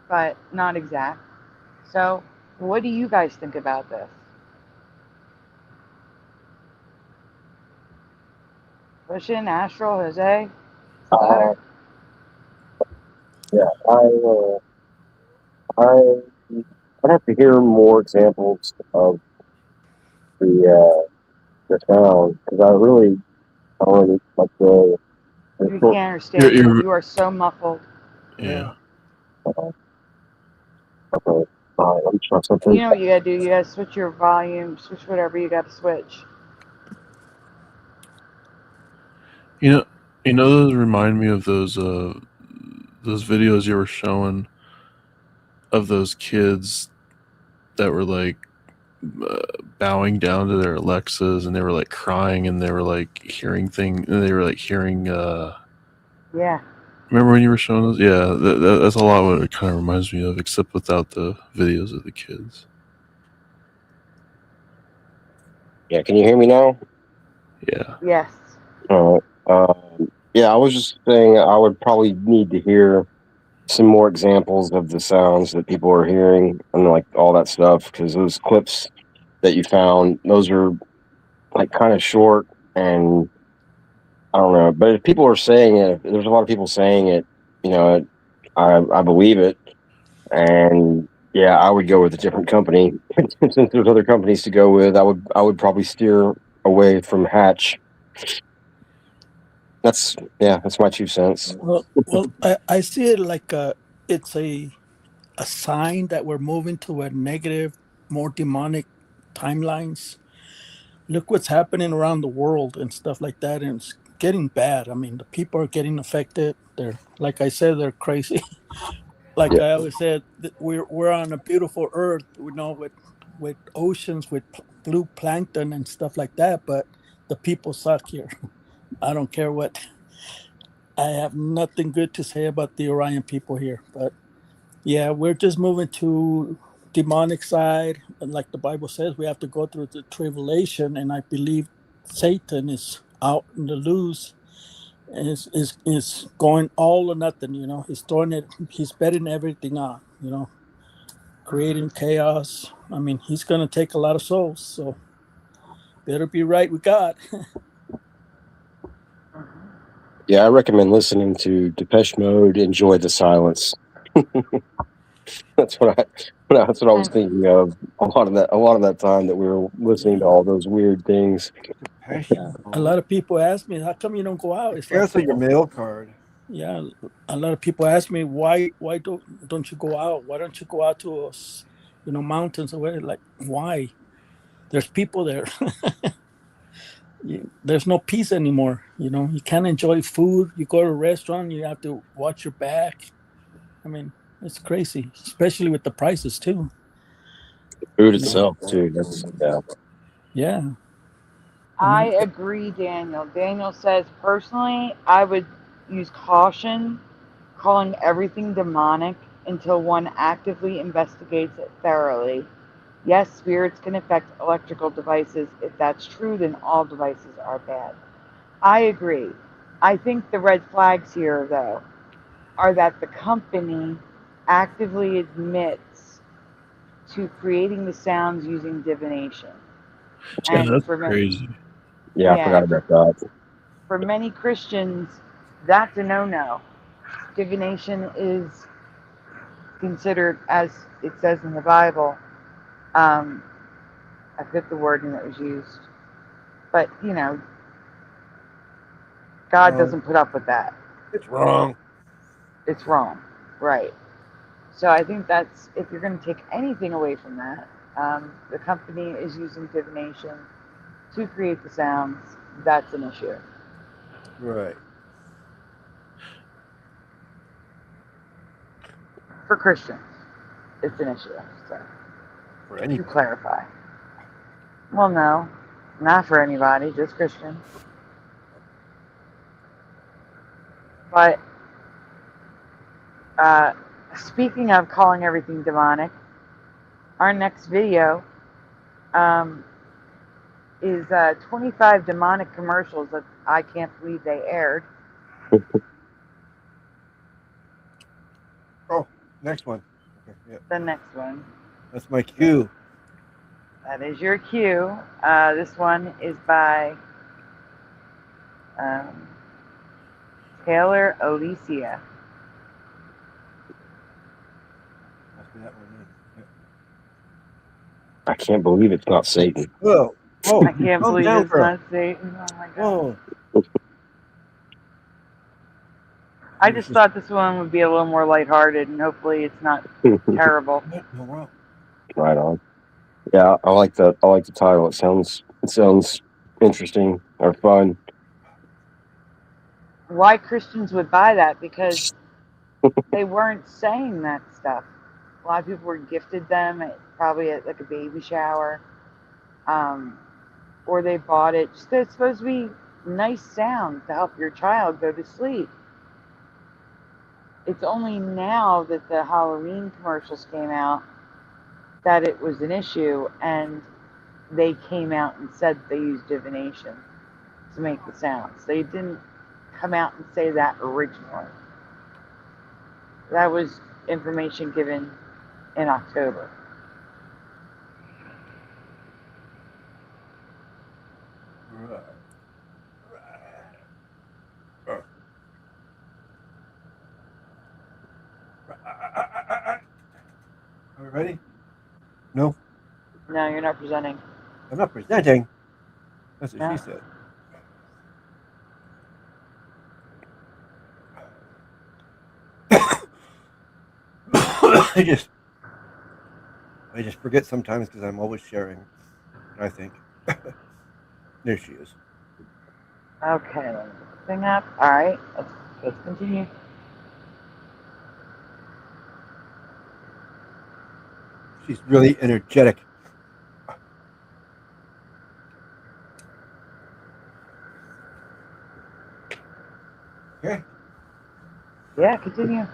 but not exact. So, what do you guys think about this? Christian, Astral, Jose? Yeah, I'd have to hear more examples of the sound, because I really You can't understand. You are so muffled. Yeah. Okay. Let me try something. You know what you gotta do? You gotta switch your volume, switch whatever you gotta switch. You know, those remind me of those videos you were showing of those kids that were like bowing down to their Alexas, and they were like crying, and they were like hearing things, and they were like hearing. Yeah. Remember when you were showing those? Yeah, that's a lot what it kind of reminds me of, except without the videos of the kids. Yeah, can you hear me now? Yeah. Yes. All right. Yeah, I was just saying I would probably need to hear some more examples of the sounds that people are hearing and like all that stuff, because those clips that you found, those are like kind of short, and I don't know. But if people are saying it, if there's a lot of people saying it, you know, I believe it, and yeah, I would go with a different company. Since there's other companies to go with, I would probably steer away from Hatch. That's my 2 cents. Well, I see it like it's a sign that we're moving to a negative, more demonic timelines. Look what's happening around the world and stuff like that, and it's getting bad. I mean, the people are getting affected. They're, like I said, they're crazy. Like I always said, we're on a beautiful earth, you know, with oceans, with blue plankton and stuff like that. But the people suck here. I don't care what. I have nothing good to say about the Orion people here, but yeah, we're just moving to demonic side, and like the Bible says, we have to go through the tribulation, and I believe Satan is out in the loose, and is going all or nothing. You know, he's throwing it, he's betting everything on. You know, creating chaos. I mean, he's gonna take a lot of souls, so better be right with God. Yeah, I recommend listening to Depeche Mode. Enjoy the silence. That's what I was thinking of a lot of that time that we were listening to all those weird things. Yeah, a lot of people ask me, how come you don't go out? It's Cancel your mail card. Yeah, a lot of people ask me why don't you go out? Why don't you go out to us, you know, mountains or whatever? Like, why? There's people there. There's no peace anymore. You know, you can't enjoy food. You go to a restaurant, you have to watch your back. I mean, it's crazy, especially with the prices too. Food itself too. That's Yeah. I agree, Daniel. Daniel says, personally, I would use caution calling everything demonic until one actively investigates it thoroughly. Yes, spirits can affect electrical devices. If that's true, then all devices are bad. I agree. I think the red flags here, though, are that the company actively admits to creating the sounds using divination. Yeah, And that's for crazy. Yeah, I forgot about that. For many Christians, that's a no-no. Divination is considered, as it says in the Bible, I forget the wording that was used, but you know, God doesn't put up with that. It's wrong. It's wrong, right? So I think that's, if you're going to take anything away from that, the company is using divination to create the sounds. That's an issue. Right. For Christians, it's an issue. So, for anybody. To clarify. Well, no, not for anybody, just Christians. But speaking of calling everything demonic, our next video is 25 demonic commercials that I can't believe they aired. Oh, next one. Okay, yeah. The next one. That's my cue. That is your cue. This one is by Taylor ALLESIA. I can't believe it's not Satan. Whoa. Oh, I can't believe it's not Satan. Oh my God. Whoa. I just thought this one would be a little more lighthearted, and hopefully it's not terrible. Right on. Yeah, I like the title. It sounds interesting or fun. Why Christians would buy that? Because they weren't saying that stuff. A lot of people were gifted them probably at like a baby shower, or they bought it. Just it's supposed to be nice sounds to help your child go to sleep. It's only now that the Halloween commercials came out that it was an issue, and they came out and said they used divination to make the sounds. They didn't come out and say that originally. That was information given in October. Are we ready? No. No, you're not presenting. I'm not presenting. That's what she said. I just forget sometimes because I'm always sharing, I think. There she is. Okay, let me put the thing up. All right, let's continue. She's really energetic. Okay. Yeah, continue.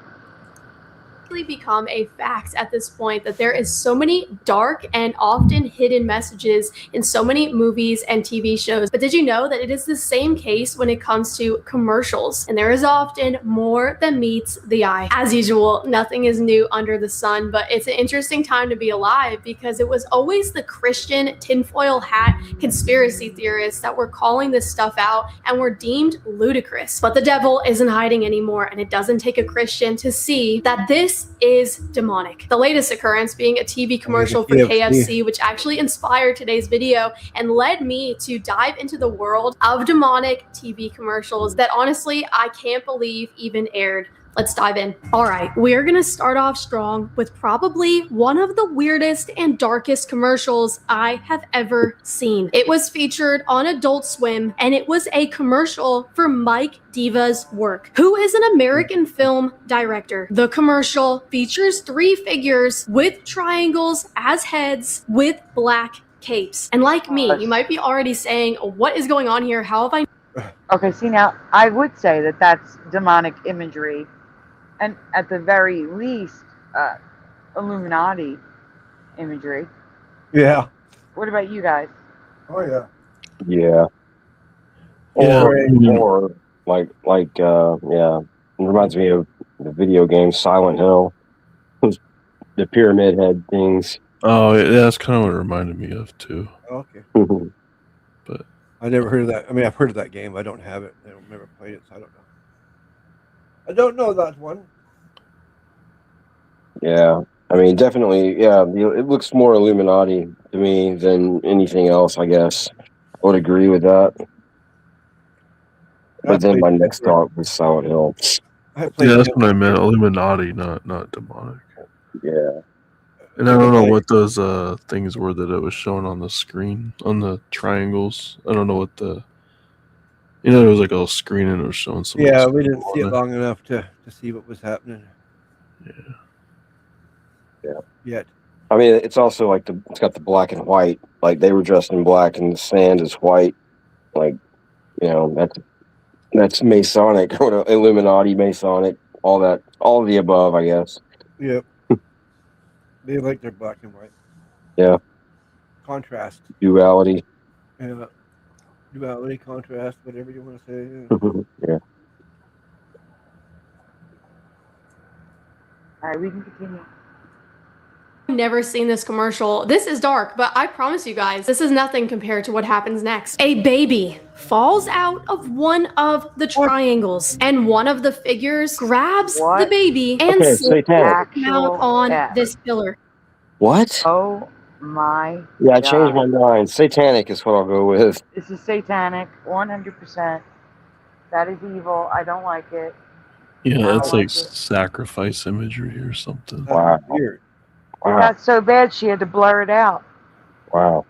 Become a fact at this point that there is so many dark and often hidden messages in so many movies and TV shows. But did you know that it is the same case when it comes to commercials? And there is often more than meets the eye. As usual, nothing is new under the sun, but it's an interesting time to be alive because it was always the Christian tinfoil hat conspiracy theorists that were calling this stuff out and were deemed ludicrous. But the devil isn't hiding anymore, and it doesn't take a Christian to see that this is demonic. The latest occurrence being a TV commercial for KFC, which actually inspired today's video and led me to dive into the world of demonic TV commercials that honestly I can't believe even aired. Let's dive in. All right, we're gonna start off strong with probably one of the weirdest and darkest commercials I have ever seen. It was featured on Adult Swim, and it was a commercial for Mike Diva's work, who is an American film director. The commercial features 3 figures with triangles as heads with black capes. And like me, you might be already saying, what is going on here? How have I... Okay, see now, I would say that that's demonic imagery, and at the very least, Illuminati imagery. Yeah. What about you guys? Oh yeah. Yeah. Or like yeah. It reminds me of the video game Silent Hill. The pyramid head things. Oh, yeah, that's kind of what it reminded me of too. Okay. But I never heard of that. I mean, I've heard of that game. I don't have it. I've never played it, so I don't know. I don't know that one. Yeah. I mean, definitely, yeah. It looks more Illuminati to me than anything else, I guess. I would agree with that. But then my next thought was Silent Hill. yeah, that's what I meant. Illuminati, not demonic. Yeah. And I don't know what those things were that it was showing on the screen, on the triangles. I don't know what the... You know, there was like a little screen and it was showing some... Yeah, we didn't see it long enough to see what was happening. Yeah. Yet. I mean, it's also like it's got the black and white. Like they were dressed in black and the sand is white. Like, you know, that's Masonic, or Illuminati, Masonic, all that, all of the above, I guess. Yep. They like their black and white. Yeah. Contrast. Duality. Yeah. Duality, contrast, whatever you want to say. Yeah. All right, we can continue. I've never seen this commercial. This is dark, but I promise you guys, this is nothing compared to what happens next. A baby falls out of one of the triangles, and one of the figures grabs the baby and slips him out on this pillar. What? Oh my Yeah, I God. changed my mind. Satanic is what I'll go with. This is satanic, 100%. That is evil. I don't like it. Yeah, I that's don't like like it. sacrifice imagery or something. Wow. Weird. It got so bad she had to blur it out. Wow.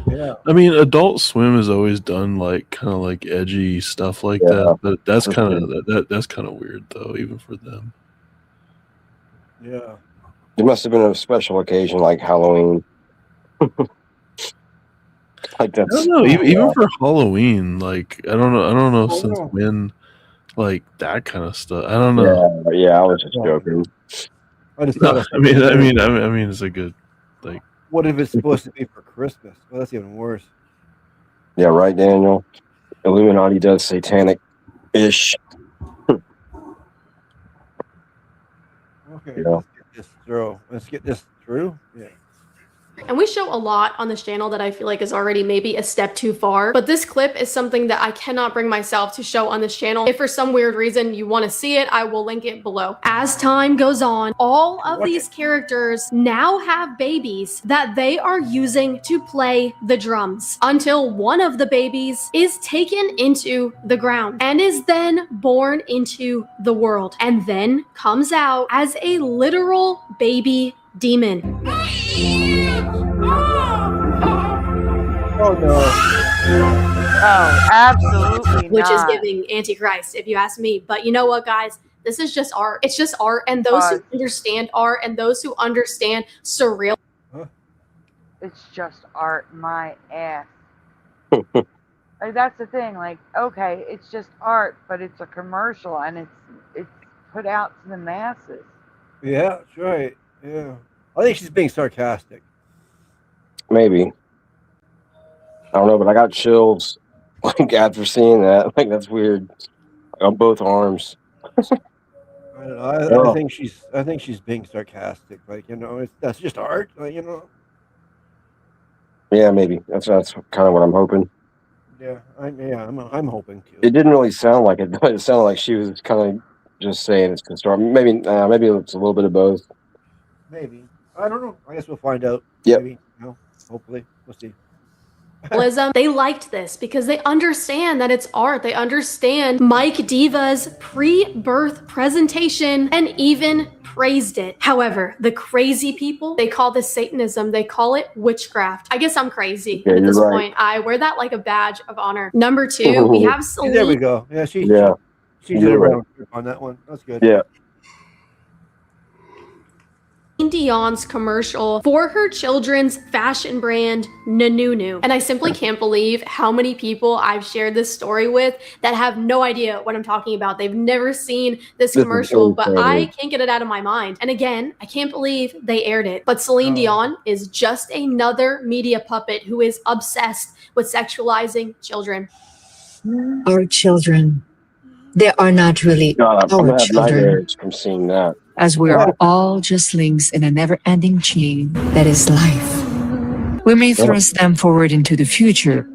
Yeah. I mean, Adult Swim has always done like kind of like edgy stuff like that, but that's kind of that's kind of weird though, even for them. Yeah. It must have been a special occasion like Halloween. Like I that's don't know, even for Halloween, like I don't know since when, like that kind of stuff. I don't know. Yeah, I was just joking. I just No, thought I mean, it's a good like. What if it's supposed to be for Christmas? Well, that's even worse. Yeah, right, Daniel. Illuminati does satanic-ish. Okay, Yeah. let's get this through. Let's get this through. Yeah. And we show a lot on this channel that I feel like is already maybe a step too far, but this clip is something that I cannot bring myself to show on this channel. If for some weird reason you want to see it, I will link it below. As time goes on, all of these characters now have babies that they are using to play the drums until one of the babies is taken into the ground and is then born into the world and then comes out as a literal baby demon. Oh no. Oh, absolutely Which is not. giving Antichrist, if you ask me. But you know what, guys? This is just art. It's just art. And those who understand art and those who understand surreal. It's just art, my ass. Like, that's the thing. Like, okay, it's just art, but it's a commercial and it's put out to the masses. Yeah, that's right. Yeah. I think she's being sarcastic. Maybe. I don't know, but I got chills like after seeing that. Like that's weird. On both arms. I don't know. I think she's being sarcastic. Like, you know, that's just art. Like, you know. Yeah, maybe. That's kind of what I'm hoping. Yeah, I'm hoping too. It didn't really sound like it, but it sounded like she was kind of just saying it's constructive. Maybe it's a little bit of both. Maybe. I don't know. I guess we'll find out. Yep. Maybe. No. Hopefully. We'll see. They liked this because they understand that it's art. They understand Mike Diva's pre-birth presentation and even praised it. However, the crazy people, they call this Satanism. They call it witchcraft. I guess I'm crazy. Yeah, and at this you're right. point, I wear that like a badge of honor. Number 2, we have Celine. There we go. Yeah, she did a round trip on that one. That's good. Yeah. Dion's commercial for her children's fashion brand Nanunu. And I simply can't believe how many people I've shared this story with that have no idea what I'm talking about. They've never seen this commercial, but I can't get it out of my mind. And again, I can't believe they aired it. But Celine Dion is just another media puppet who is obsessed with sexualizing children. Our children, they are not really God, I'm our gonna have children, nightmares from seeing that. as we are all just links in a never-ending chain that is life. We may thrust them forward into the future,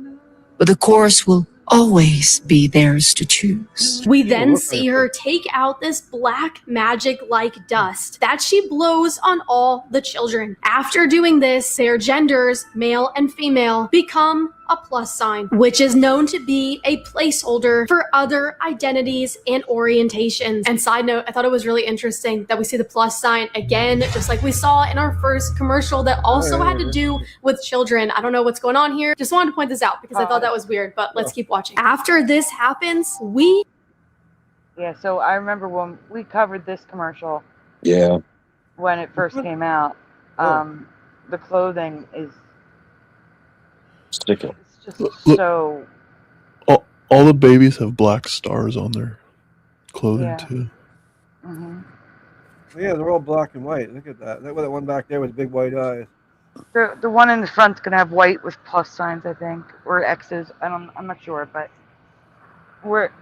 but the course will always be theirs to choose. We then see her take out this black magic-like dust that she blows on all the children. After doing this, their genders, male and female, become a plus sign, which is known to be a placeholder for other identities and orientations. And side note, I thought it was really interesting that we see the plus sign again, just like we saw in our first commercial that also had to do with children. I don't know what's going on here. Just wanted to point this out because I thought that was weird, but let's keep watching. After this happens, Yeah, so I remember when we covered this commercial. Yeah. When it first came out, the clothing is sticking. It's just so. All the babies have black stars on their clothing too. Yeah, they're all black and white. Look at that. That one back there with big white eyes. The one in the front's gonna have white with plus signs, I think, or X's. I'm not sure, but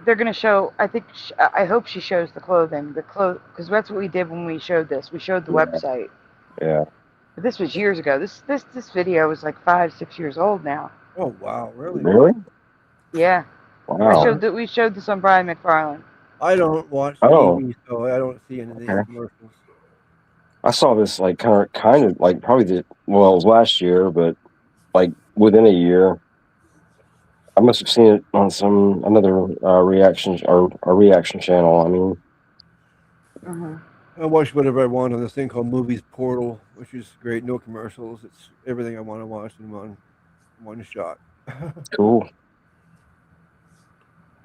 they're gonna show. I think I hope she shows the clothing, because that's what we did when we showed this. We showed the website. Yeah. But this was years ago. This video was like 5-6 years old now. Oh wow, really? Really? Yeah. Wow. We showed this on Brian McFarlane. I don't watch TV, so I don't see any of these commercials. I saw this like kind of like probably it was last year, but like within a year. I must have seen it on another reaction or a reaction channel. I mean, I watch whatever I want on this thing called Movies Portal, which is great. No commercials. It's everything I want to watch in one shot. cool.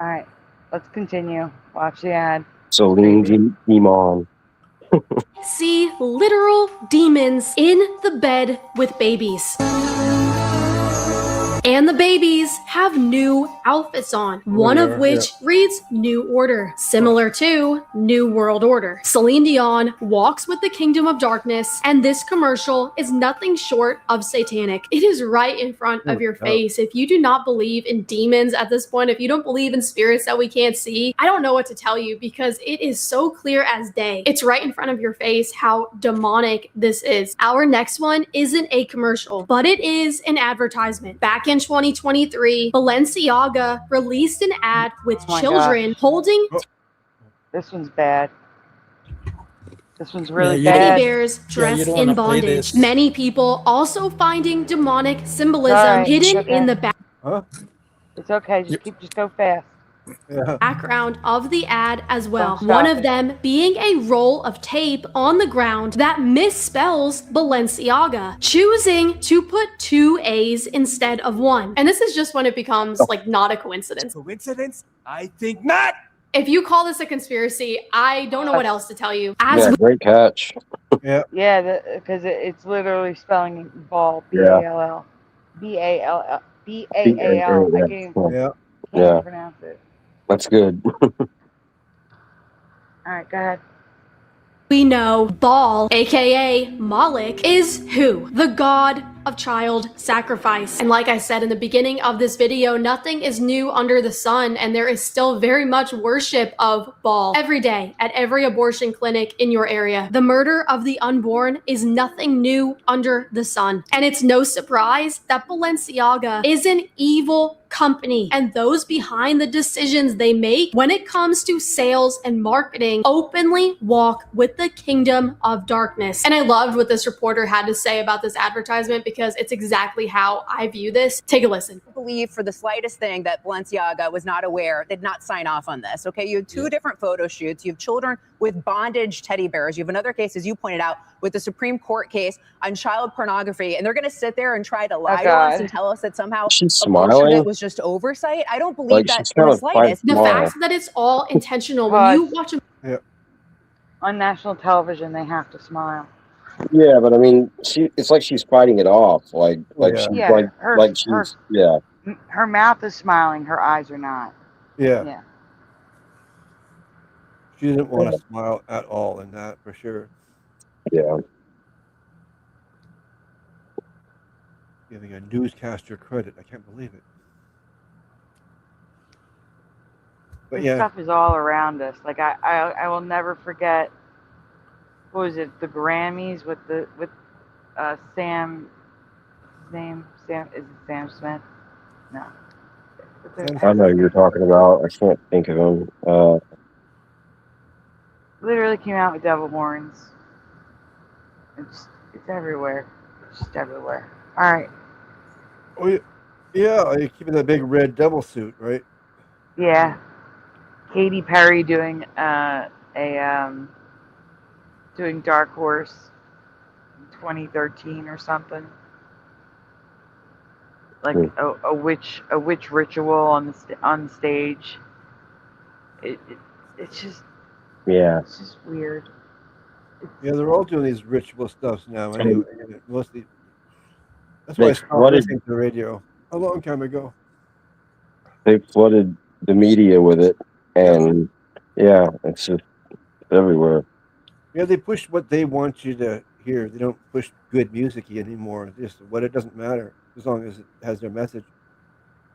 All right, let's continue. Watch the ad. Celine Dion. See literal demons in the bed with babies. And the babies have new outfits on, one of which reads New Order, similar to New World Order. Celine Dion walks with the Kingdom of Darkness, and this commercial is nothing short of satanic. It is right in front of your face. If you do not believe in demons at this point, if you don't believe in spirits that we can't see, I don't know what to tell you because it is so clear as day. It's right in front of your face how demonic this is. Our next one isn't a commercial, but it is an advertisement. Back in 2023, Balenciaga released an ad with children holding This one's bad. This one's really teddy bad. bears dressed in bondage. Many people also finding demonic symbolism hidden in the back. It's okay. Just go fast. Background of the ad as well. One of them being a roll of tape on the ground that misspells Balenciaga, choosing to put 2 A's instead of 1. And this is just when it becomes like not a coincidence. Coincidence? I think not. If you call this a conspiracy, I don't know what else to tell you. Great catch. Yeah, because it's literally spelling ball. B-A-L-L. B-A-L-L. B-A-A-L. I can't even pronounce it. That's good. All right, go ahead. We know Baal, aka Moloch, is who? The god of child sacrifice. And like I said in the beginning of this video, nothing is new under the sun, and there is still very much worship of Baal every day at every abortion clinic in your area. The murder of the unborn is nothing new under the sun. And it's no surprise that Balenciaga is an evil company, and those behind the decisions they make when it comes to sales and marketing openly walk with the kingdom of darkness. And I loved what this reporter had to say about this advertisement because it's exactly how I view this. Take a listen. I believe for the slightest thing that Balenciaga was not aware, did not sign off on this. Okay, you have 2 different photo shoots. You have children with bondage teddy bears. You have another case, as you pointed out, with the Supreme Court case on child pornography, and they're going to sit there and try to lie to us and tell us that somehow She's a portion of smiling. it was just oversight. I don't believe that she's in kind the of slightest. The fact that it's all intentional when you watch a On national television, they have to smile. Yeah, but I mean, it's like she's fighting it off. Her mouth is smiling. Her eyes are not. Yeah. She didn't want to smile at all in that, for sure. Yeah. Giving a newscaster credit. I can't believe it. But This stuff is all around us. Like I will never forget. What was it? The Grammys with Sam. Is it Sam Smith? No. I know who you're talking about. I can't think of him. Literally came out with devil horns. It's everywhere. It's just everywhere. All right. Oh yeah, you're keeping that big red devil suit, right? Yeah. Katy Perry doing doing Dark Horse in 2013 or something. Like a witch ritual on the stage. It's just it's just weird. Yeah, they're all doing these ritual stuffs now. Anyway, mostly. That's They why I stopped flooded- listening to the radio a long time ago. They flooded the media with it, and it's just everywhere. Yeah, they push what they want you to hear. They don't push good music anymore. Just what it doesn't matter as long as it has their message.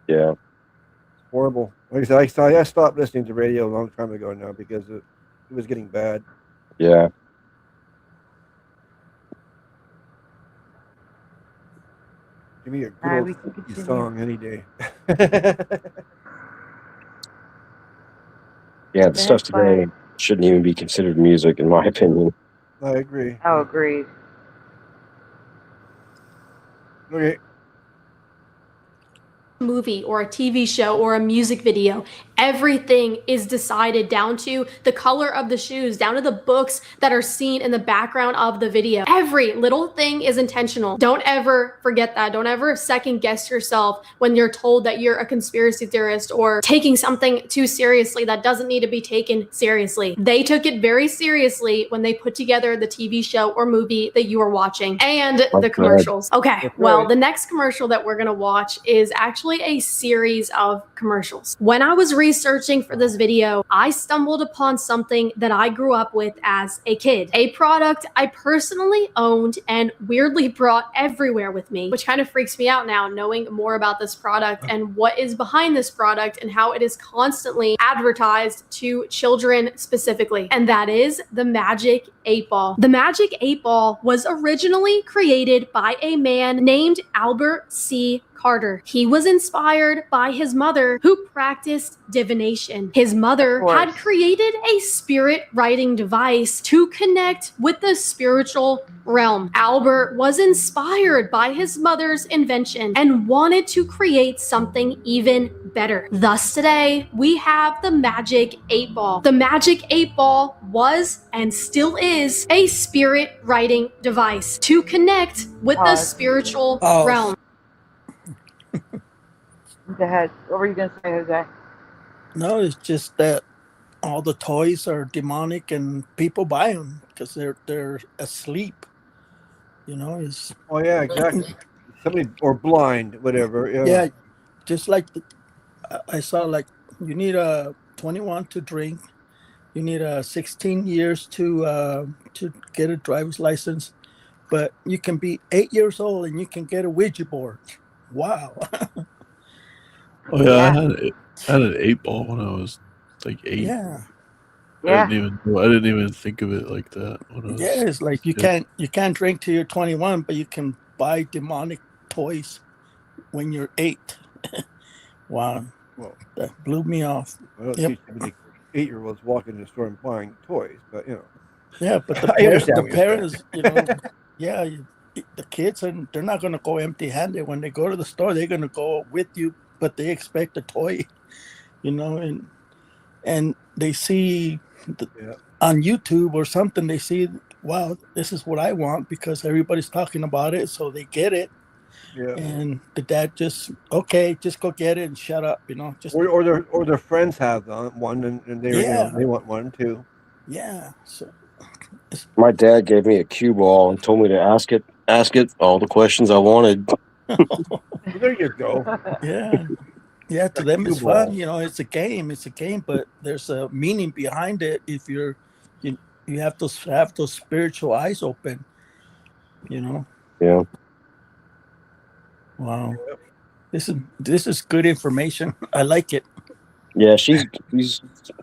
Yeah. It's horrible. Like I said, I stopped listening to radio a long time ago now because it was getting bad. Yeah. Give me a All right, good we old can funky continue. song any day. Yeah, the stuff today shouldn't even be considered music, in my opinion. I agree. Oh, agreed. Okay. movie or a TV show or a music video, everything is decided down to the color of the shoes, down to the books that are seen in the background of the video. Every little thing is intentional. Don't ever forget that. Don't ever second guess yourself when you're told that you're a conspiracy theorist or taking something too seriously that doesn't need to be taken seriously. They took it very seriously when they put together the TV show or movie that you are watching and the commercials. Okay, well, the next commercial that we're gonna watch is actually a series of commercials. When I was researching for this video, I stumbled upon something that I grew up with as a kid, a product I personally owned and weirdly brought everywhere with me, which kind of freaks me out now knowing more about this product and what is behind this product and how it is constantly advertised to children specifically, and that is the Magic 8-Ball. The Magic 8-Ball was originally created by a man named Albert C. Carter. He was inspired by his mother, who practiced divination. His mother had created a spirit writing device to connect with the spiritual realm. Albert was inspired by his mother's invention and wanted to create something even better. Thus today, we have the Magic 8-Ball. The Magic 8-Ball was and still is a spirit writing device to connect with the spiritual realm. Go ahead. What were you going to say, Jose? No, it's just that all the toys are demonic and people buy them because they're asleep. You know, it's Oh yeah, exactly. Somebody or blind, whatever. yeah, just like I saw, like you need a 21 to drink, you need a 16 years to get a driver's license, but you can be 8 years old and you can get a Ouija board. Wow. Oh yeah, I had an 8-ball when I was like 8. Yeah. I didn't even think of it like that. When I was Yeah, it's like you can't drink till you're 21, but you can buy demonic toys when you're 8. Wow. Well, that blew me off. I don't see too many 8-year-olds walking in the store and buying toys, but you know. Yeah, but the parents, you know, yeah, the kids, and they're not going to go empty-handed. When they go to the store, they're going to go with you, but they expect a toy, you know, and they see on YouTube or something, they see, wow, this is what I want because everybody's talking about it, so they get it. Yeah. And the dad just go get it and shut up, you know. Just or their friends have one and they they want one too. Yeah. So my dad gave me a cue ball and told me to ask it all the questions I wanted. There you go. Yeah. Yeah, to them it's fun, you know, it's a game, but there's a meaning behind it if you have to have those spiritual eyes open, you know. Yeah. Wow. This is good information. I like it. Yeah, she's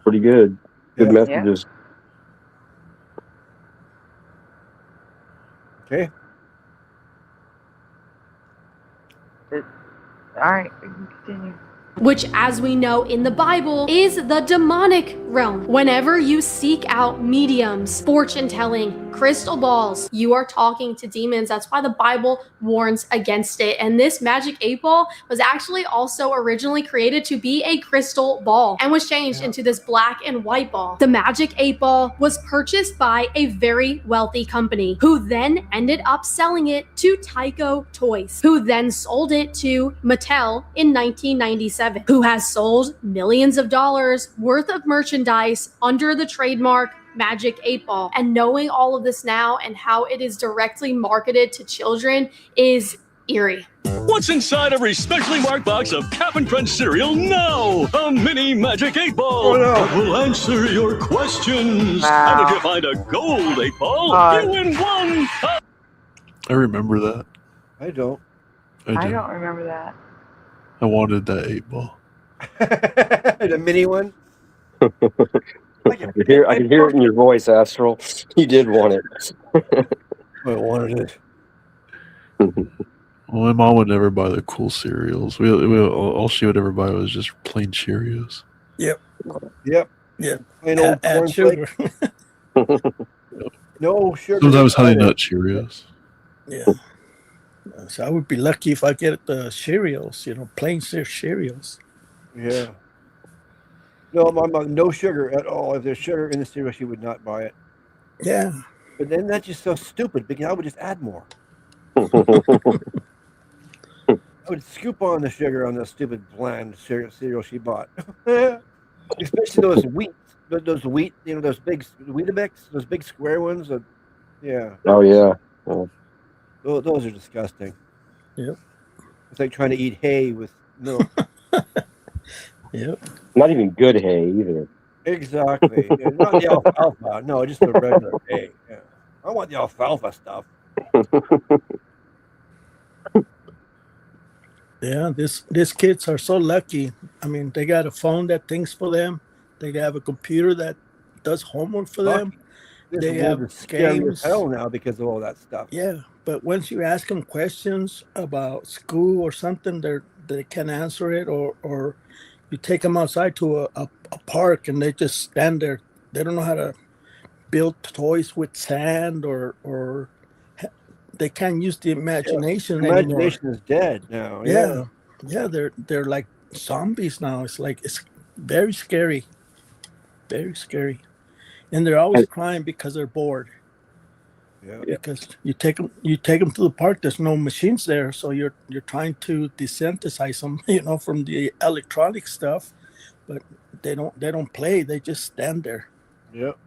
pretty good. Good messages. Okay. All right, we can continue. Which, as we know in the Bible, is the demonic realm. Whenever you seek out mediums, fortune telling, crystal balls, you are talking to demons. That's why the Bible warns against it. And this Magic 8-Ball was actually also originally created to be a crystal ball and was changed into this black and white ball. The Magic 8-Ball was purchased by a very wealthy company who then ended up selling it to Tyco Toys, who then sold it to Mattel in 1997. Who has sold millions of dollars worth of merchandise under the trademark Magic 8-Ball. And knowing all of this now and how it is directly marketed to children is eerie. What's inside every specially marked box of Cap'n Crunch cereal now? A mini Magic 8-Ball that will answer your questions. And if you find a gold 8-Ball, you win one. I remember that. I don't. I don't remember that. I wanted that 8-Ball. The mini one? I can hear it in your voice, Astral. You did want it. I wanted it. Well, my mom would never buy the cool cereals. All she would ever buy was just plain Cheerios. Yep. Yeah. Plain old corn sugar. No sugar. Sometimes Honey Nut Cheerios. Yeah. So I would be lucky if I get the cereals, plain cereals. Yeah. No, my mom, no sugar at all. If there's sugar in the cereal, she would not buy it. Yeah. But then that's just so stupid because I would just add more. I would scoop on the sugar on those stupid bland cereal she bought. Especially those wheat, those wheat, those big Weetabix, those big square ones. Yeah. Oh yeah. Those are disgusting. Yep. It's like trying to eat hay with milk. Yep. Not even good hay either. Exactly. Yeah, not the alfalfa. No, just the regular hay. Yeah. I want the alfalfa stuff. Yeah, these kids are so lucky. I mean, they got a phone that thinks for them. They have a computer that does homework for them. They have scary games. as hell now because of all that stuff. Yeah, but once you ask them questions about school or something, they can't answer it, or you take them outside to a park and they just stand there. They don't know how to build toys with sand or they can't use the imagination anymore. Imagination is dead now. Yeah, they're like zombies now. It's very scary, very scary, and they're always crying because they're bored. Yeah. Because you take them to the park. There's no machines there, so you're trying to desensitize them, from the electronic stuff, but they don't play. They just stand there. Yep.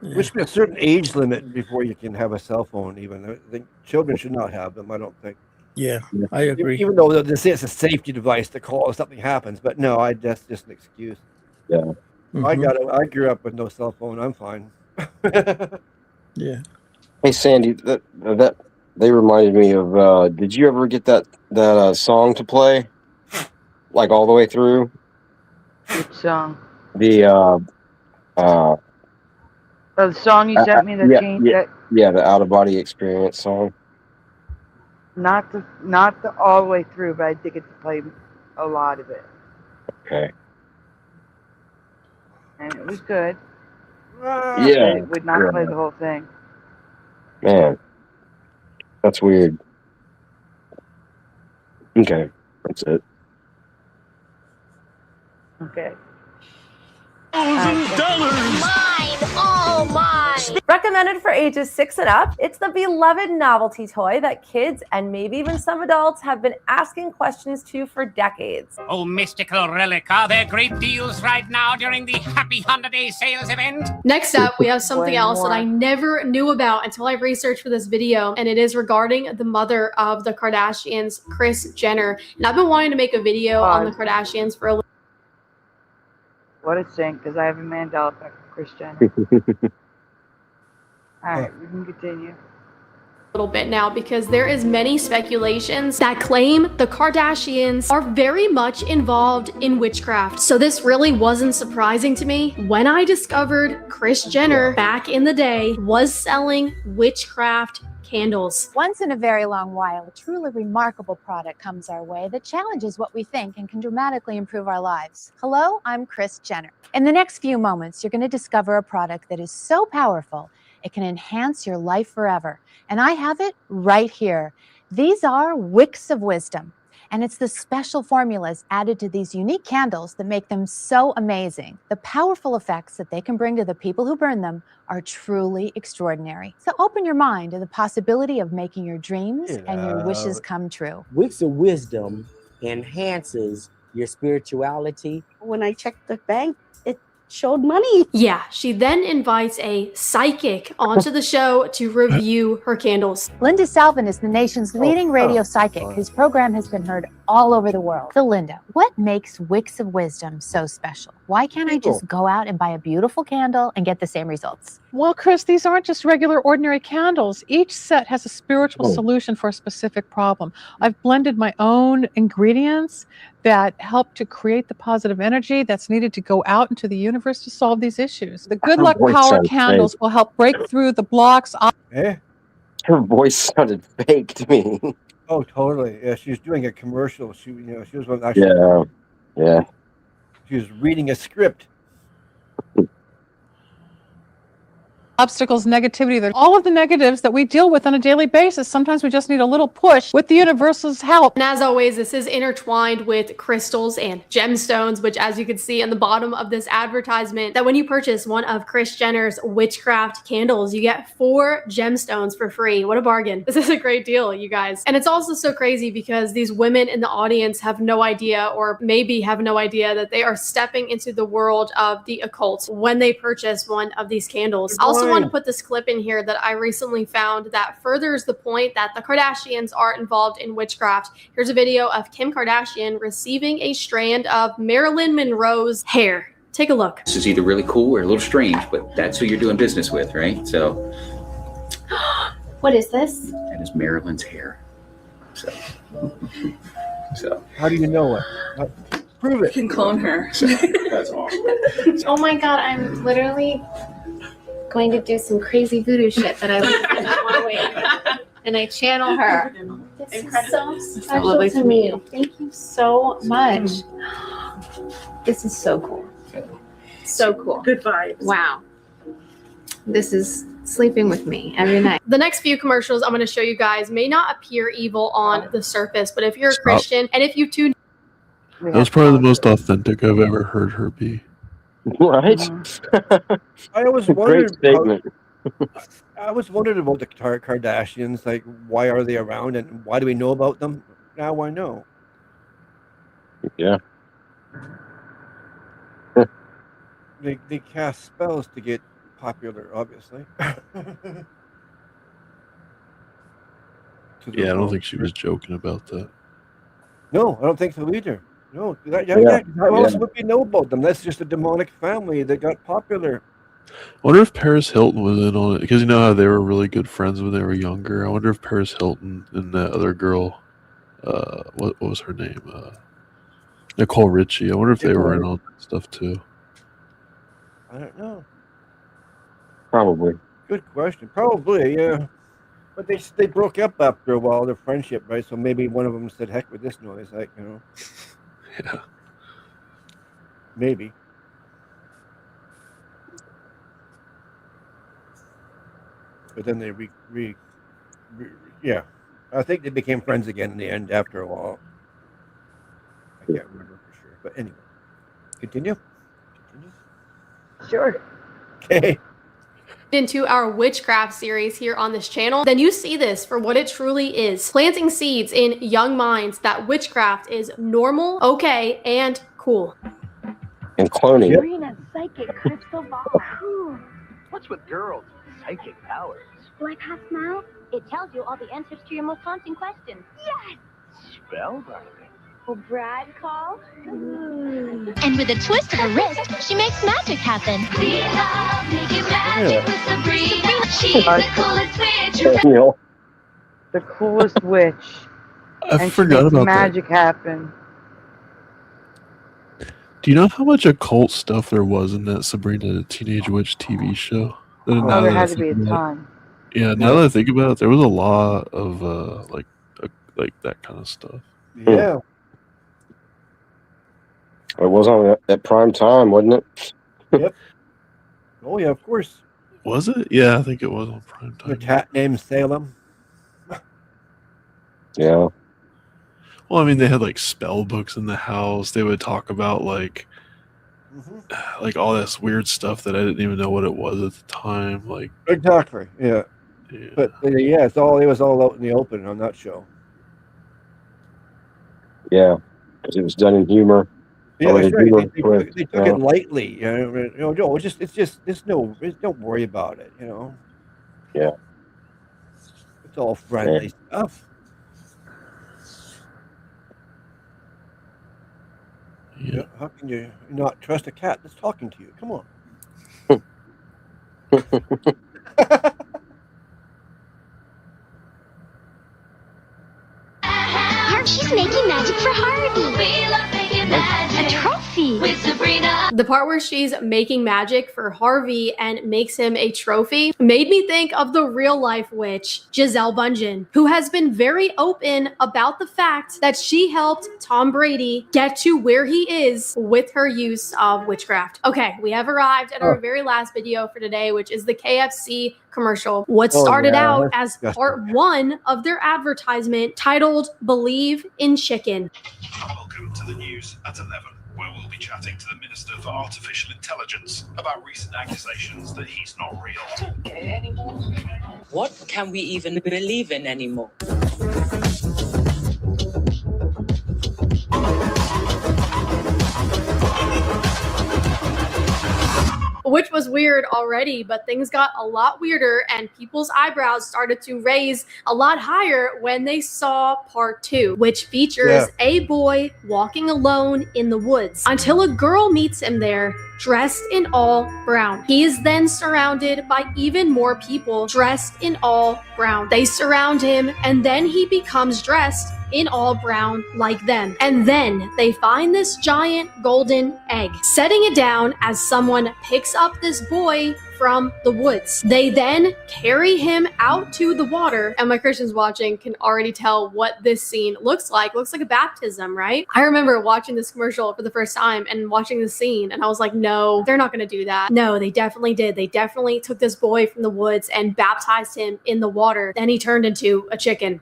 There should be a certain age limit before you can have a cell phone. Even I think children should not have them. I don't think. Yeah, I agree. Even though they say it's a safety device to call if something happens, but no, that's just an excuse. Yeah. Mm-hmm. I grew up with no cell phone. I'm fine. Yeah. Hey Sandy, that they reminded me of. Did you ever get that song to play, like all the way through? Which song? The the song you sent me, the Out of Body Experience song. Not the all the way through, but I did get to play a lot of it. Okay. And it was good. Yeah. I would not play the whole thing. Man, that's weird. Okay, that's it. Okay. $1,000. Mine, all mine. Recommended for ages 6 and up, it's the beloved novelty toy that kids and maybe even some adults have been asking questions to for decades. Oh, mystical relic, are there great deals right now during the Happy Holiday Sales event? Next up, we have something else that I never knew about until I researched for this video, and it is regarding the mother of the Kardashians, Kris Jenner. And I've been wanting to make a video on the Kardashians for a little. What a stink, because I have a Mandela effect for Kris Jenner. All right, we can continue. Little bit now, because there is many speculations that claim the Kardashians are very much involved in witchcraft. So this really wasn't surprising to me when I discovered Kris Jenner back in the day was selling witchcraft candles. Once in a very long while, a truly remarkable product comes our way that challenges what we think and can dramatically improve our lives. Hello, I'm Kris Jenner. In the next few moments, you're going to discover a product that is so powerful, it can enhance your life forever. And I have it right here. These are wicks of wisdom. And it's the special formulas added to these unique candles that make them so amazing. The powerful effects that they can bring to the people who burn them are truly extraordinary. So open your mind to the possibility of making your dreams and your wishes come true. Wicks of wisdom enhances your spirituality. When I checked the bank, it showed money. Yeah, she then invites a psychic onto the show to review her candles. Linda Salvin is the nation's leading radio psychic whose program has been heard all over the world. So Linda, what makes Wicks of Wisdom so special? Why can't I just go out and buy a beautiful candle and get the same results? Well, Kris, these aren't just regular ordinary candles. Each set has a spiritual solution for a specific problem. I've blended my own ingredients that help to create the positive energy that's needed to go out into the universe to solve these issues. The good luck power candles will help break through the blocks. Her voice sounded fake to me. Oh, totally. Yeah, she was doing a commercial. She was actually. Yeah. She was reading a script. obstacles, negativity, they're all of the negatives that we deal with on a daily basis. Sometimes we just need a little push with the universe's help. And as always, this is intertwined with crystals and gemstones, which as you can see on the bottom of this advertisement, that when you purchase one of Kris Jenner's witchcraft candles, you get 4 gemstones for free. What a bargain. This is a great deal, you guys. And it's also so crazy because these women in the audience have no idea, or maybe have no idea, that they are stepping into the world of the occult when they purchase one of these candles. I also want to put this clip in here that I recently found that furthers the point that the Kardashians are involved in witchcraft. Here's a video of Kim Kardashian receiving a strand of Marilyn Monroe's hair. Take a look. This is either really cool or a little strange, but that's who you're doing business with, right? So. What is this? That is Marilyn's hair. So. How do you know it? Prove it. You can clone her. That's awesome. Oh my god, I'm literally going to do some crazy voodoo shit that I learned in one week. And I channel her. This is so special to me. Thank you so much. This is so cool. So cool. Good vibes. Wow. This is sleeping with me every night. The next few commercials I'm going to show you guys may not appear evil on the surface, but if you're a Christian and if you tune, That was probably the most authentic I've ever heard her be. Right? I always wondered. I was wondering about the Kardashians. Like, why are they around, and why do we know about them? Now I know. Yeah. They cast spells to get popular, obviously. Yeah, I don't think she was joking about that. No, I don't think so either. No, how else would we know about them? That's just a demonic family that got popular. I wonder if Paris Hilton was in on it, because you know how they were really good friends when they were younger. I wonder if Paris Hilton and that other girl, what was her name? Nicole Richie. I wonder if they were in on that stuff too. I don't know. Probably. Good question. Probably, yeah. But they broke up after a while, their friendship, right? So maybe one of them said, "Heck with this noise," like, you know. Yeah. Maybe. But then they yeah. I think they became friends again in the end after a while. I can't remember for sure. But anyway. Continue? Sure. Okay. Into our witchcraft series here on this channel, then you see this for what it truly is. Planting seeds in young minds that witchcraft is normal, okay, and cool. And cloning. Sabrina's psychic crystal ball. What's with girls and psychic powers? Like how smile? It tells you all the answers to your most haunting questions. Yes! Spellbinding. Will Brad call? And with a twist of her wrist, she makes magic happen. We love making magic with Sabrina. She's the coolest witch. The coolest witch. I forgot about magic happen. Do you know how much occult stuff there was in that Sabrina the Teenage Witch TV show? Oh, there had to be a ton. Yeah, now that I think about it, there was a lot of like that kind of stuff. Yeah. It was on at prime time, wasn't it? Yep. Oh yeah, of course. Was it? Yeah, I think it was on prime time. The cat named Salem. Yeah. Well, I mean, they had like spell books in the house. They would talk about like all this weird stuff that I didn't even know what it was at the time. Like exactly, yeah. But yeah, it was all out in the open on that show. Yeah, because it was done in humor. Yeah, that's right. They took it lightly. You know, don't worry about it. You know. Yeah. It's all friendly stuff. Yeah. How can you not trust a cat that's talking to you? Come on. She's making magic for Harvey. We love making magic. A trophy. with Sabrina. The part where she's making magic for Harvey and makes him a trophy made me think of the real life witch, Giselle Bundchen, who has been very open about the fact that she helped Tom Brady get to where he is with her use of witchcraft. Okay, we have arrived at our very last video for today, which is the KFC commercial. What started out as part 1 of their advertisement titled Believe in Chicken. Welcome to the news at 11, where we'll be chatting to the Minister for Artificial Intelligence about recent accusations that he's not real. What can we even believe in anymore? Which was weird already, but things got a lot weirder and people's eyebrows started to raise a lot higher when they saw part 2, which features a boy walking alone in the woods until a girl meets him there dressed in all brown. He is then surrounded by even more people dressed in all brown. They surround him and then he becomes dressed in all brown like them. And then they find this giant golden egg, setting it down as someone picks up this boy from the woods. They then carry him out to the water, and my Christians watching can already tell what this scene looks like. It looks like a baptism, right? I remember watching this commercial for the first time and watching the scene, and I was like, no, they're not gonna do that. No, they definitely did. They definitely took this boy from the woods and baptized him in the water. Then he turned into a chicken.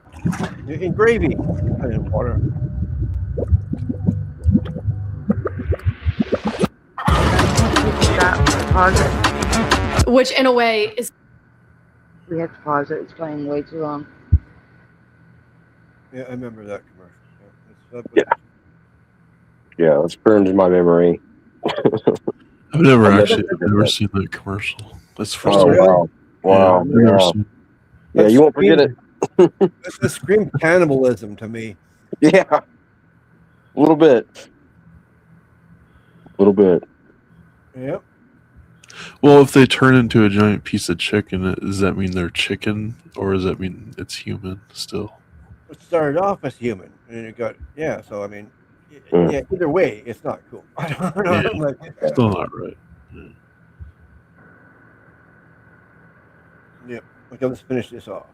In gravy and in water. Pause it. Which in a way is... We have to pause it. It's playing way too long. Yeah, I remember that commercial. Yeah, it's burned in my memory. I've never seen that commercial. That's the first time. Wow. Wow. Yeah, you won't forget it. That screamed cannibalism to me. Yeah. A little bit. A little bit. Yep. Well, if they turn into a giant piece of chicken, does that mean they're chicken, or does that mean it's human still? It started off as human, and it got So I mean, yeah. Either way, it's not cool. I don't know. Yeah, still not right. Yep. Okay, let's finish this off.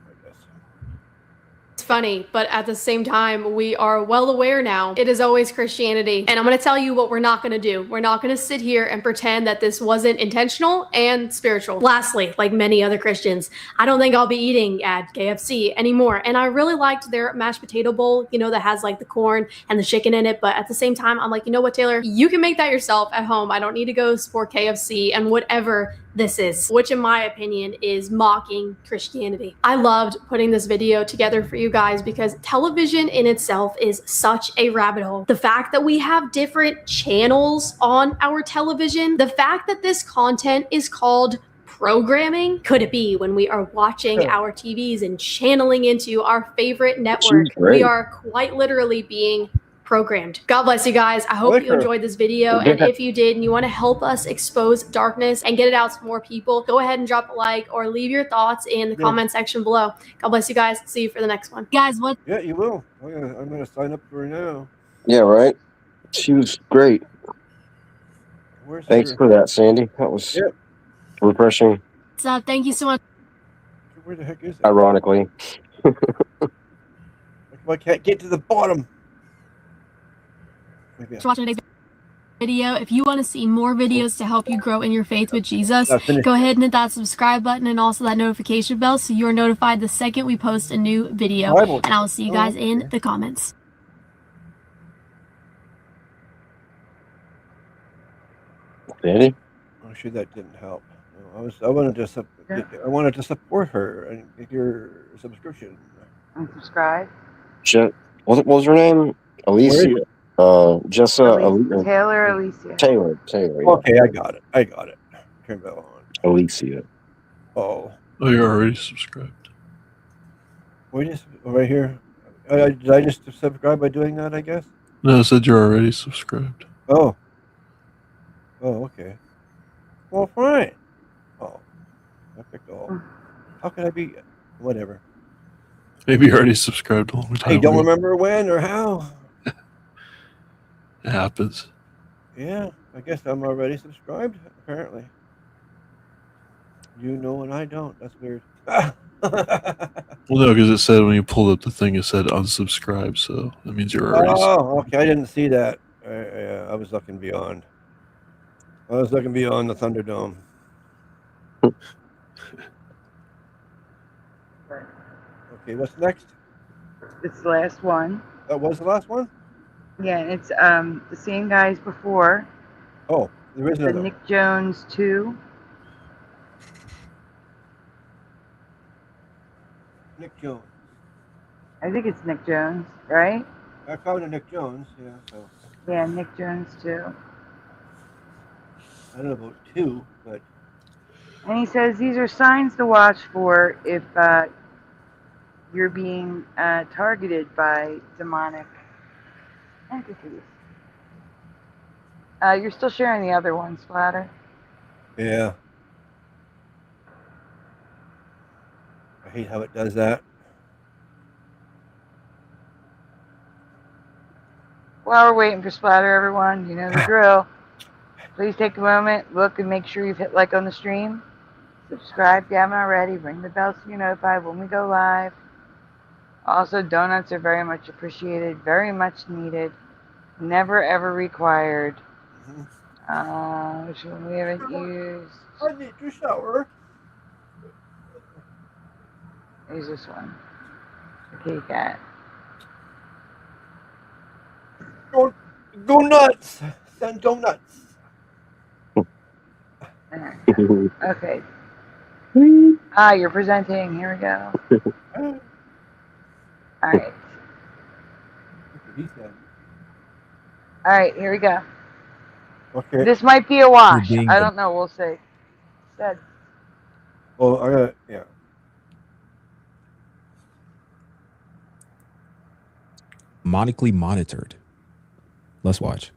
It's funny, but at the same time, we are well aware now it is always Christianity. And I'm going to tell you what we're not going to do. We're not going to sit here and pretend that this wasn't intentional and spiritual. Lastly, like many other Christians, I don't think I'll be eating at KFC anymore. And I really liked their mashed potato bowl, you know, that has like the corn and the chicken in it. But at the same time, I'm like, you know what, Taylor, you can make that yourself at home. I don't need to go support KFC and whatever this is, which in my opinion is mocking Christianity. I loved putting this video together for you guys because television in itself is such a rabbit hole. The fact that we have different channels on our television, the fact that this content is called programming, could it be when we are watching our TVs and channeling into our favorite network, we are quite literally being programmed. God bless you guys. I hope you enjoyed this video, and if you did and you want to help us expose darkness and get it out to more people, go ahead and drop a like or leave your thoughts in the comment section below. God bless you guys. See you for the next one. Guys, what? Yeah, you will. I'm gonna sign up for her now. Yeah, right. She was great. Thanks for that, Sandy. That was refreshing. What's up? Thank you so much. Where the heck is it? Ironically. I can't get to the bottom. Thanks for watching today's video. If you want to see more videos to help you grow in your faith with Jesus, go ahead and hit that subscribe button and also that notification bell so you're notified the second we post a new video. And I will see you guys in the comments. Danny? Oh, sure, that didn't help. I wanted to support her and get your subscription. And subscribe. What was her name? Alicia. Taylor Alicia. Taylor. Okay, I got it. Turn bell on. Alicia. Oh, you're already subscribed. Right here. Did I just subscribe by doing that, I guess? No, I said you're already subscribed. Oh, okay. Well, fine. Oh, I picked all. How can I be? Whatever. Maybe you already subscribed a long time I don't ago. remember when or how. It happens. Yeah, I guess I'm already subscribed, apparently. You know and I don't. That's weird. Well, no, because it said when you pulled up the thing, it said unsubscribe, so that means you're already. Oh, okay. I didn't see that. I was looking beyond. I was looking beyond the Thunderdome. Okay, what's next? It's the last one. That was the last one? Yeah, it's the same guy as before. Oh, there is The another. Nick Jones 2. Nick Jones. I think it's Nick Jones, right? I found a Nick Jones, yeah. So Yeah, Nick Jones 2. I don't know about 2, but And he says these are signs to watch for if you're being targeted by demonic entities. You're still sharing the other one, Splatter. yeah. I hate how it does that. While we're waiting for Splatter, everyone, you know the drill. Please take a moment, look, and make sure you've hit like on the stream. Subscribe if you haven't already. Ring the bell so you're notified when we go live. Also, donuts are very much appreciated, very much needed, never ever required. Which one we haven't used? I need to shower. Use this one. Okay, cat. Go nuts! Send donuts. Okay. You're presenting. Here we go. Alright. Alright, here we go. Okay. This might be a wash. You're being I don't know. We'll see. Said. Well, I got yeah. Demonically Monitored. Let's watch.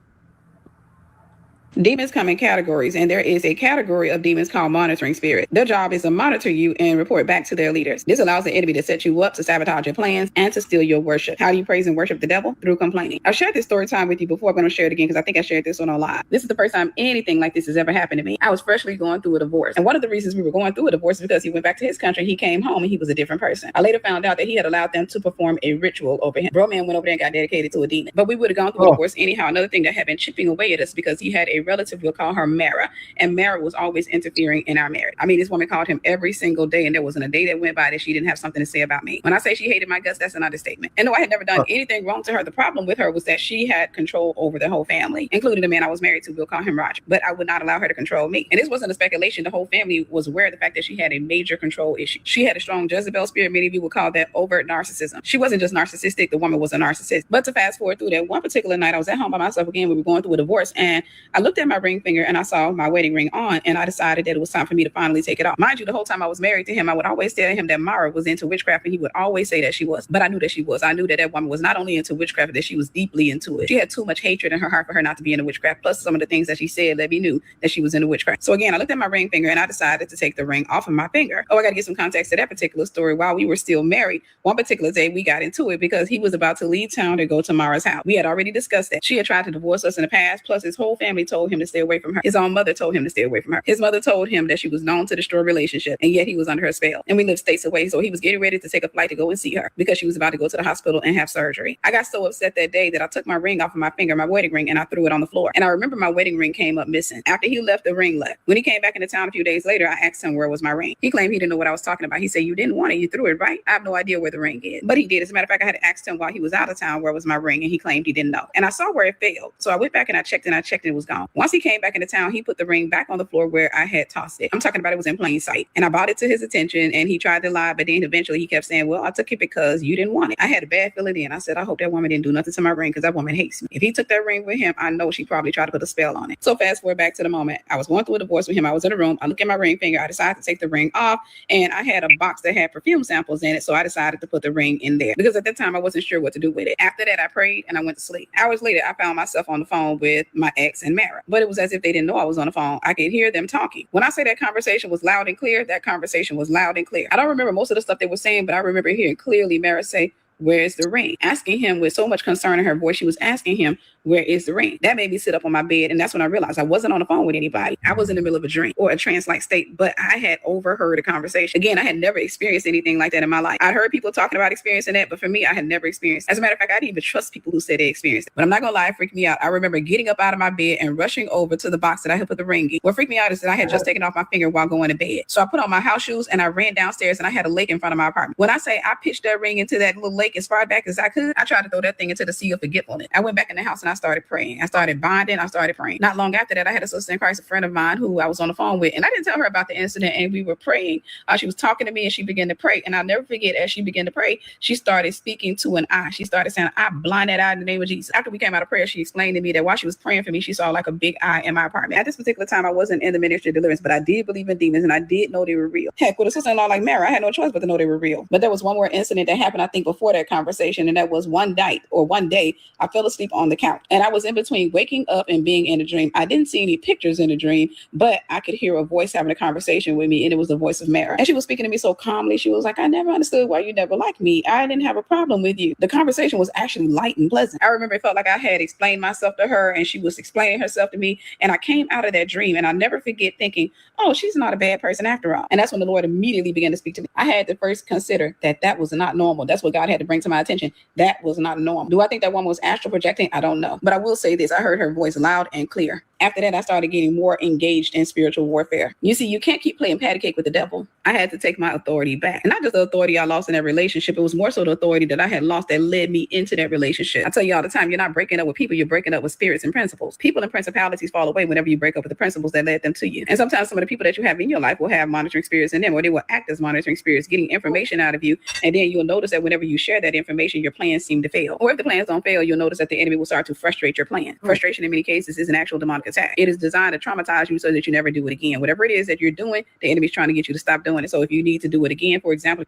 Demons come in categories, and there is a category of demons called monitoring spirits. Their job is to monitor you and report back to their leaders. This allows the enemy to set you up, to sabotage your plans, and to steal your worship. How do you praise and worship the devil? Through complaining. I've shared this story time with you before. I'm going to share it again because I think I shared this one on live. This is the first time anything like this has ever happened to me. I was freshly going through a divorce. And one of the reasons we were going through a divorce is because he went back to his country, he came home, and he was a different person. I later found out that he had allowed them to perform a ritual over him. Bro man went over there and got dedicated to a demon. But we would have gone through a divorce anyhow. Another thing that had been chipping away at us because he had a relative, we'll call her Mara, and Mara was always interfering in our marriage. I mean, this woman called him every single day, and there wasn't a day that went by that she didn't have something to say about me. When I say she hated my guts, that's an understatement. And no, I had never done anything wrong to her. The problem with her was that she had control over the whole family, including the man I was married to. We'll call him Roger. But I would not allow her to control me. And this wasn't a speculation. The whole family was aware of the fact that she had a major control issue. She had a strong Jezebel spirit. Many of you would call that overt narcissism. She wasn't just narcissistic. The woman was a narcissist. But to fast forward through that one particular night, I was at home by myself again. We were going through a divorce, and I looked at my ring finger and I saw my wedding ring on, and I decided that it was time for me to finally take it off. Mind you, the whole time I was married to him, I would always tell him that Mara was into witchcraft, and he would always say that she was. But I knew that she was. I knew that that woman was not only into witchcraft, that she was deeply into it. She had too much hatred in her heart for her not to be into witchcraft. Plus, some of the things that she said let me knew that she was into witchcraft. So again, I looked at my ring finger and I decided to take the ring off of my finger. Oh, I got to get some context to that particular story. While we were still married, one particular day we got into it because he was about to leave town to go to Mara's house. We had already discussed that. She had tried to divorce us in the past. Plus, his whole family told him to stay away from her. His own mother told him to stay away from her. His mother told him that she was known to destroy relationship, and yet he was under her spell. And we lived states away, so he was getting ready to take a flight to go and see her because she was about to go to the hospital and have surgery. I got so upset that day that I took my ring off of my finger, my wedding ring, and I threw it on the floor. And I remember my wedding ring came up missing. After he left, the ring left. When he came back into town a few days later, I asked him where was my ring. He claimed he didn't know what I was talking about. He said, "You didn't want it, you threw it, right?" I have no idea where the ring is. But he did. As a matter of fact, I had asked him while he was out of town where was my ring, and he claimed he didn't know. And I saw where it fell. So I went back and I checked and it was gone. Once he came back into town, he put the ring back on the floor where I had tossed it. I'm talking about it was in plain sight. And I brought it to his attention, and he tried to lie, but then eventually he kept saying, "Well, I took it because you didn't want it." I had a bad feeling then. I said, I hope that woman didn't do nothing to my ring because that woman hates me. If he took that ring with him, I know she probably tried to put a spell on it. So fast forward back to the moment. I was going through a divorce with him. I was in a room. I look at my ring finger. I decided to take the ring off, and I had a box that had perfume samples in it. So I decided to put the ring in there because at that time I wasn't sure what to do with it. After that, I prayed and I went to sleep. Hours later, I found myself on the phone with my ex and Mara, but it was as if they didn't know I was on the phone. I could hear them talking. When I say that conversation was loud and clear, that conversation was loud and clear. I don't remember most of the stuff they were saying, but I remember hearing clearly Mara say, "Where's the ring?" Asking him with so much concern in her voice. She was asking him, Where is the ring? That made me sit up on my bed. And that's when I realized I wasn't on the phone with anybody. I was in the middle of a dream or a trance-like state, but I had overheard a conversation. Again, I had never experienced anything like that in my life. I'd heard people talking about experiencing that, but for me, I had never experienced it. As a matter of fact, I didn't even trust people who said they experienced it. But I'm not gonna lie, it freaked me out. I remember getting up out of my bed and rushing over to the box that I had put the ring in. What freaked me out is that I had just taken off my finger while going to bed. So I put on my house shoes and I ran downstairs and I had a lake in front of my apartment. When I say I pitched that ring into that little lake as far back as I could, I tried to throw that thing into the sea of forgetfulness. I went back in the house and I started praying. I started bonding. I started praying. Not long after that, I had a sister in Christ, a friend of mine who I was on the phone with, and I didn't tell her about the incident. And we were praying. She was talking to me and she began to pray. And I'll never forget, as she began to pray, she started speaking to an eye. She started saying, I blind that eye in the name of Jesus. After we came out of prayer, she explained to me that while she was praying for me, she saw like a big eye in my apartment. At this particular time, I wasn't in the ministry of deliverance, but I did believe in demons and I did know they were real. Heck, with a sister-in-law like Mara, I had no choice but to know they were real. But there was one more incident that happened, I think, before that conversation. And that was one night or one day, I fell asleep on the couch. And I was in between waking up and being in a dream. I didn't see any pictures in the dream, but I could hear a voice having a conversation with me. And it was the voice of Mara. And she was speaking to me so calmly. She was like, I never understood why you never liked me. I didn't have a problem with you. The conversation was actually light and pleasant. I remember it felt like I had explained myself to her and she was explaining herself to me. And I came out of that dream and I'll never forget thinking, oh, she's not a bad person after all. And that's when the Lord immediately began to speak to me. I had to first consider that that was not normal. That's what God had to bring to my attention. That was not normal. Do I think that woman was astral projecting? I don't know. But I will say this. I heard her voice loud and clear. After that, I started getting more engaged in spiritual warfare. You see, you can't keep playing patty cake with the devil. I had to take my authority back. And not just the authority I lost in that relationship. It was more so the authority that I had lost that led me into that relationship. I tell you all the time, you're not breaking up with people. You're breaking up with spirits and principles. People and principalities fall away whenever you break up with the principles that led them to you. And sometimes some of the people that you have in your life will have monitoring spirits in them, or they will act as monitoring spirits, getting information out of you. And then you'll notice that whenever you share that information, your plans seem to fail. Or if the plans don't fail, you'll notice that the enemy will start to frustrate your plan. Frustration in many cases is an actual demonic attack. It is designed to traumatize you so that you never do it again. Whatever it is that you're doing, the enemy's trying to get you to stop doing it. So if you need to do it again, for example.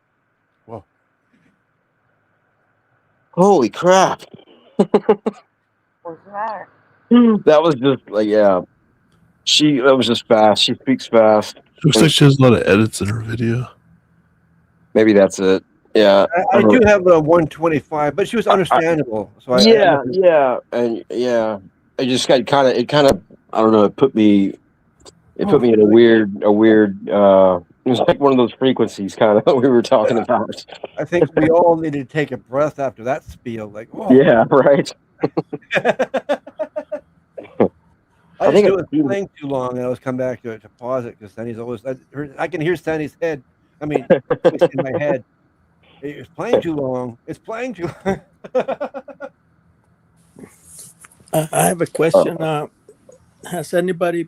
Whoa. Holy crap. What's the matter? That was just like, yeah. That was just fast. She speaks fast. Looks like she has a lot of edits in her video. Maybe that's it. Yeah. I do have a 125, but she was understandable. So yeah. It just got kind of, I don't know, it put me in a weird, it was like one of those frequencies kind of we were talking about. I think we all needed to take a breath after that spiel. Like, oh. Yeah, right. I think it was playing too long, and I was come back to it to pause it because Sandy's always. I can hear Sandy's head. I mean, in my head. It's playing too long. It's playing too long. I have a question. Has anybody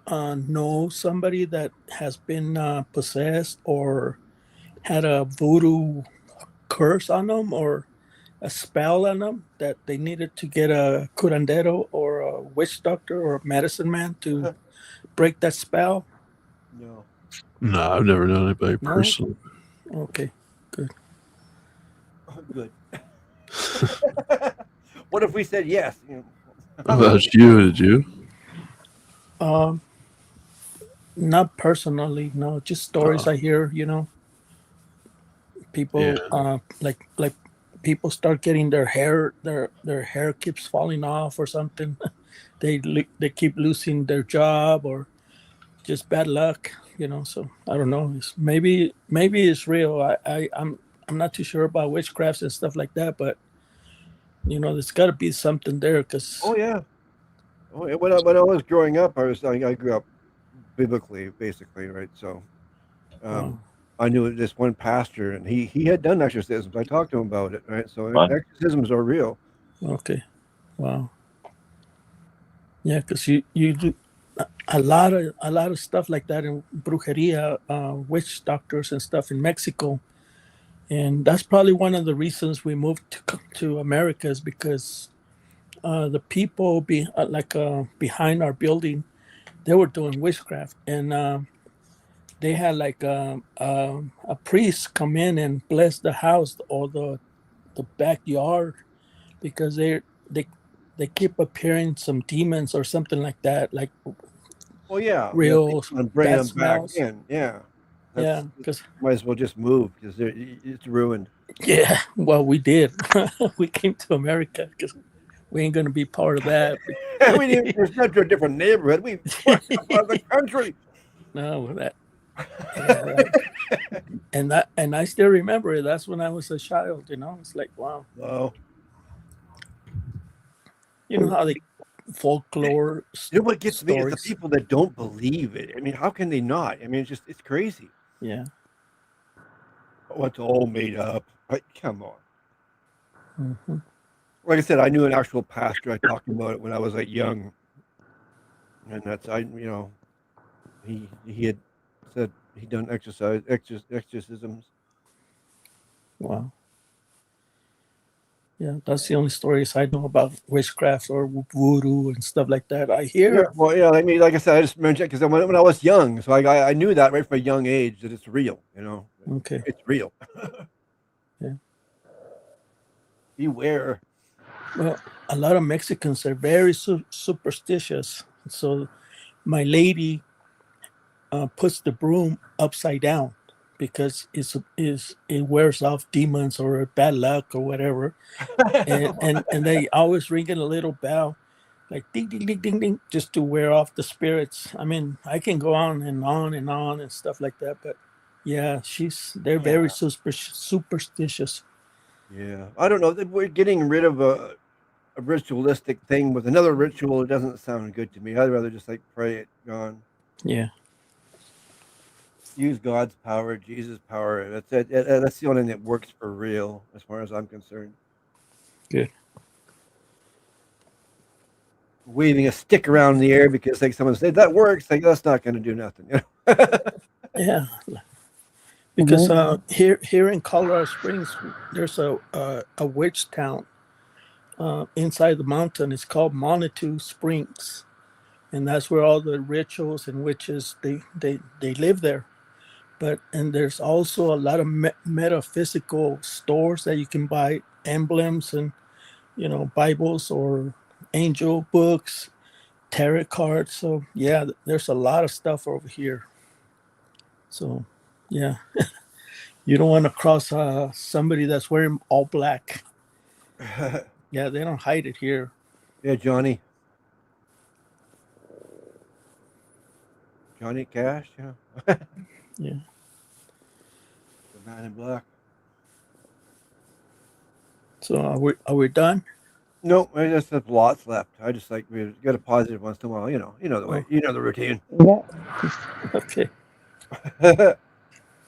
know somebody that has been possessed or had a voodoo curse on them or a spell on them that they needed to get a curandero or a witch doctor or a medicine man to break that spell? No, I've never known anybody personally. Okay, good. Good. What if we said yes? How about you? Did you? Not personally, no. Just stories I hear. People like people start getting their hair keeps falling off or something. They keep losing their job or just bad luck. So I don't know. Maybe it's real. I'm not too sure about witchcrafts and stuff like that, but there's got to be something there. Cause when I was growing up, I grew up biblically, basically, right? So I knew this one pastor, and he had done exorcisms. I talked to him about it, right? So exorcisms are real. Okay, wow. Yeah, because you do a lot of stuff like that in brujeria, witch doctors and stuff in Mexico. And that's probably one of the reasons we moved to America is because the people behind our building, they were doing witchcraft, and they had like a priest come in and bless the house or the backyard because they keep appearing some demons or something like that, like real and bring them smells. back in. Yeah. Because might as well just move because it's ruined. Yeah, well, we did. We came to America because we ain't gonna be part of that. We didn't sent to a different neighborhood. We worked across the country. No, and I still remember it. That's when I was a child. It's like wow. Wow. You know how they folklore. What gets me is the people that don't believe it. I mean, how can they not? I mean, it's crazy. Yeah. Oh, it's all made up. Come on. Mm-hmm. Like I said, I knew an actual pastor. I talked about it when I was young, and he had said he'd done exorcisms. Wow. Yeah, that's the only stories I know about witchcraft or voodoo and stuff like that. I hear. Yeah, well, yeah. I mean, like I said, I just mentioned because when I was young, so I knew that right from a young age that it's real. Okay. It's real. Yeah. Beware. Well, a lot of Mexicans are very superstitious. So my lady puts the broom upside down because it wears off demons or bad luck or whatever. and they always ringing a little bell, like ding, ding, ding, ding, ding, just to wear off the spirits. I mean, I can go on and on and on and stuff like that. But yeah, they're very superstitious. Yeah. I don't know. We're getting rid of a ritualistic thing with another ritual. It doesn't sound good to me. I'd rather just pray it gone. Yeah. Use God's power, Jesus' power. That's it. That's the only thing that works for real, as far as I'm concerned. Good. Waving a stick around in the air because someone said that works, that's not going to do nothing. Yeah. Because here in Colorado Springs, there's a witch town inside the mountain. It's called Manitou Springs, and that's where all the rituals and witches they live there. And there's also a lot of metaphysical stores that you can buy emblems and Bibles or angel books, tarot cards. So yeah, there's a lot of stuff over here. So yeah, you don't want to cross somebody that's wearing all black. Yeah, they don't hide it here. Yeah, Johnny Cash. Yeah. Yeah. The man in black. So are we done? No, I just have lots left. I just we get a positive once in a while. You know the way. You know the routine. Yeah. Okay.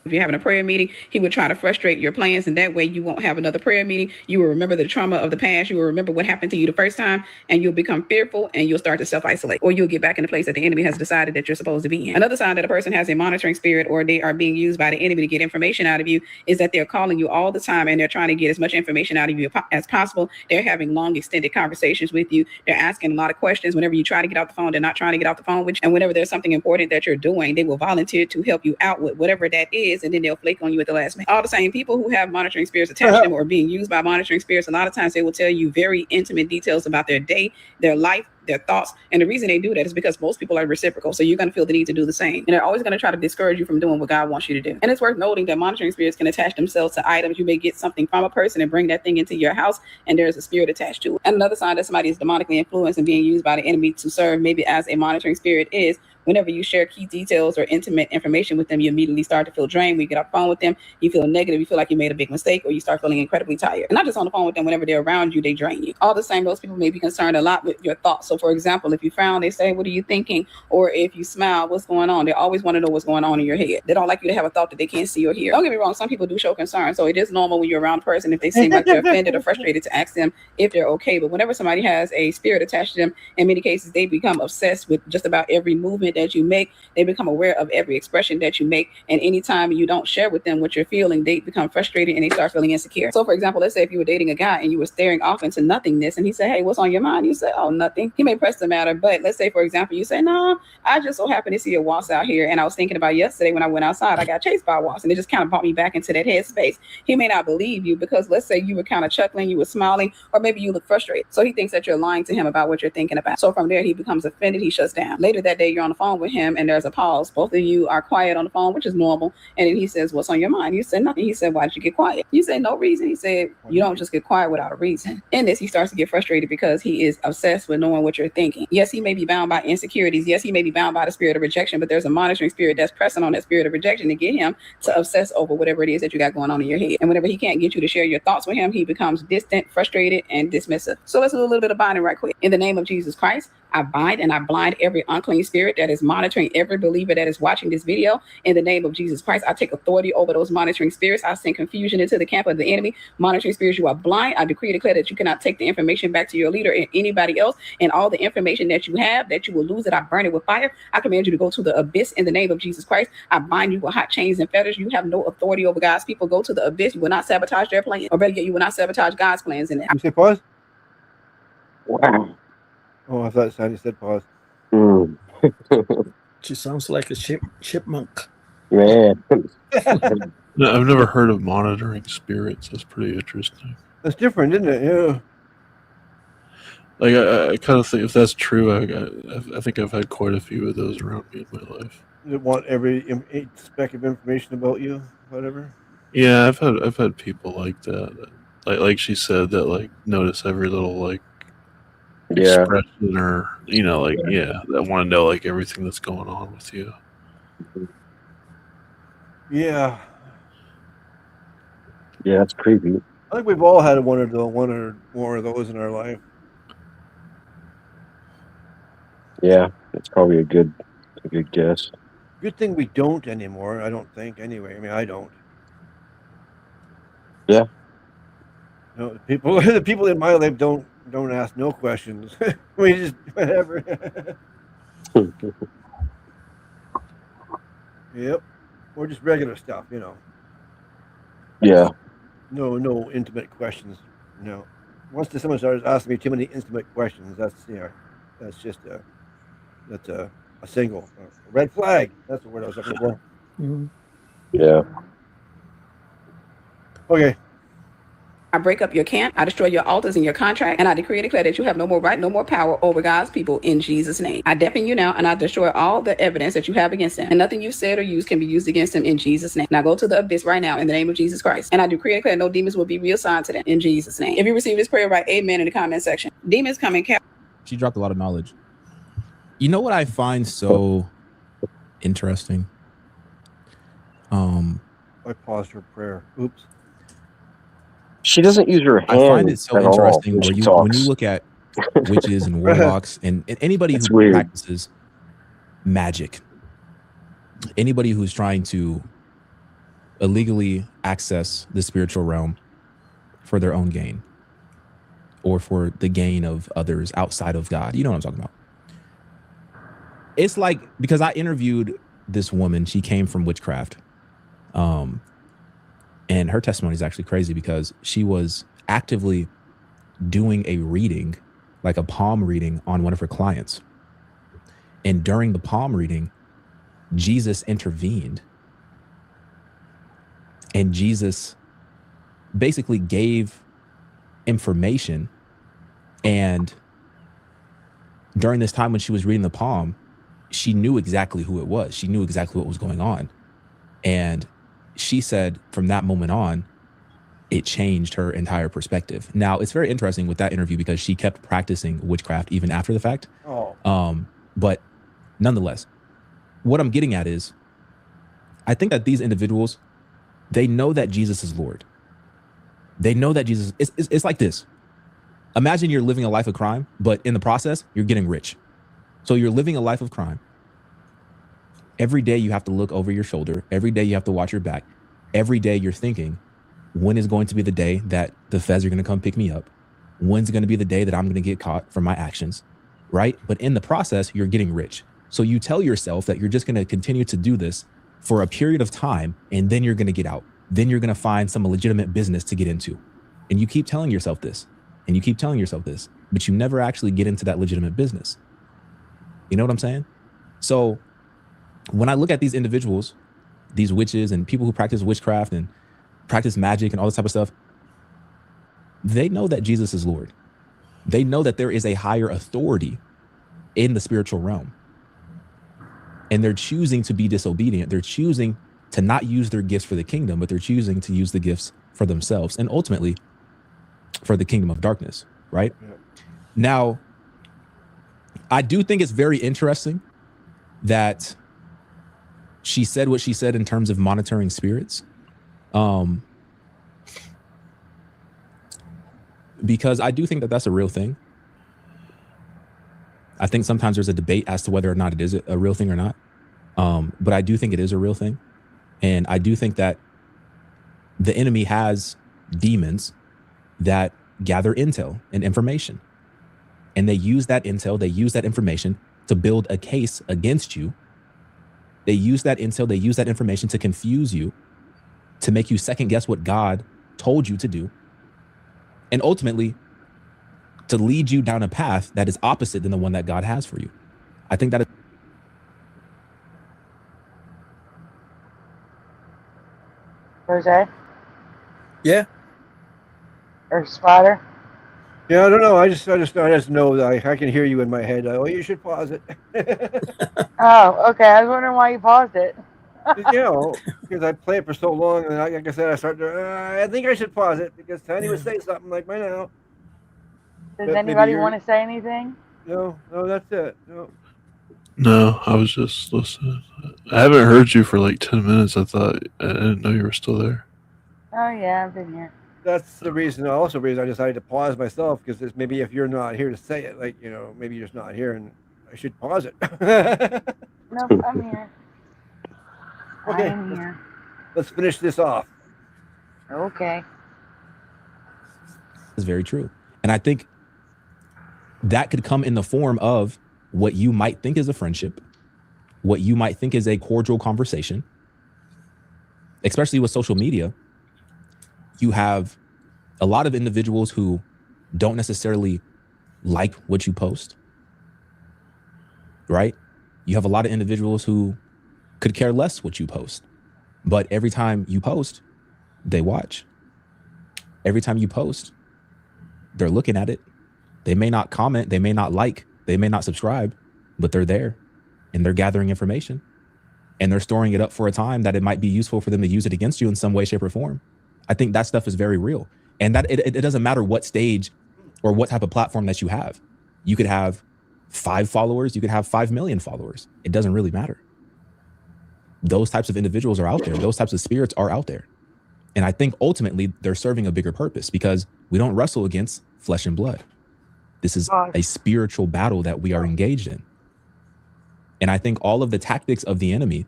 If you're having a prayer meeting, he would try to frustrate your plans, and that way you won't have another prayer meeting. You will remember the trauma of the past. You will remember what happened to you the first time, and you'll become fearful, and you'll start to self-isolate, or you'll get back in the place that the enemy has decided that you're supposed to be in. Another sign that a person has a monitoring spirit, or they are being used by the enemy to get information out of you, is that they're calling you all the time, and they're trying to get as much information out of you as possible. They're having long, extended conversations with you. They're asking a lot of questions. Whenever you try to get off the phone, they're not trying to get off the phone with you. And whenever there's something important that you're doing, they will volunteer to help you out with whatever that is, and then they'll flake on you at the last minute. All the same people who have monitoring spirits attached to them or being used by monitoring spirits, a lot of times they will tell you very intimate details about their day, their life, their thoughts. And the reason they do that is because most people are reciprocal. So you're going to feel the need to do the same. And they're always going to try to discourage you from doing what God wants you to do. And it's worth noting that monitoring spirits can attach themselves to items. You may get something from a person and bring that thing into your house, and there's a spirit attached to it. And another sign that somebody is demonically influenced and being used by the enemy to serve maybe as a monitoring spirit is whenever you share key details or intimate information with them, you immediately start to feel drained. When you get off the phone with them, you feel negative, you feel like you made a big mistake, or you start feeling incredibly tired. And not just on the phone with them, whenever they're around you, they drain you. All the same, those people may be concerned a lot with your thoughts. So for example, if you frown, they say, what are you thinking? Or if you smile, what's going on? They always want to know what's going on in your head. They don't like you to have a thought that they can't see or hear. Don't get me wrong, some people do show concern. So it is normal when you're around a person, if they seem like they're offended or frustrated, to ask them if they're okay. But whenever somebody has a spirit attached to them, in many cases, they become obsessed with just about every movement that you make. They become aware of every expression that you make. And anytime you don't share with them what you're feeling, they become frustrated and they start feeling insecure. So for example, let's say if you were dating a guy and you were staring off into nothingness and he said, hey, what's on your mind? You say, oh, nothing. He may press the matter. But let's say, for example, you say, no, I just so happen to see a wasp out here. And I was thinking about yesterday when I went outside, I got chased by a wasp, and it just kind of brought me back into that headspace. He may not believe you because let's say you were kind of chuckling, you were smiling, or maybe you look frustrated. So he thinks that you're lying to him about what you're thinking about. So from there, he becomes offended. He shuts down. Later that day, you're on the phone with him, and there's a pause. Both of you are quiet on the phone, which is normal. And then he says, "What's on your mind?" You said nothing. He said, "Why did you get quiet?" You say, "No reason." He said, "You don't just get quiet without a reason." In this, he starts to get frustrated because he is obsessed with knowing what you're thinking. Yes, he may be bound by insecurities. Yes, he may be bound by the spirit of rejection, but there's a monitoring spirit that's pressing on that spirit of rejection to get him to obsess over whatever it is that you got going on in your head. And whenever he can't get you to share your thoughts with him, he becomes distant, frustrated, and dismissive. So let's do a little bit of binding right quick. In the name of Jesus Christ, I bind and I blind every unclean spirit that is monitoring every believer that is watching this video. In the name of Jesus Christ, I take authority over those monitoring spirits. I send confusion into the camp of the enemy. Monitoring spirits, you are blind. I decree and declare that you cannot take the information back to your leader and anybody else. And all the information that you have, that you will lose it. I burn it with fire. I command you to go to the abyss in the name of Jesus Christ. I bind you with hot chains and fetters. You have no authority over God's people. Go to the abyss. You will not sabotage their plan. Or better yet, you will not sabotage God's plans in it. You say pause? Wow. Oh, I thought Sandy said pause. She sounds like a chipmunk. Man. No, I've never heard of monitoring spirits. That's pretty interesting. That's different, isn't it? Yeah. Like I kind of think if that's true, I think I've had quite a few of those around me in my life. They want every speck of information about you, whatever. Yeah, I've had people like that. Like she said, that like notice every little like expression or that want to know like everything that's going on with you. Yeah. Yeah, that's creepy. I think we've all had one or more of those in our life. Yeah, that's probably a good guess. Good thing we don't anymore. I don't think. Anyway, I mean, I don't. Yeah. No, the people in my life don't ask no questions. We just whatever. Yep. Or just regular stuff, you know. Yeah. No intimate questions. No. Once someone starts asking me too many intimate questions, that's just a single a red flag. That's the word I was looking for. Mm-hmm. Yeah. Okay. I break up your camp, I destroy your altars and your contract, and I decree and declare that you have no more right, no more power over God's people in Jesus' name. I deafen you now, and I destroy all the evidence that you have against him, and nothing you said or used can be used against him in Jesus' name. Now go to the abyss right now in the name of Jesus Christ, and I decree and declare no demons will be reassigned to them in Jesus' name. If you receive this prayer, write amen in the comment section. Demons come in cap. She dropped a lot of knowledge. You know what I find so interesting? I paused her prayer. Oops. She doesn't use her hands. I find it so at interesting all when you talks. look at witches and warlocks and anybody That's who weird. practices magic, anybody who's trying to illegally access the spiritual realm for their own gain or for the gain of others outside of God. You know what I'm talking about? It's like, because I interviewed this woman, she came from witchcraft. And her testimony is actually crazy because she was actively doing a reading, like a palm reading on one of her clients. And during the palm reading, Jesus intervened. And Jesus basically gave information. And during this time when she was reading the palm, she knew exactly who it was. She knew exactly what was going on. And she said from that moment on, it changed her entire perspective. Now, it's very interesting with that interview because she kept practicing witchcraft even after the fact. But nonetheless, what I'm getting at is, I think that these individuals, they know that Jesus is Lord. They know that Jesus, it's like this. Imagine you're living a life of crime, but in the process, you're getting rich. So you're living a life of crime. Every day you have to look over your shoulder. Every day you have to watch your back. Every day you're thinking, when is going to be the day that the feds are going to come pick me up? When's going to be the day that I'm going to get caught for my actions, right? But in the process, you're getting rich. So you tell yourself that you're just going to continue to do this for a period of time, and then you're going to get out. Then you're going to find some legitimate business to get into. And you keep telling yourself this, and you keep telling yourself this, but you never actually get into that legitimate business. You know what I'm saying? So when I look at these individuals, these witches and people who practice witchcraft and practice magic and all this type of stuff, they know that Jesus is Lord. They know that there is a higher authority in the spiritual realm. and they're choosing to be disobedient. They're choosing to not use their gifts for the kingdom, but they're choosing to use the gifts for themselves and ultimately for the kingdom of darkness, right? Yeah. Now, I do think it's very interesting that she said what she said in terms of monitoring spirits. Because I do think that that's a real thing. I think sometimes there's a debate as to whether or not it is a real thing or not. But I do think it is a real thing. And I do think that the enemy has demons that gather intel and information. And they use that intel, they use that information to build a case against you. They use that intel, they use that information to confuse you, to make you second guess what God told you to do. And ultimately, to lead you down a path that is opposite than the one that God has for you. I think that is. Jose? Yeah. Or Spotter? Yeah, I don't know. I just know that I can hear you in my head. Oh, you should pause it. Oh, okay. I was wondering why you paused it. You know, because I play it for so long, and like I said, I started to. I think I should pause it because Tiny would say something like, "Right now." Does anybody want to say anything? No, that's it. No. No, I was just listening. I haven't heard you for like 10 minutes. I didn't know you were still there. Oh yeah, I've been here. That's the reason. Also, reason I decided to pause myself because maybe if you're not here to say it, like maybe you're just not here, and I should pause it. Nope, I'm here. Okay, I'm here. Let's finish this off. Okay. Is very true. And I think that could come in the form of what you might think is a friendship, what you might think is a cordial conversation, especially with social media. You have a lot of individuals who don't necessarily like what you post, right? You have a lot of individuals who could care less what you post, but every time you post, they watch. Every time you post, they're looking at it. They may not comment, they may not like, they may not subscribe, but they're there and they're gathering information and they're storing it up for a time that it might be useful for them to use it against you in some way, shape, or form. I think that stuff is very real. And that it doesn't matter what stage or what type of platform that you have. You could have 5 followers, you could have 5 million followers. It doesn't really matter. Those types of individuals are out there. Those types of spirits are out there. And I think ultimately they're serving a bigger purpose because we don't wrestle against flesh and blood. This is a spiritual battle that we are engaged in. And I think all of the tactics of the enemy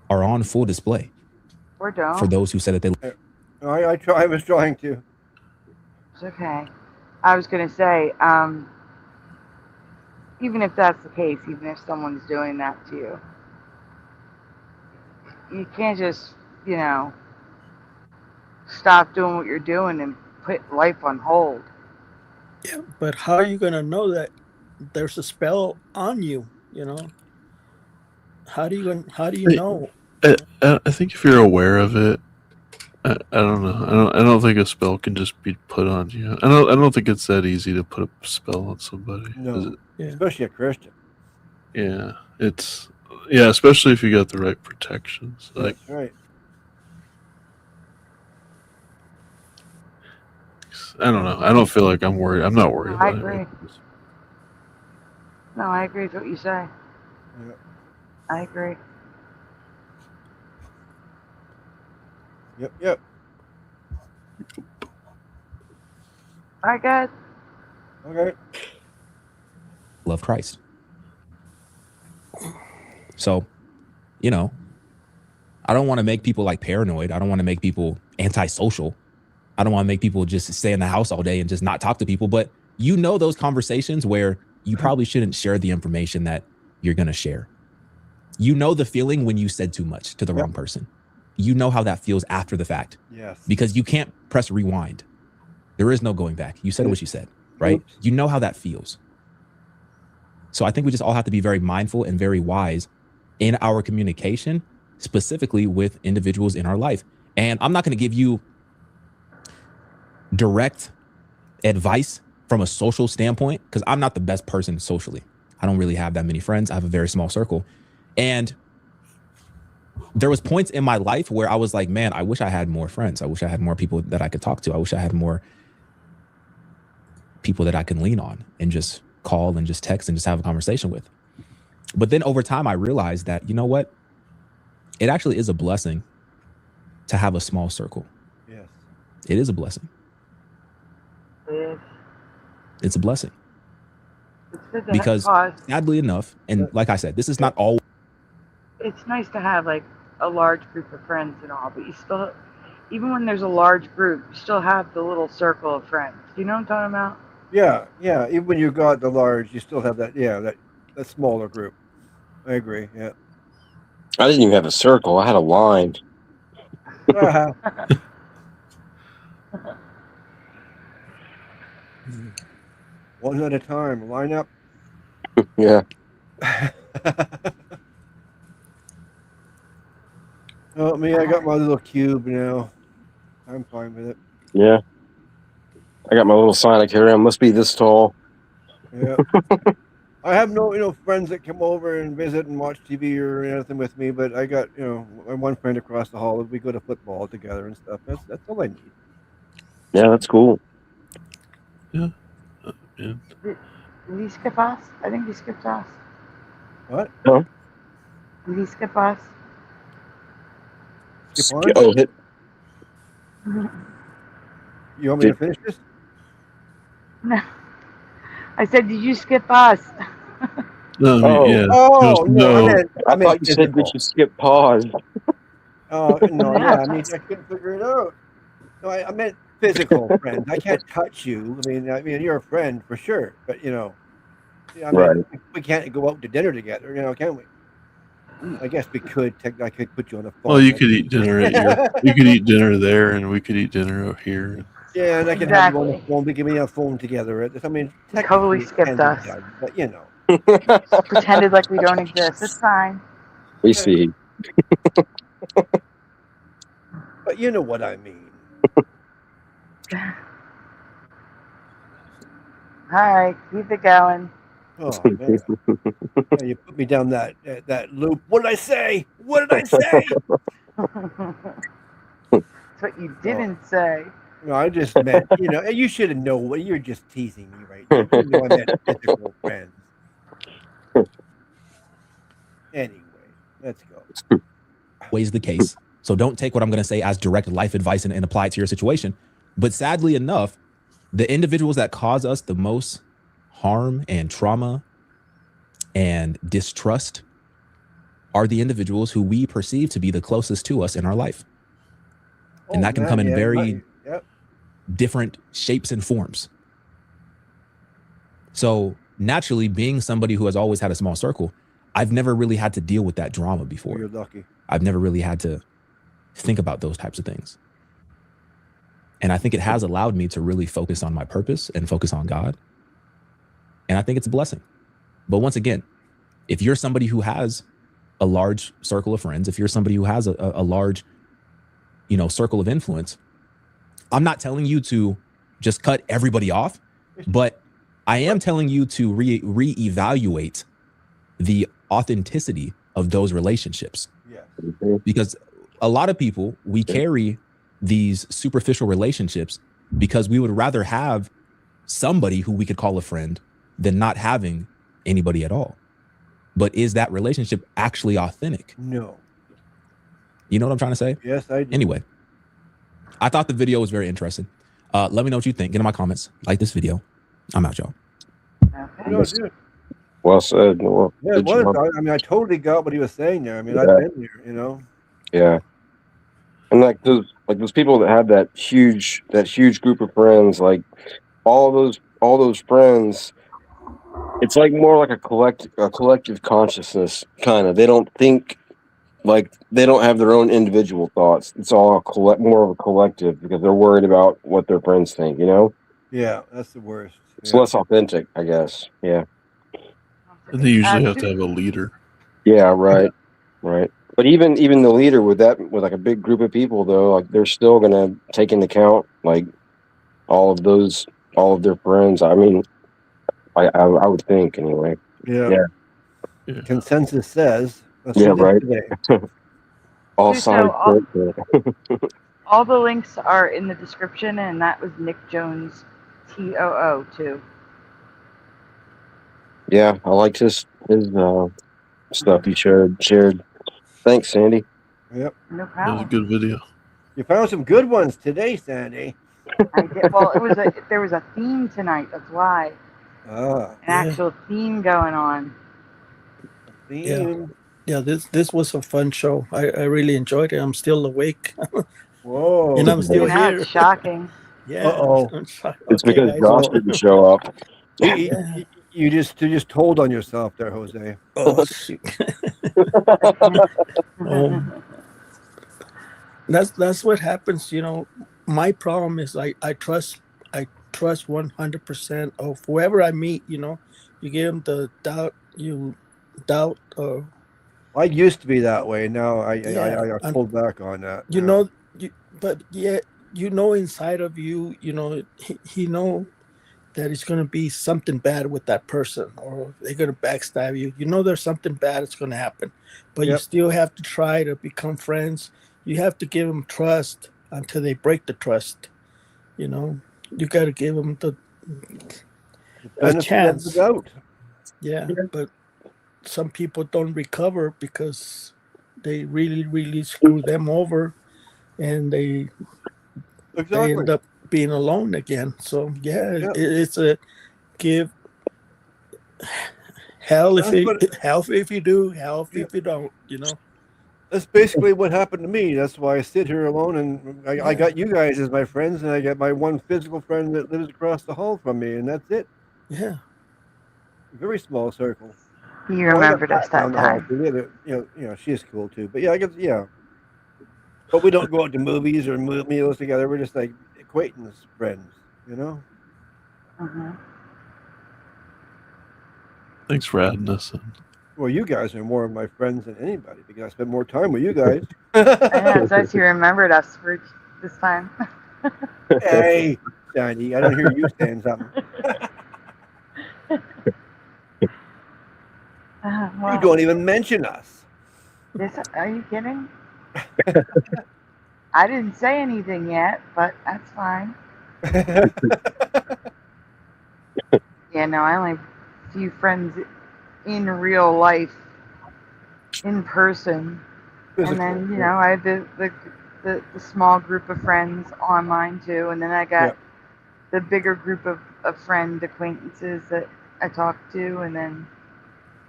are on full display. We're done. For those who said that they... I was trying to. It's okay. I was going to say, even if that's the case, even if someone's doing that to you, you can't just, stop doing what you're doing and put life on hold. Yeah, but how are you going to know that there's a spell on you, How do you know? I think if you're aware of it, I don't know. I don't think a spell can just be put on you. I don't think it's that easy to put a spell on somebody. No, especially a Christian. Yeah, especially if you got the right protections. Like, that's right. I don't know. I don't feel like I'm worried. I'm not worried about it. No, I agree with what you say. Yeah. I agree. Yep. All right, guys. Okay. Love Christ. So, I don't want to make people like paranoid. I don't want to make people antisocial. I don't want to make people just stay in the house all day and just not talk to people. But those conversations where you probably shouldn't share the information that you're going to share. The feeling when you said too much to the wrong person. How that feels after the fact. Yes. Because you can't press rewind. There is no going back. You said what you said, right? Oops. You know how that feels. So I think we just all have to be very mindful and very wise in our communication, specifically with individuals in our life. And I'm not going to give you direct advice from a social standpoint because I'm not the best person socially. I don't really have that many friends. I have a very small circle. And there was points in my life where I was like, man, I wish I had more friends. I wish I had more people that I could talk to. I wish I had more people that I can lean on and just call and just text and just have a conversation with. But then over time, I realized that, you know what? It actually is a blessing to have a small circle. Yes. It is a blessing. It's a blessing. Because sadly enough, and like I said, this is not all. It's nice to have like a large group of friends and all, but you still, even when there's a large group, you still have the little circle of friends. Do you know what I'm talking about? Yeah, yeah. Even when you got the large, you still have that. Yeah, that smaller group. I agree. Yeah. I didn't even have a circle. I had a line. One at a time. Line up. Yeah. Oh, me, I got my little cube now. I'm fine with it. Yeah. I got my little Sonic here. It must be this tall. Yeah. I have no friends that come over and visit and watch TV or anything with me, but I got my one friend across the hall. We go to football together and stuff. That's all I need. Yeah, that's cool. Yeah. Did he skip us? I think he skipped us. What? No. Did he skip us? Skip on? Oh, hit. You want me to finish this? No. I said, did you skip us? No, yeah. Oh, no. I thought you said we should skip pause. Oh, no, yeah. I mean, I couldn't figure it out. No, I meant physical friends. I can't touch you. I mean, you're a friend for sure, but right. We can't go out to dinner together, can we? I guess we could. I could put you on a phone. Well, you could eat dinner you could eat dinner there, and we could eat dinner out here. Yeah, and I can have you on the phone. We can be on the phone together. I mean, totally skipped us. Done, but pretended like we don't exist. It's fine. We see. But you know what I mean. All right, keep it going. Oh man, yeah, you put me down that loop. What did I say? What did I say? That's what you didn't say. No, I just meant, you should have known. What you're just teasing me right now. You know I meant physical friends. Anyway, let's go. Always the case. So don't take what I'm going to say as direct life advice and apply it to your situation. But sadly enough, the individuals that cause us the most harm and trauma and distrust are the individuals who we perceive to be the closest to us in our life. And that can come in very different shapes and forms. So naturally, being somebody who has always had a small circle, I've never really had to deal with that drama before. You're lucky. I've never really had to think about those types of things. And I think it has allowed me to really focus on my purpose and focus on God. And I think it's a blessing. But once again, if you're somebody who has a large circle of friends, if you're somebody who has a large, circle of influence, I'm not telling you to just cut everybody off, but I am telling you to reevaluate the authenticity of those relationships. Yeah. Because a lot of people, we carry these superficial relationships because we would rather have somebody who we could call a friend than not having anybody at all. But is that relationship actually authentic? No. You know what I'm trying to say? Yes, I do. Anyway, I thought the video was very interesting. Let me know what you think. Get in my comments. Like this video. I'm out, y'all. Well said. Well, yeah, it was. I totally got what he was saying there. I've been there, Yeah. And like those people that have that huge group of friends, like all those friends, it's like more like a collective consciousness kind of. They don't think like they don't have their own individual thoughts. It's all more of a collective because they're worried about what their friends think, Yeah, that's the worst. It's less authentic, I guess. Yeah. And they usually have to have a leader. Yeah, right. Right. But even the leader with like a big group of people though, like they're still gonna take into account like all of their friends. I mean, I would think anyway. Yeah. Yeah. Consensus says. Let's Yeah, do this right. today. All So sides. all the links are in the description, and that was Nick Jones, TOO too. Yeah, I liked his stuff he shared. Thanks, Sandy. Yep. No That was a problem. good video. You found some good ones today, Sandy. I did. Well, there was a theme tonight. That's why. Ah. An actual theme going on. Theme. Yeah, this was a fun show. I really enjoyed it. I'm still awake. Whoa. And I'm still Now here. it's shocking. Yeah. Uh-oh. I'm shocked. It's Okay, because guys. Josh didn't show up. You just told on yourself there, Jose. Oh, shoot. That's what happens. My problem is I trust 100% of whoever I meet. You give them the doubt. I used to be that way. Now I pulled back on that. But yeah, inside of you, he know that it's going to be something bad with that person, or they're going to backstab you. There's something bad that's going to happen, but you still have to try to become friends. You have to give them trust until they break the trust. You got to give them a chance. Of the doubt. Yeah, but some people don't recover because they really, really screw them over, and they end up being alone again. So it's a give hell if you do, hell if you don't. That's basically what happened to me. That's why I sit here alone, and I got you guys as my friends, and I got my one physical friend that lives across the hall from me, and that's it. Yeah. Very small circle. You remembered us that time. She's cool too. But yeah, I guess But we don't go out to movies or meals together. We're just like acquaintance friends, Thanks for adding us in. Well, you guys are more of my friends than anybody because I spend more time with you guys. I know, it's nice you remembered us for this time. Hey, Sandy, I don't hear you saying something. Well, You don't even mention us. Are you kidding? I didn't say anything yet, but that's fine. Yeah, no, I only have a few friends in real life, in person, and then I have the small group of friends online too, and then I got the bigger group of friend acquaintances that I talk to, and then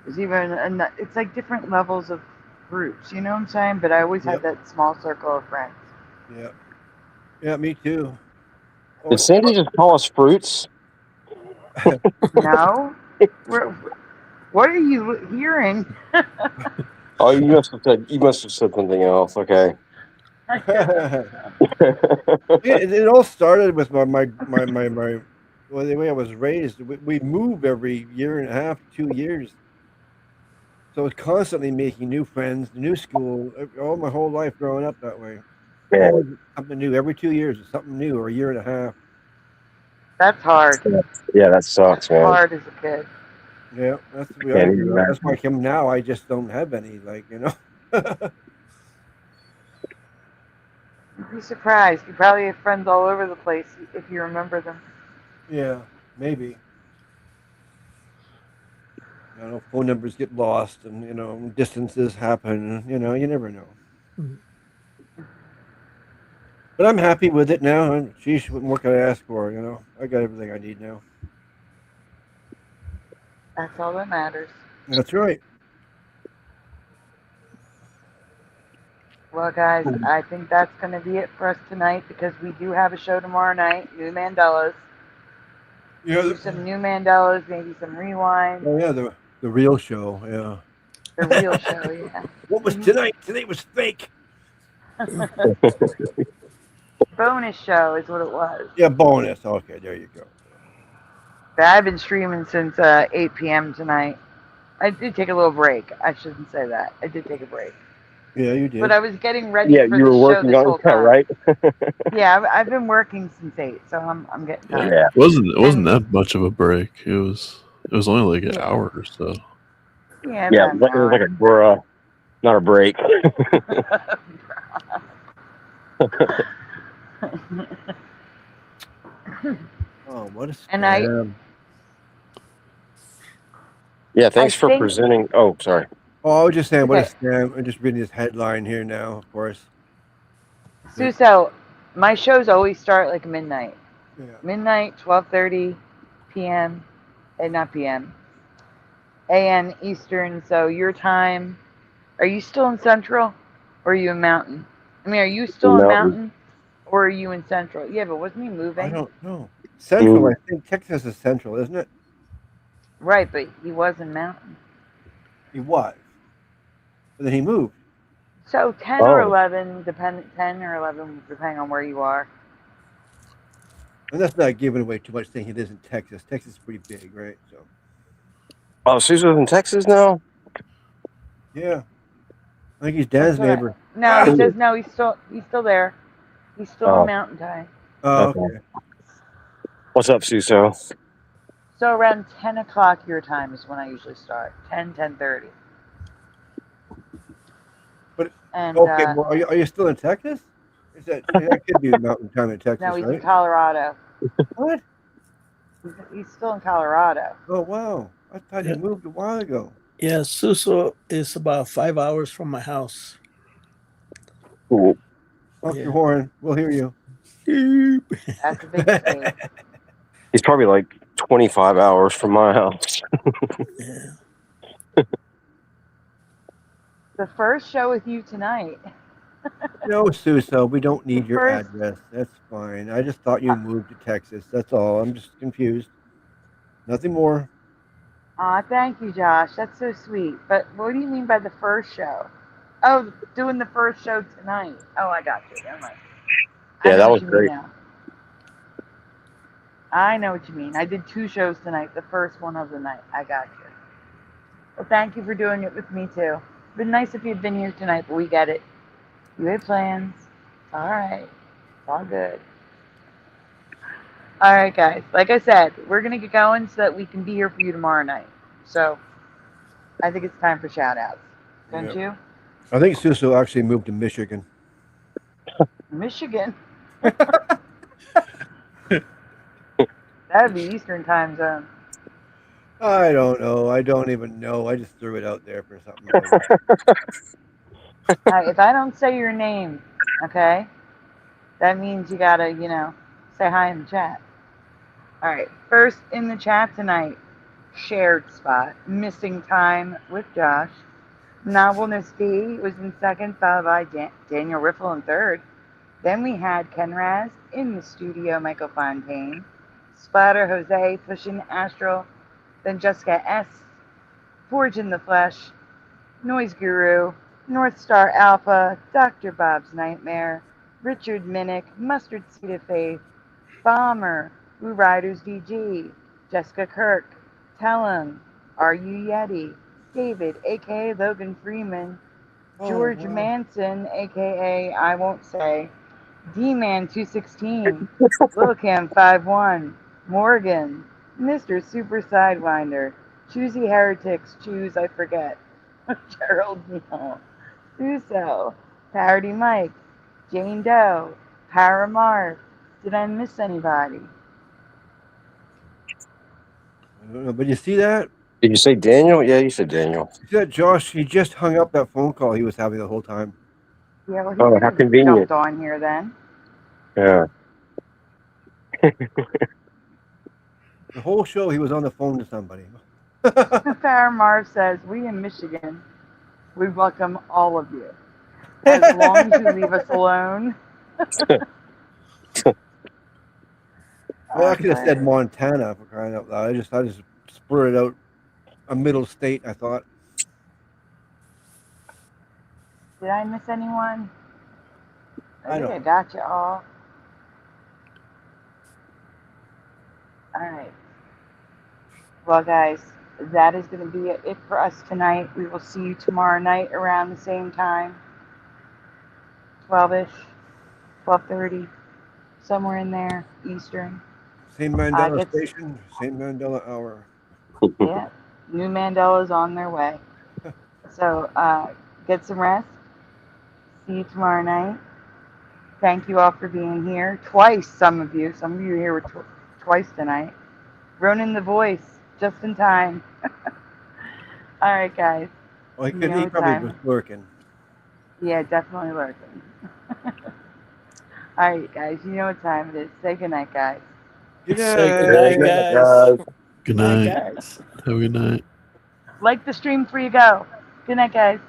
there's even it's like different levels of groups, you know what I'm saying? But I always had that small circle of friends. Yeah, me too. Did Sandy just call us fruits? No. What are you hearing? Oh, you must have said something else. Okay. It all started with my well, the way I was raised. We move every year and a half, 2 years. So it's constantly making new friends, new school, all my whole life growing up that way. Yeah. Always something new. Every 2 years, it's something new, or a year and a half. That's hard. Yeah, that sucks, man. Hard as a kid. Yeah, that's why I come now. I just don't have any, You'd be surprised. You probably have friends all over the place if you remember them. Yeah, maybe. Phone numbers get lost, and distances happen. You never know. But I'm happy with it now. Geez, what more can I ask for? I got everything I need now. That's all that matters. That's right. Well, guys, I think that's going to be it for us tonight because we do have a show tomorrow night, New Mandelas. Yeah, some new Mandelas, maybe some rewind. Oh yeah, the real show. Yeah. The real show, yeah. What was tonight? Today was fake. Bonus show is what it was. Yeah, bonus. Okay, there you go. But I've been streaming since 8 p.m. tonight. I did take a little break. I shouldn't say that. I did take a break. Yeah, you did. But I was getting ready for you the were show working this on whole that, time. right? Yeah, I've been working since 8, so I'm getting tired. Yeah. It wasn't that much of a break. It was It was only like an hour or so. Yeah, Yeah, about an it was hour. like a not a break. Oh, what a And I- scam. Yeah, thanks I for think- presenting. Oh, sorry. Oh, I was just saying, what a Okay. scam. I'm just reading this headline here now, of course. Suso, my shows always start like midnight. Yeah. Midnight, 12:30 p.m. Not p.m. a.m. Eastern. So your time. Are you still in Central, or are you in Mountain? I mean, are you still in Mountain, or are you in Central? Yeah, but wasn't he moving? I don't know. Central, I think Texas is Central, isn't it? Right, but he was in Mountain. He was. But then he moved. So 10 or 11, 10 or 11, depending on where you are. And that's not giving away too much saying it is in Texas. Texas is pretty big, right? So. Oh, Susan's in Texas now? Yeah. I think he's Dan's neighbor. No, he says no. He's still there. He's still in Mountain Time. Oh, okay. What's up, Suso? So around 10 o'clock your time is when I usually start. 10:30. But And, okay, well, are you still in Texas? Is that could be Mountain Time in Texas, no, he's right? in Colorado. What? He's still in Colorado. Oh wow! I thought he moved a while ago. Yeah, Suso is about 5 hours from my house. Cool. Honk your horn. We'll hear you. That's a big state. He's probably like 25 hours from my house. Yeah. The first show with you tonight. No, Suso, we don't need your First- address. That's fine. I just thought you moved to Texas. That's all. I'm just confused. Nothing more. Aw, thank you, Josh. That's so sweet. But what do you mean by the first show? Oh, doing the first show tonight. Oh, I got you. Never mind. Yeah, I know that what was you mean great. now. I know what you mean. I did 2 shows tonight. The first one of the night. I got you. Well, thank you for doing it with me, too. It'd been nice if you'd been here tonight, but we get it. You had plans. It's all right. It's all good. All right, guys. Like I said, we're going to get going so that we can be here for you tomorrow night. So, I think it's time for shout-outs. Don't you? I think Suso actually moved to Michigan. Michigan? That would be Eastern time zone. I don't know. I don't even know. I just threw it out there for something. Alright, if I don't say your name, okay, that means you gotta, say hi in the chat. Alright, first in the chat tonight, Shared Spot, Missing Time with Josh. Novelness D was in second, followed by Daniel Riffle in third. Then we had Ken Raz in the studio, Michael Fontaine, Splatter Jose, Pushing Astral, then Jessica S, Forge in the Flesh, Noise Guru, North Star Alpha, Dr. Bob's Nightmare, Richard Minnick, Mustard Seed of Faith, Bomber, Blue Riders DG, Jessica Kirk, Tellum, Are You Yeti, David, aka Logan Freeman, George Manson, aka I Won't Say, D-Man 216, Lil Cam 51, Morgan, Mr. Super Sidewinder, Choosy Heretics, Choose I Forget, Gerald Neal, Suso, Parody Mike, Jane Doe, Paramar. Did I miss anybody? I don't know, but you see that? Did you say Daniel? Yeah, you said Daniel. You see that, Josh? He just hung up that phone call he was having the whole time. Yeah, well, he Oh, could how have convenient. jumped on here then. Yeah. The whole show he was on the phone to somebody. Paramar says, we in Michigan, we welcome all of you. As long as you leave us alone. Well, I could have said Montana for crying out loud. I just spurred out a middle state, I thought. Did I miss anyone? I think don't. I got you all. All right. Well, guys, that is going to be it for us tonight. We will see you tomorrow night around the same time. 12-ish, 12:30, somewhere in there, Eastern. Same Mandela station, same Mandela hour. Yeah, new Mandela's on their way. So get some rest. See you tomorrow night. Thank you all for being here. Twice, some of you. Some of you here were twice tonight. Ronan the voice, just in time. All right, guys. Well, he You couldn't. know He what probably time- was working. Yeah, definitely lurking. All right, guys. You know what time it is. Say goodnight, guys. Good Say goodnight, guys. Good Night, night. guys. Have a good night. Like the stream before you go. Good night, guys.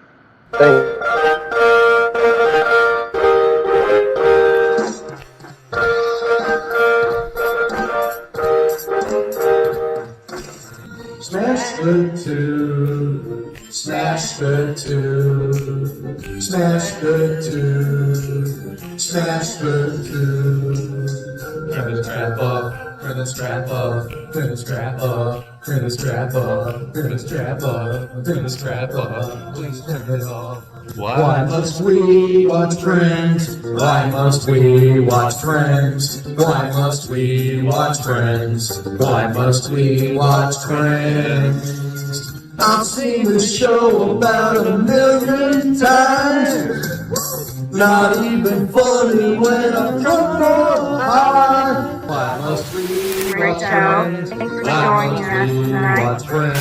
Smash the two, smash the two, smash the two, smash the two. Turn the strap up, turn the strap up, turn the strap up, turn the strap up, turn the strap up, turn the strap up. Please turn it off. Why must we watch Friends? Why must we watch Friends? Why must we watch Friends? Why must we watch Friends? I've seen this show about 1,000,000 times. Not even funny when I'm drunk or high. Why must we Great watch show. Friends? Thanks for Why joining must us we tonight. watch Friends?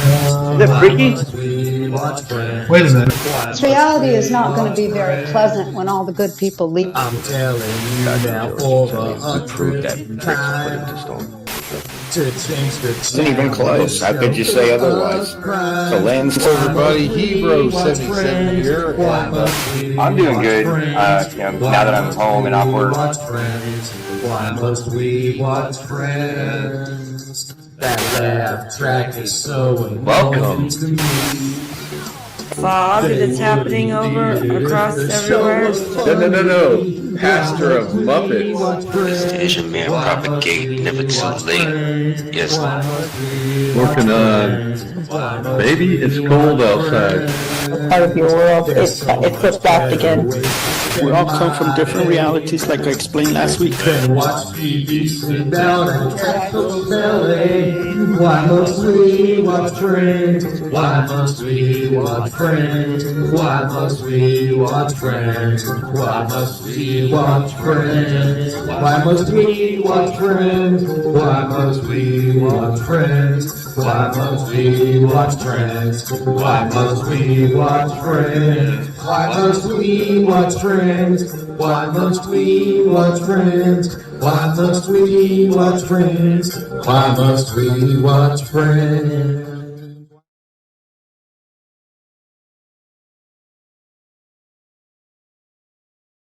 Is that freaky? Why must we watch Friends? Wait a minute. This reality is not going to be very pleasant when all the good people leave. I'm telling you now for the 100th time to change the Isn't even close. How could you say otherwise? The land's Everybody, Hebrew 77 here. I'm doing good. Now that I'm home and off work. Why must we watch Friends? That laugh track is so Welcome. to me. Fog that's happening over across everywhere. No. Pastor of Muppets. This Asian man propagate never too late. Yes. Working on Baby, It's Cold Outside. Part of your world, it flipped back again. We all come from different realities, like I explained last week. Then watch TV, sit down and catch those LA. Why must we watch Friends? Why must we watch Friends? Why must we watch Friends? Why must we watch Friends? Why must we watch Friends? Why must we watch Friends? Why must we watch Friends? Why must we watch Friends? Why must we watch Friends? Why must we watch Friends? Why must we watch Friends? Why must we watch Friends?